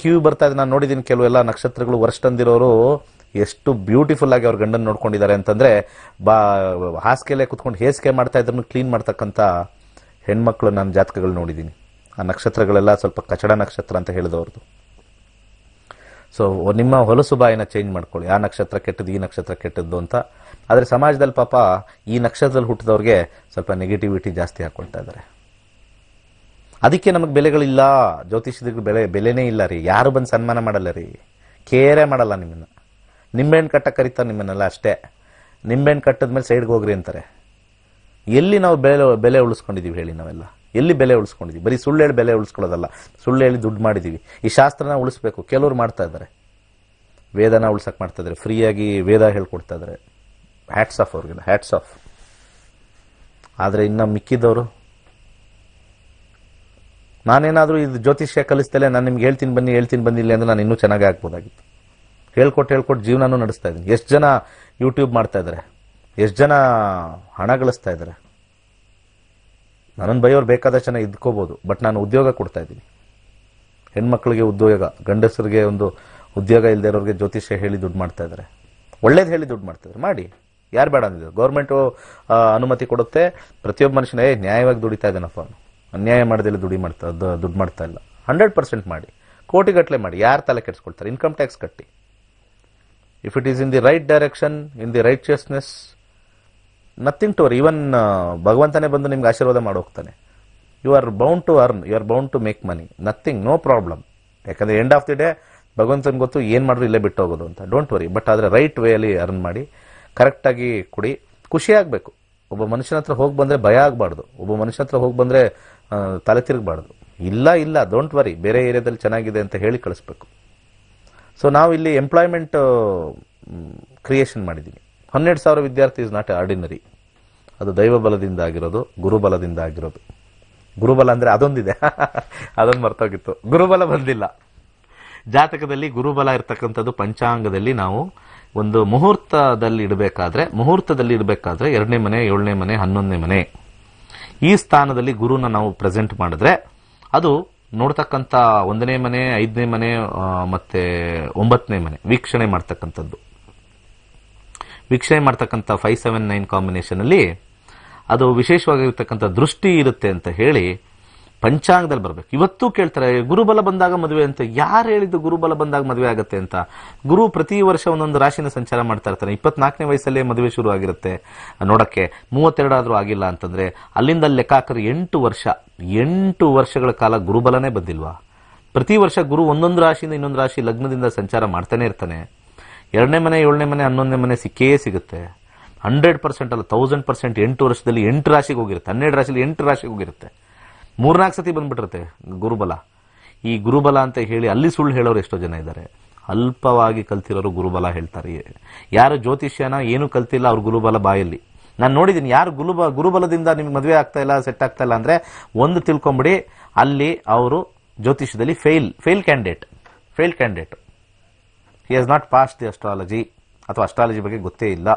ಕ್ಯೂ ಬರ್ತಾ ಇದೆ. ನಾನು ನೋಡಿದ್ದೀನಿ ಕೆಲವೆಲ್ಲ ನಕ್ಷತ್ರಗಳು ವರ್ಷ ತಂದಿರೋರು ಎಷ್ಟು ಬ್ಯೂಟಿಫುಲ್ ಆಗಿ ಅವ್ರ ಗಂಡನ್ ನೋಡ್ಕೊಂಡಿದ್ದಾರೆ ಅಂತಂದ್ರೆ, ಹಾಸಿಗೆಲೆ ಕುತ್ಕೊಂಡು ಹೇಸಿಗೆ ಮಾಡ್ತಾ ಇದ್ರು ಕ್ಲೀನ್ ಮಾಡ್ತಕ್ಕಂಥ ಹೆಣ್ಮಕ್ಳು ನಾನು ಜಾತಕಗಳು ನೋಡಿದ್ದೀನಿ. ಆ ನಕ್ಷತ್ರಗಳೆಲ್ಲ ಸ್ವಲ್ಪ ಕಚಡ ನಕ್ಷತ್ರ ಅಂತ ಹೇಳಿದವ್ರದ್ದು. ಸೊ ನಿಮ್ಮ ಹೊಲಸು ಬಾಯಿನ ಚೇಂಜ್ ಮಾಡ್ಕೊಳ್ಳಿ. ಆ ನಕ್ಷತ್ರ ಕೆಟ್ಟದ್ದು, ಈ ನಕ್ಷತ್ರ ಕೆಟ್ಟದ್ದು ಅಂತ. ಆದರೆ ಸಮಾಜದಲ್ಲಿ ಪಾಪ ಈ ನಕ್ಷತ್ರದಲ್ಲಿ ಹುಟ್ಟಿದವ್ರಿಗೆ ಸ್ವಲ್ಪ ನೆಗೆಟಿವಿಟಿ ಜಾಸ್ತಿ ಹಾಕೊಳ್ತಾ ಇದ್ದಾರೆ. ಅದಕ್ಕೆ ನಮಗೆ ಬೆಲೆಗಳಿಲ್ಲ. ಜ್ಯೋತಿಷಿಗಳಿಗೆ ಬೆಲೆನೇ ಇಲ್ಲ ರೀ. ಯಾರು ಬಂದು ಸನ್ಮಾನ ಮಾಡಲ್ಲ ರೀ, ಕೇರೇ ಮಾಡಲ್ಲ ನಿಮ್ಮನ್ನ. ನಿಂಬೆಹಣ್ಣು ಕಟ್ಟಕ್ಕೆ ಕರೀತಾರೆ ನಿಮ್ಮನ್ನೆಲ್ಲ ಅಷ್ಟೇ. ನಿಂಬೆಹಣ್ಣು ಕಟ್ಟದ್ಮೇಲೆ ಸೈಡ್ಗೆ ಹೋಗ್ರಿ ಅಂತಾರೆ. ಎಲ್ಲಿ ನಾವು ಬೆಲೆ ಉಳಿಸ್ಕೊಂಡಿದೀವಿ ಹೇಳಿ? ನಾವೆಲ್ಲ ಎಲ್ಲಿ ಬೆಲೆ ಉಳಿಸ್ಕೊಂಡಿದೀವಿ? ಬರೀ ಸುಳ್ಳು ಹೇಳಿ ಬೆಲೆ ಉಳಿಸ್ಕೊಳ್ಳೋದಲ್ಲ, ಸುಳ್ಳು ಹೇಳಿ ದುಡ್ಡು ಮಾಡಿದೀವಿ. ಈ ಶಾಸ್ತ್ರನ ಉಳಿಸ್ಬೇಕು. ಕೆಲವರು ಮಾಡ್ತಾ ಇದ್ದಾರೆ, ವೇದನ ಉಳಿಸಕ್ ಮಾಡ್ತಾ ಇದ್ದಾರೆ, ಫ್ರೀಯಾಗಿ ವೇದ ಹೇಳ್ಕೊಡ್ತಾ ಇದ್ದಾರೆ. ಹ್ಯಾಟ್ಸ್ ಆಫ್ ಅವ್ರಿಗೆಲ್ಲ, ಹ್ಯಾಟ್ಸ್ ಆಫ್. ಆದರೆ ಇನ್ನು ಮಿಕ್ಕಿದವರು, ನಾನೇನಾದರೂ ಇದು ಜ್ಯೋತಿಷ್ಯ ಕಲಿಸ್ತಲೇ ನಾನು ನಿಮ್ಗೆ ಹೇಳ್ತೀನಿ ಬನ್ನಿ ಇಲ್ಲ ಅಂದ್ರೆ ನಾನು ಇನ್ನೂ ಚೆನ್ನಾಗಿ ಆಗ್ಬೋದಾಗಿತ್ತು. ಹೇಳ್ಕೊಟ್ಟು ಜೀವನನೂ ನಡೆಸ್ತಾ ಇದ್ದೀನಿ. ಎಷ್ಟು ಜನ ಯೂಟ್ಯೂಬ್ ಮಾಡ್ತಾ ಇದ್ದಾರೆ, ಎಷ್ಟು ಜನ ಹಣ ಗಳಿಸ್ತಾ ಇದ್ದಾರೆ. ನನ್ನನ್ನು ಬೈಯೋರು ಬೇಕಾದಷ್ಟು ಜನ ಇದ್ಕೋಬಹುದು, ಬಟ್ ನಾನು ಉದ್ಯೋಗ ಕೊಡ್ತಾ ಇದ್ದೀನಿ. ಹೆಣ್ಮಕ್ಳಿಗೆ ಉದ್ಯೋಗ, ಗಂಡಸರಿಗೆ ಒಂದು ಉದ್ಯೋಗ ಇಲ್ಲದೆ ಇರೋರಿಗೆ ಜ್ಯೋತಿಷ್ಯ ಹೇಳಿ ದುಡ್ಡು ಮಾಡ್ತಾ ಇದ್ದಾರೆ. ಒಳ್ಳೇದು ಹೇಳಿ ದುಡ್ಡು ಮಾಡ್ತಾ ಇದ್ದಾರೆ. ಮಾಡಿ, ಯಾರು ಬೇಡ ಅಂದಿದ್ರು? ಗೌರ್ಮೆಂಟು ಅನುಮತಿ ಕೊಡುತ್ತೆ. ಪ್ರತಿಯೊಬ್ಬ ಮನುಷ್ಯನೇ ನ್ಯಾಯವಾಗಿ ದುಡಿತಾ ಇದ್ದಾನಪ್ಪ, ಅನ್ಯಾಯ ಮಾಡದಿಲ್ಲ ದುಡ್ಡು ಮಾಡ್ತಾ ಇಲ್ಲ. 100% ಮಾಡಿ, ಕೋಟಿಗಟ್ಟಲೆ ಮಾಡಿ. ಯಾರು ತಲೆ ಕೆಡಿಸ್ಕೊಳ್ತಾರೆ? ಇನ್ಕಮ್ ಟ್ಯಾಕ್ಸ್ ಕಟ್ಟಿ. If it is in the right direction, in the righteousness, nothing to worry. Even ಭಗವಂತನೇ ಬಂದು ನಿಮ್ಗೆ ಆಶೀರ್ವಾದ ಮಾಡಿ ಹೋಗ್ತಾನೆ. You are bound to earn, you are bound to make money, nothing, no problem. ಯಾಕಂದ್ರೆ ಎಂಡ್ ಆಫ್ ದಿ ಡೇ ಭಗವಂತನ ಗೊತ್ತು ಏನ್ ಮಾಡಿದ್ರು ಇಲ್ಲೇ ಬಿಟ್ಟು ಹೋಗೋದು ಅಂತ. Don't worry. ಬಟ್ ಆದ್ರೆ ರೈಟ್ ವೇಯಲ್ಲಿ ಅರ್ನ್ ಮಾಡಿ, ಕರೆಕ್ಟಾಗಿ ಕುಡಿ, ಖುಷಿ ಆಗ್ಬೇಕು. ಒಬ್ಬ ಮನುಷ್ಯನ ಹತ್ರ ಹೋಗಿ ಬಂದ್ರೆ ಭಯ ಆಗಬಾರ್ದು. ಒಬ್ಬ ಮನುಷ್ಯನ ಹತ್ರ ಹೋಗಿ ಬಂದ್ರೆ ತಲೆ ತಿರುಗಬಾರ್ದು. ಇಲ್ಲ ಡೋಂಟ್ ವರಿ, ಬೇರೆ ಏರಿಯಾದಲ್ಲಿ ಚೆನ್ನಾಗಿದೆ ಅಂತ ಹೇಳಿ ಕಳಿಸ್ಬೇಕು. ಸೊ ನಾವು ಇಲ್ಲಿ ಎಂಪ್ಲಾಯ್ಮೆಂಟ್ ಕ್ರಿಯೇಷನ್ ಮಾಡಿದ್ದೀವಿ. 12,000 ವಿದ್ಯಾರ್ಥಿ ಇಸ್ ನಾಟ್ ಆರ್ಡಿನರಿ. ಅದು ದೈವ ಬಲದಿಂದ ಆಗಿರೋದು, ಗುರುಬಲದಿಂದ ಆಗಿರೋದು. ಗುರುಬಲ ಅಂದ್ರೆ ಅದೊಂದಿದೆ, ಅದೊಂದು ಮರ್ತೋಗಿತ್ತು. ಗುರುಬಲ ಬಂದಿಲ್ಲ. ಜಾತಕದಲ್ಲಿ ಗುರುಬಲ ಇರ್ತಕ್ಕಂಥದ್ದು ಪಂಚಾಂಗದಲ್ಲಿ ನಾವು ಒಂದು ಮುಹೂರ್ತದಲ್ಲಿ ಇಡಬೇಕಾದ್ರೆ 2ನೇ ಮನೆ, 7ನೇ ಮನೆ, 11ನೇ ಮನೆ, ಈ ಸ್ಥಾನದಲ್ಲಿ ಗುರುನ ನಾವು ಪ್ರೆಸೆಂಟ್ ಮಾಡಿದ್ರೆ ಅದು ನೋಡ್ತಕ್ಕಂಥ 1ನೇ ಮನೆ, 5ನೇ ಮನೆ ಮತ್ತೆ 9ನೇ ಮನೆ ವೀಕ್ಷಣೆ ಮಾಡ್ತಕ್ಕಂಥದ್ದು. ವೀಕ್ಷಣೆ ಮಾಡ್ತಕ್ಕಂಥ 5-7-9 ಕಾಂಬಿನೇಷನ್ ಅಲ್ಲಿ ಅದು ವಿಶೇಷವಾಗಿರ್ತಕ್ಕಂಥ ದೃಷ್ಟಿ ಇರುತ್ತೆ ಅಂತ ಹೇಳಿ ಪಂಚಾಂಗದಲ್ಲಿ ಬರಬೇಕು. ಇವತ್ತು ಕೇಳ್ತಾರೆ ಗುರುಬಲ ಬಂದಾಗ ಮದುವೆ ಅಂತ. ಯಾರು ಹೇಳಿದ್ದು ಗುರುಬಲ ಬಂದಾಗ ಮದುವೆ ಆಗುತ್ತೆ ಅಂತ? ಗುರು ಪ್ರತಿ ವರ್ಷ ಒಂದೊಂದು ರಾಶಿನ ಸಂಚಾರ ಮಾಡ್ತಾ ಇರ್ತಾನೆ. 24ನೇ ವಯಸ್ಸಲ್ಲೇ ಮದುವೆ ಶುರು ಆಗಿರುತ್ತೆ ನೋಡಕ್ಕೆ. 32 ಆದ್ರೂ ಆಗಿಲ್ಲ ಅಂತಂದ್ರೆ ಅಲ್ಲಿಂದ ಲೆಕ್ಕ ಹಾಕಿದ್ರೆ 8 ವರ್ಷಗಳ ಕಾಲ ಗುರುಬಲನೇ ಬಂದಿಲ್ವಾ? ಪ್ರತಿ ವರ್ಷ ಗುರು ಒಂದೊಂದು ರಾಶಿಯಿಂದ ಇನ್ನೊಂದು ರಾಶಿ ಲಗ್ನದಿಂದ ಸಂಚಾರ ಮಾಡ್ತಾನೆ ಇರ್ತಾನೆ. 2ನೇ ಮನೆ, 7ನೇ ಮನೆ, 11ನೇ ಮನೆ ಸಿಕ್ಕೇ ಸಿಗುತ್ತೆ. 100% ಅಲ್ಲ, 1000% 8 ವರ್ಷದಲ್ಲಿ 8 ರಾಶಿಗೆ ಹೋಗಿರುತ್ತೆ. 12 ರಾಶಿಯಲ್ಲಿ 8 ರಾಶಿಗೆ ಹೋಗಿರುತ್ತೆ. 3-4 ಸತಿ ಬಂದ್ಬಿಟ್ಟಿರುತ್ತೆ ಗುರುಬಲ. ಈ ಗುರುಬಲ ಅಂತ ಹೇಳಿ ಅಲ್ಲಿ ಸುಳ್ಳು ಹೇಳೋರು ಎಷ್ಟೋ ಜನ ಇದ್ದಾರೆ. ಅಲ್ಪವಾಗಿ ಕಲ್ತಿರೋರು ಗುರುಬಲ ಹೇಳ್ತಾರೆ. ಯಾರು ಜ್ಯೋತಿಷ್ಯನ ಏನು ಕಲ್ತಿಲ್ಲ ಅವ್ರ ಗುರುಬಲ ಬಾಯಲ್ಲಿ. ನಾನು ನೋಡಿದ್ದೀನಿ. ಯಾರು ಗುರುಬಲದಿಂದ ನಿಮ್ಗೆ ಮದುವೆ ಆಗ್ತಾ ಇಲ್ಲ, ಸೆಟ್ ಆಗ್ತಾ ಇಲ್ಲ ಅಂದ್ರೆ ಒಂದು ತಿಳ್ಕೊಂಬಿಡಿ, ಅಲ್ಲಿ ಅವರು ಜ್ಯೋತಿಷ್ಯದಲ್ಲಿ fail candidate. He has not pass the astrology, ಅಥವಾ ಅಸ್ಟ್ರಾಲಜಿ ಬಗ್ಗೆ ಗೊತ್ತೇ ಇಲ್ಲ.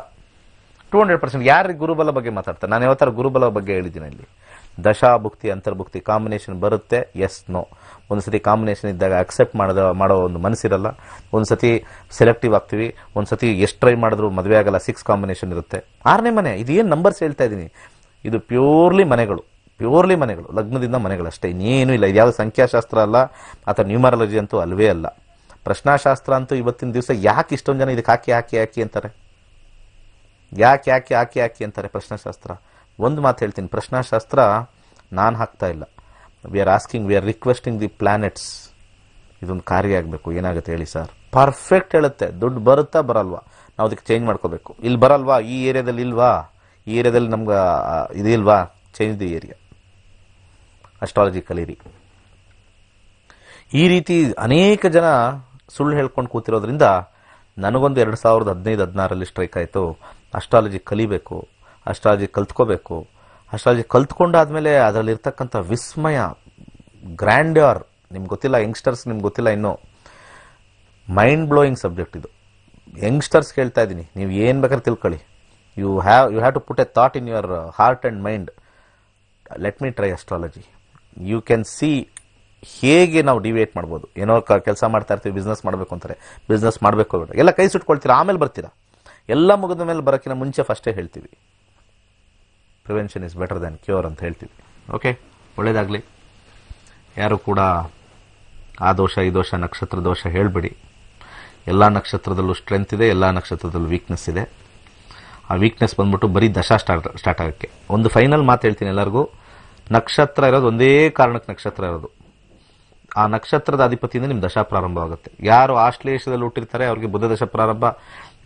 200% ಯಾರು ಗುರುಬಲ ಬಗ್ಗೆ ಮಾತಾಡ್ತಾರೆ? ನಾನು ಯಾವತ್ತಾರು ಗುರುಬಲ ಬಗ್ಗೆ ಹೇಳಿದ್ದೀನಿ ಇಲ್ಲಿ. ದಶಾಭುಕ್ತಿ, ಅಂತರ್ಭುಕ್ತಿ ಕಾಂಬಿನೇಷನ್ ಬರುತ್ತೆ, ಎಸ್ ನೋ. ಒಂದ್ಸತಿ ಕಾಂಬಿನೇಷನ್ ಇದ್ದಾಗ ಅಕ್ಸೆಪ್ಟ್ ಮಾಡೋ ಒಂದು ಮನಸ್ಸಿರಲ್ಲ. ಒಂದ್ಸತಿ ಸೆಲೆಕ್ಟಿವ್ ಆಗ್ತೀವಿ, ಒಂದ್ಸತಿ ಎಷ್ಟು ಟ್ರೈ ಮಾಡಿದ್ರು ಮದುವೆ ಆಗಲ್ಲ. 6 ಕಾಂಬಿನೇಷನ್ ಇರುತ್ತೆ. 6ನೇ ಮನೆ, ಇದೇನು ನಂಬರ್ಸ್ ಹೇಳ್ತಾ ಇದ್ದೀನಿ, ಇದು ಪ್ಯೂರ್ಲಿ ಮನೆಗಳು, ಲಗ್ನದಿಂದ ಮನೆಗಳು ಅಷ್ಟೇ, ಇನ್ನೇನು ಇಲ್ಲ. ಇದು ಯಾವುದು ಸಂಖ್ಯಾಶಾಸ್ತ್ರ ಅಲ್ಲ, ಅಥವಾ ನ್ಯೂಮರಾಲಜಿ ಅಂತೂ ಅಲ್ವೇ ಅಲ್ಲ. ಪ್ರಶ್ನಾಶಾಸ್ತ್ರ ಅಂತೂ ಇವತ್ತಿನ ದಿವಸ ಯಾಕೆ ಇಷ್ಟೊಂದು ಜನ ಇದಕ್ಕೆ ಹಾಕಿ ಅಂತಾರೆ? ಯಾಕೆ ಅಂತಾರೆ ಪ್ರಶ್ನಾಶಾಸ್ತ್ರ? ಒಂದು ಮಾತು ಹೇಳ್ತೀನಿ, ಪ್ರಶ್ನಾಶಾಸ್ತ್ರ ನಾನು ಹಾಕ್ತಾ ಇಲ್ಲ. We are requesting the planets. ಇದೊಂದು ಕಾರ್ಯ ಆಗಬೇಕು. ಏನಾಗುತ್ತೆ ಹೇಳಿ ಸರ್? ಪರ್ಫೆಕ್ಟ್ ಹೇಳುತ್ತೆ. ದುಡ್ಡು ಬರುತ್ತಾ ಬರಲ್ವಾ? ನಾವು ಅದಕ್ಕೆ ಚೇಂಜ್ ಮಾಡ್ಕೋಬೇಕು. ಇಲ್ಲಿ ಬರಲ್ವಾ, ಈ ಏರಿಯಾದಲ್ಲಿ ಇಲ್ವಾ, ಈ ಏರಿಯಾದಲ್ಲಿ ನಮ್ಗೆ ಇದಿಲ್ವಾ, ಚೇಂಜ್ ದಿ ಏರಿಯಾ. ಅಸ್ಟ್ರಾಲಜಿ ಕಲೀರಿ. ಈ ರೀತಿ ಅನೇಕ ಜನ ಸುಳ್ಳು ಹೇಳ್ಕೊಂಡು ಕೂತಿರೋದ್ರಿಂದ ನನಗೊಂದು 2015-16 ಸ್ಟ್ರೈಕ್ ಆಯಿತು. ಅಸ್ಟ್ರಾಲಜಿ ಕಲಿಬೇಕು, ಅಸ್ಟ್ರಾಲಜಿ ಕಲ್ತ್ಕೋಬೇಕು. ಅಸ್ಟ್ರಾಲಜಿ ಕಲ್ತ್ಕೊಂಡಾದ್ಮೇಲೆ ಅದರಲ್ಲಿ ಇರ್ತಕ್ಕಂಥ ವಿಸ್ಮಯ, ಗ್ರ್ಯಾಂಡ್ಯೂರ್ ನಿಮ್ಗೆ ಗೊತ್ತಿಲ್ಲ. ಯಂಗ್ಸ್ಟರ್ಸ್ ನಿಮ್ಗೆ ಗೊತ್ತಿಲ್ಲ ಇನ್ನೂ. ಮೈಂಡ್ ಬ್ಲೋಯಿಂಗ್ ಸಬ್ಜೆಕ್ಟ್ ಇದು. ಯಂಗ್ಸ್ಟರ್ಸ್ ಹೇಳ್ತಾ ಇದ್ದೀನಿ, ನೀವು ಏನು ಬೇಕಾದ್ರೆ ತಿಳ್ಕೊಳ್ಳಿ. You have to put a thought in your heart and mind, let me try astrology. You can see ಹೇಗೆ ನಾವು ಡಿವಿಯೇಟ್ ಮಾಡ್ಬೋದು. ಏನೋ ಕೆಲಸ ಮಾಡ್ತಾ ಇರ್ತೀವಿ, ಬಿಸ್ನೆಸ್ ಮಾಡಬೇಕು ಅಂತಾರೆ, ಬಿಸ್ನೆಸ್ ಮಾಡಬೇಕು ಎಲ್ಲ ಕೈ ಸುಟ್ಕೊಳ್ತೀರಾ, ಆಮೇಲೆ ಬರ್ತೀರಾ. ಎಲ್ಲ ಮುಗಿದ ಮೇಲೆ ಬರೋಕ್ಕಿಂತ ಮುಂಚೆ ಫಸ್ಟೇ ಹೇಳ್ತೀವಿ, prevention is better than cure ಅಂತ ಹೇಳ್ತೀವಿ. ಓಕೆ, ಒಳ್ಳೇದಾಗಲಿ. ಯಾರು ಕೂಡ ಆ ದೋಷ ಈ ದೋಷ ನಕ್ಷತ್ರ ದೋಷ ಹೇಳಬೇಡಿ. ಎಲ್ಲ ನಕ್ಷತ್ರದಲ್ಲೂ ಸ್ಟ್ರೆಂತ್ ಇದೆ, ಎಲ್ಲ ನಕ್ಷತ್ರದಲ್ಲೂ ವೀಕ್ನೆಸ್ ಇದೆ. ಆ ವೀಕ್ನೆಸ್ ಬಂದ್ಬಿಟ್ಟು ಬರೀ ದಶಾ ಸ್ಟಾರ್ಟ್ ಆಗೋಕ್ಕೆ. ಒಂದು ಫೈನಲ್ ಮಾತು ಹೇಳ್ತೀನಿ ಎಲ್ಲರಿಗೂ, ನಕ್ಷತ್ರ ಇರೋದು ಒಂದೇ ಕಾರಣಕ್ಕೆ ನಕ್ಷತ್ರ ಇರೋದು, ಆ ನಕ್ಷತ್ರದ ಅಧಿಪತಿಯಿಂದ ನಿಮ್ಮ ದಶಾ ಪ್ರಾರಂಭವಾಗುತ್ತೆ. ಯಾರು ಆಶ್ಲೇಷದಲ್ಲಿ ಹುಟ್ಟಿರ್ತಾರೆ ಅವ್ರಿಗೆ ಬುಧ ದಶ ಪ್ರಾರಂಭ,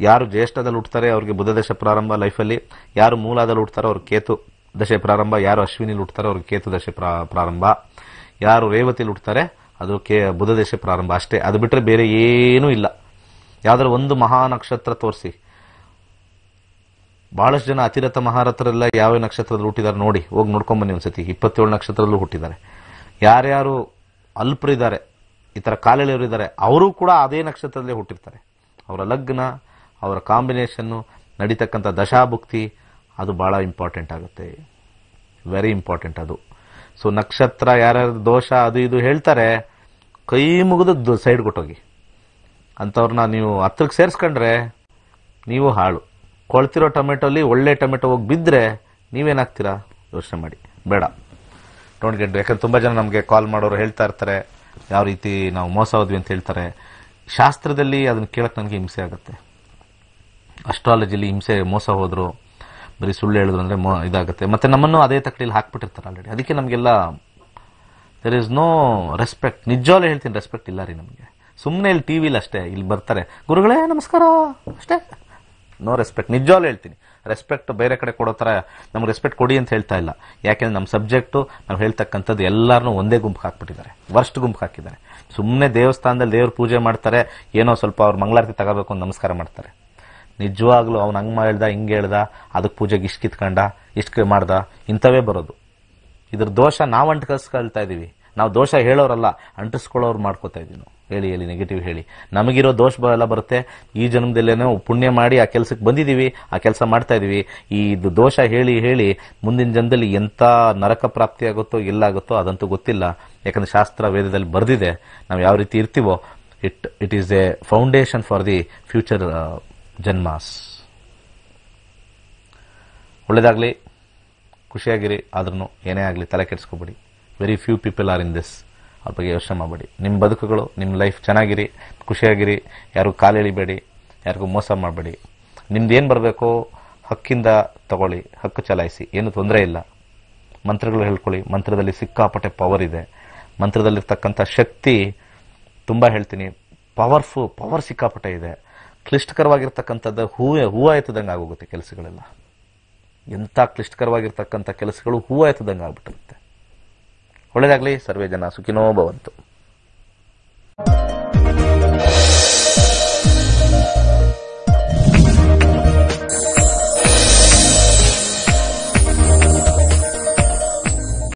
ಯಾರು ಜ್ಯೇಷ್ಠದಲ್ಲಿ ಹುಟ್ಟುತ್ತಾರೆ ಅವ್ರಿಗೆ ಬುಧ ದಶ ಪ್ರಾರಂಭ ಲೈಫಲ್ಲಿ, ಯಾರು ಮೂಲಾದಲ್ಲಿ ಹುಟ್ಟುತ್ತಾರೋ ಅವ್ರಿಗೆ ಕೇತು ದಶೆ ಪ್ರಾರಂಭ, ಯಾರು ಅಶ್ವಿನಿಲಿ ಹುಟ್ಟುತ್ತಾರೋ ಅವ್ರಿಗೆ ಕೇತು ದಶೆ ಪ್ರಾರಂಭ, ಯಾರು ರೇವತಿಲಿ ಹುಟ್ಟುತ್ತಾರೆ ಅದು ಬುಧ ದಶೆ ಪ್ರಾರಂಭ ಅಷ್ಟೇ. ಅದು ಬಿಟ್ಟರೆ ಬೇರೆ ಏನೂ ಇಲ್ಲ. ಯಾವ್ದಾದ್ರು ಒಂದು ಮಹಾ ನಕ್ಷತ್ರ ತೋರಿಸಿ. ಬಹಳಷ್ಟು ಜನ ಅತಿರಥ ಮಹಾರಥರೆಲ್ಲ ಯಾವ ನಕ್ಷತ್ರದಲ್ಲಿ ಹುಟ್ಟಿದ್ದಾರೆ ನೋಡಿ, ಹೋಗಿ ನೋಡ್ಕೊಂಬನ್ನಿ ಒಂದ್ಸತಿ. 27 ನಕ್ಷತ್ರದಲ್ಲೂ ಹುಟ್ಟಿದ್ದಾರೆ. ಯಾರ್ಯಾರು ಅಲ್ಪರಿದ್ದಾರೆ, ಈ ಥರ ಕಾಲೆಳೆಯವರು ಇದ್ದಾರೆ, ಅವರು ಕೂಡ ಅದೇ ನಕ್ಷತ್ರದಲ್ಲೇ ಹುಟ್ಟಿರ್ತಾರೆ. ಅವರ ಲಗ್ನ, ಅವರ ಕಾಂಬಿನೇಷನ್ನು, ನಡೀತಕ್ಕಂಥ ದಶಾಭುಕ್ತಿ ಅದು ಭಾಳ ಇಂಪಾರ್ಟೆಂಟ್ ಆಗುತ್ತೆ, ವೆರಿ ಇಂಪಾರ್ಟೆಂಟ್ ಅದು. ಸೊ ನಕ್ಷತ್ರ ಯಾರ್ಯಾರು ದೋಷ ಅದು ಇದು ಹೇಳ್ತಾರೆ, ಕೈ ಮುಗಿದು ಸೈಡ್ ಕೊಟ್ಟೋಗಿ. ಅಂಥವ್ರನ್ನ ನೀವು ಹತ್ರಕ್ಕೆ ಸೇರಿಸ್ಕೊಂಡ್ರೆ ನೀವು ಹಾಳು. ಕೊಳ್ತಿರೋ ಟೊಮೆಟೊಲಿ ಒಳ್ಳೆ ಟೊಮೆಟೊ ಹೋಗಿ ಬಿದ್ದರೆ ನೀವೇನಾಗ್ತೀರಾ ಯೋಚನೆ ಮಾಡಿ, ಬೇಡ. Don't get. ಯಾಕಂದ್ರೆ ತುಂಬ ಜನ ನಮಗೆ ಕಾಲ್ ಮಾಡೋರು ಹೇಳ್ತಾ ಇರ್ತಾರೆ ಯಾವ ರೀತಿ ನಾವು ಮೋಸ ಹೋದ್ವಿ ಅಂತ ಹೇಳ್ತಾರೆ. ಶಾಸ್ತ್ರದಲ್ಲಿ ಅದನ್ನು ಕೇಳಕ್ಕೆ ನನಗೆ ಹಿಂಸೆ ಆಗುತ್ತೆ. ಅಸ್ಟ್ರಾಲಜಿಲಿ ಹಿಂಸೆ, ಮೋಸ ಹೋದ್ರು, ಬರೀ ಸುಳ್ಳು ಹೇಳಿದ್ರು ಅಂದರೆ ಇದಾಗುತ್ತೆ. ಮತ್ತು ನಮ್ಮನ್ನು ಅದೇ ತಕ್ಕಡಿಯಲ್ಲಿ ಹಾಕ್ಬಿಟ್ಟಿರ್ತಾರೆ ಆಲ್ರೆಡಿ. ಅದಕ್ಕೆ ನಮಗೆಲ್ಲ ದೆರ್ ಇಸ್ ನೋ ರೆಸ್ಪೆಕ್ಟ್. ನಿಜವಾಗ್ಲೂ ಹೇಳ್ತೀನಿ, ರೆಸ್ಪೆಕ್ಟ್ ಇಲ್ಲ ರೀ ನಮಗೆ. ಸುಮ್ಮನೆ ಇಲ್ಲಿ ಟಿ ವಿಲಿ ಅಷ್ಟೇ, ಇಲ್ಲಿ ಬರ್ತಾರೆ ಗುರುಗಳೇ ನಮಸ್ಕಾರ ಅಷ್ಟೇ, ನೋ ರೆಸ್ಪೆಕ್ಟ್. ನಿಜವಾಗ್ಲೂ ಹೇಳ್ತೀನಿ, ರೆಸ್ಪೆಕ್ಟ್ ಬೇರೆ ಕಡೆ ಕೊಡೋ ಥರ ನಮ್ಗೆ ರೆಸ್ಪೆಕ್ಟ್ ಕೊಡಿ ಅಂತ ಹೇಳ್ತಾ ಇಲ್ಲ. ಯಾಕೆಂದ್ರೆ ನಮ್ಮ ಸಬ್ಜೆಕ್ಟು ನಾವು ಹೇಳ್ತಕ್ಕಂಥದ್ದು ಎಲ್ಲರನ್ನೂ ಒಂದೇ ಗುಂಪು ಹಾಕ್ಬಿಟ್ಟಿದ್ದಾರೆ, ವರ್ಸ್ಟ್ ಗುಂಪು ಹಾಕಿದ್ದಾರೆ. ಸುಮ್ಮನೆ ದೇವಸ್ಥಾನದಲ್ಲಿ ದೇವ್ರ ಪೂಜೆ ಮಾಡ್ತಾರೆ, ಏನೋ ಸ್ವಲ್ಪ ಅವ್ರು ಮಂಗಳಾರತಿ ತಗೋಬೇಕು ಅಂತ ನಮಸ್ಕಾರ ಮಾಡ್ತಾರೆ. ನಿಜವಾಗ್ಲೂ ಅವ್ನು ಹಂಗೆ ಹೇಳ್ದ ಹಿಂಗೆ ಹೇಳ್ದ, ಅದಕ್ಕೆ ಪೂಜೆಗೆ ಇಷ್ಟು ಕಿತ್ಕೊಂಡ ಇಷ್ಟು ಮಾಡ್ದ, ಇಂಥವೇ ಬರೋದು. ಇದ್ರ ದೋಷ ನಾವು ಅಂಟ್ಕಸ್ಕೊಳ್ತಾ ಇದ್ದೀವಿ. ನಾವು ದೋಷ ಹೇಳೋರಲ್ಲ, ಅಂಟಿಸ್ಕೊಳ್ಳೋರು ಮಾಡ್ಕೋತಾ ಇದೀವಿ ನಾವು. ಹೇಳಿ ನೆಗೆಟಿವ್ ಹೇಳಿ ನಮಗಿರೋ ದೋಷ ಎಲ್ಲ ಬರುತ್ತೆ. ಈ ಜನ್ಮದಲ್ಲೇನೋ ಪುಣ್ಯ ಮಾಡಿ ಆ ಕೆಲಸಕ್ಕೆ ಬಂದಿದ್ದೀವಿ, ಆ ಕೆಲಸ ಮಾಡ್ತಾ ಇದೀವಿ. ಇದು ದೋಷ ಹೇಳಿ ಮುಂದಿನ ಜನ್ಮದಲ್ಲಿ ಎಂಥ ನರಕ ಪ್ರಾಪ್ತಿ ಆಗುತ್ತೋ ಎಲ್ಲಾಗುತ್ತೋ ಅದಂತೂ ಗೊತ್ತಿಲ್ಲ. ಯಾಕಂದ್ರೆ ಶಾಸ್ತ್ರ ವೇದದಲ್ಲಿ ಬರೆದಿದೆ ನಾವು ಯಾವ ರೀತಿ ಇರ್ತೀವೋ. It is a foundation for the future ಜನ್ಮಾಸ್. ಒಳ್ಳೇದಾಗ್ಲಿ, ಖುಷಿಯಾಗಿರಿ. ಆದ್ರೂ ಏನೇ ಆಗಲಿ ತಲೆ ಕೆಡಿಸ್ಕೋಬೇಡಿ. Very few people are in this. ಅವ್ರ ಬಗ್ಗೆ ಯೋಚನೆ ಮಾಡಬೇಡಿ. ನಿಮ್ಮ ಬದುಕುಗಳು, ನಿಮ್ಮ ಲೈಫ್ ಚೆನ್ನಾಗಿರಿ, ಖುಷಿಯಾಗಿರಿ. ಯಾರಿಗೂ ಕಾಲೆಳಿಬೇಡಿ, ಯಾರಿಗೂ ಮೋಸ ಮಾಡಬೇಡಿ. ನಿಮ್ದೇನು ಬರಬೇಕೋ ಹಕ್ಕಿಂದ ತಗೊಳ್ಳಿ, ಹಕ್ಕು ಚಲಾಯಿಸಿ, ಏನು ತೊಂದರೆ ಇಲ್ಲ. ಮಂತ್ರಗಳು ಹೇಳ್ಕೊಳ್ಳಿ. ಮಂತ್ರದಲ್ಲಿ ಸಿಕ್ಕಾಪಟ್ಟೆ ಪವರ್ ಇದೆ. ಮಂತ್ರದಲ್ಲಿರ್ತಕ್ಕಂಥ ಶಕ್ತಿ ತುಂಬ ಹೇಳ್ತೀನಿ, ಪವರ್ ಸಿಕ್ಕಾಪಟ್ಟೆ ಇದೆ. ಕ್ಲಿಷ್ಟಕರವಾಗಿರ್ತಕ್ಕಂಥದ್ದು ಹೂವು ಎತ್ತದಂಗೆ ಆಗೋಗುತ್ತೆ ಕೆಲಸಗಳೆಲ್ಲ. ಎಂಥ ಕ್ಲಿಷ್ಟಕರವಾಗಿರ್ತಕ್ಕಂಥ ಕೆಲಸಗಳು ಹೂವು ಎತ್ತದಂಗೆ ಆಗ್ಬಿಟ್ಟಿರುತ್ತೆ. ಒಳ್ಳೆಯದಾಗಲಿ. ಸರ್ವೇ ಜನ ಸುಖಿನೋ ಭವಂತು.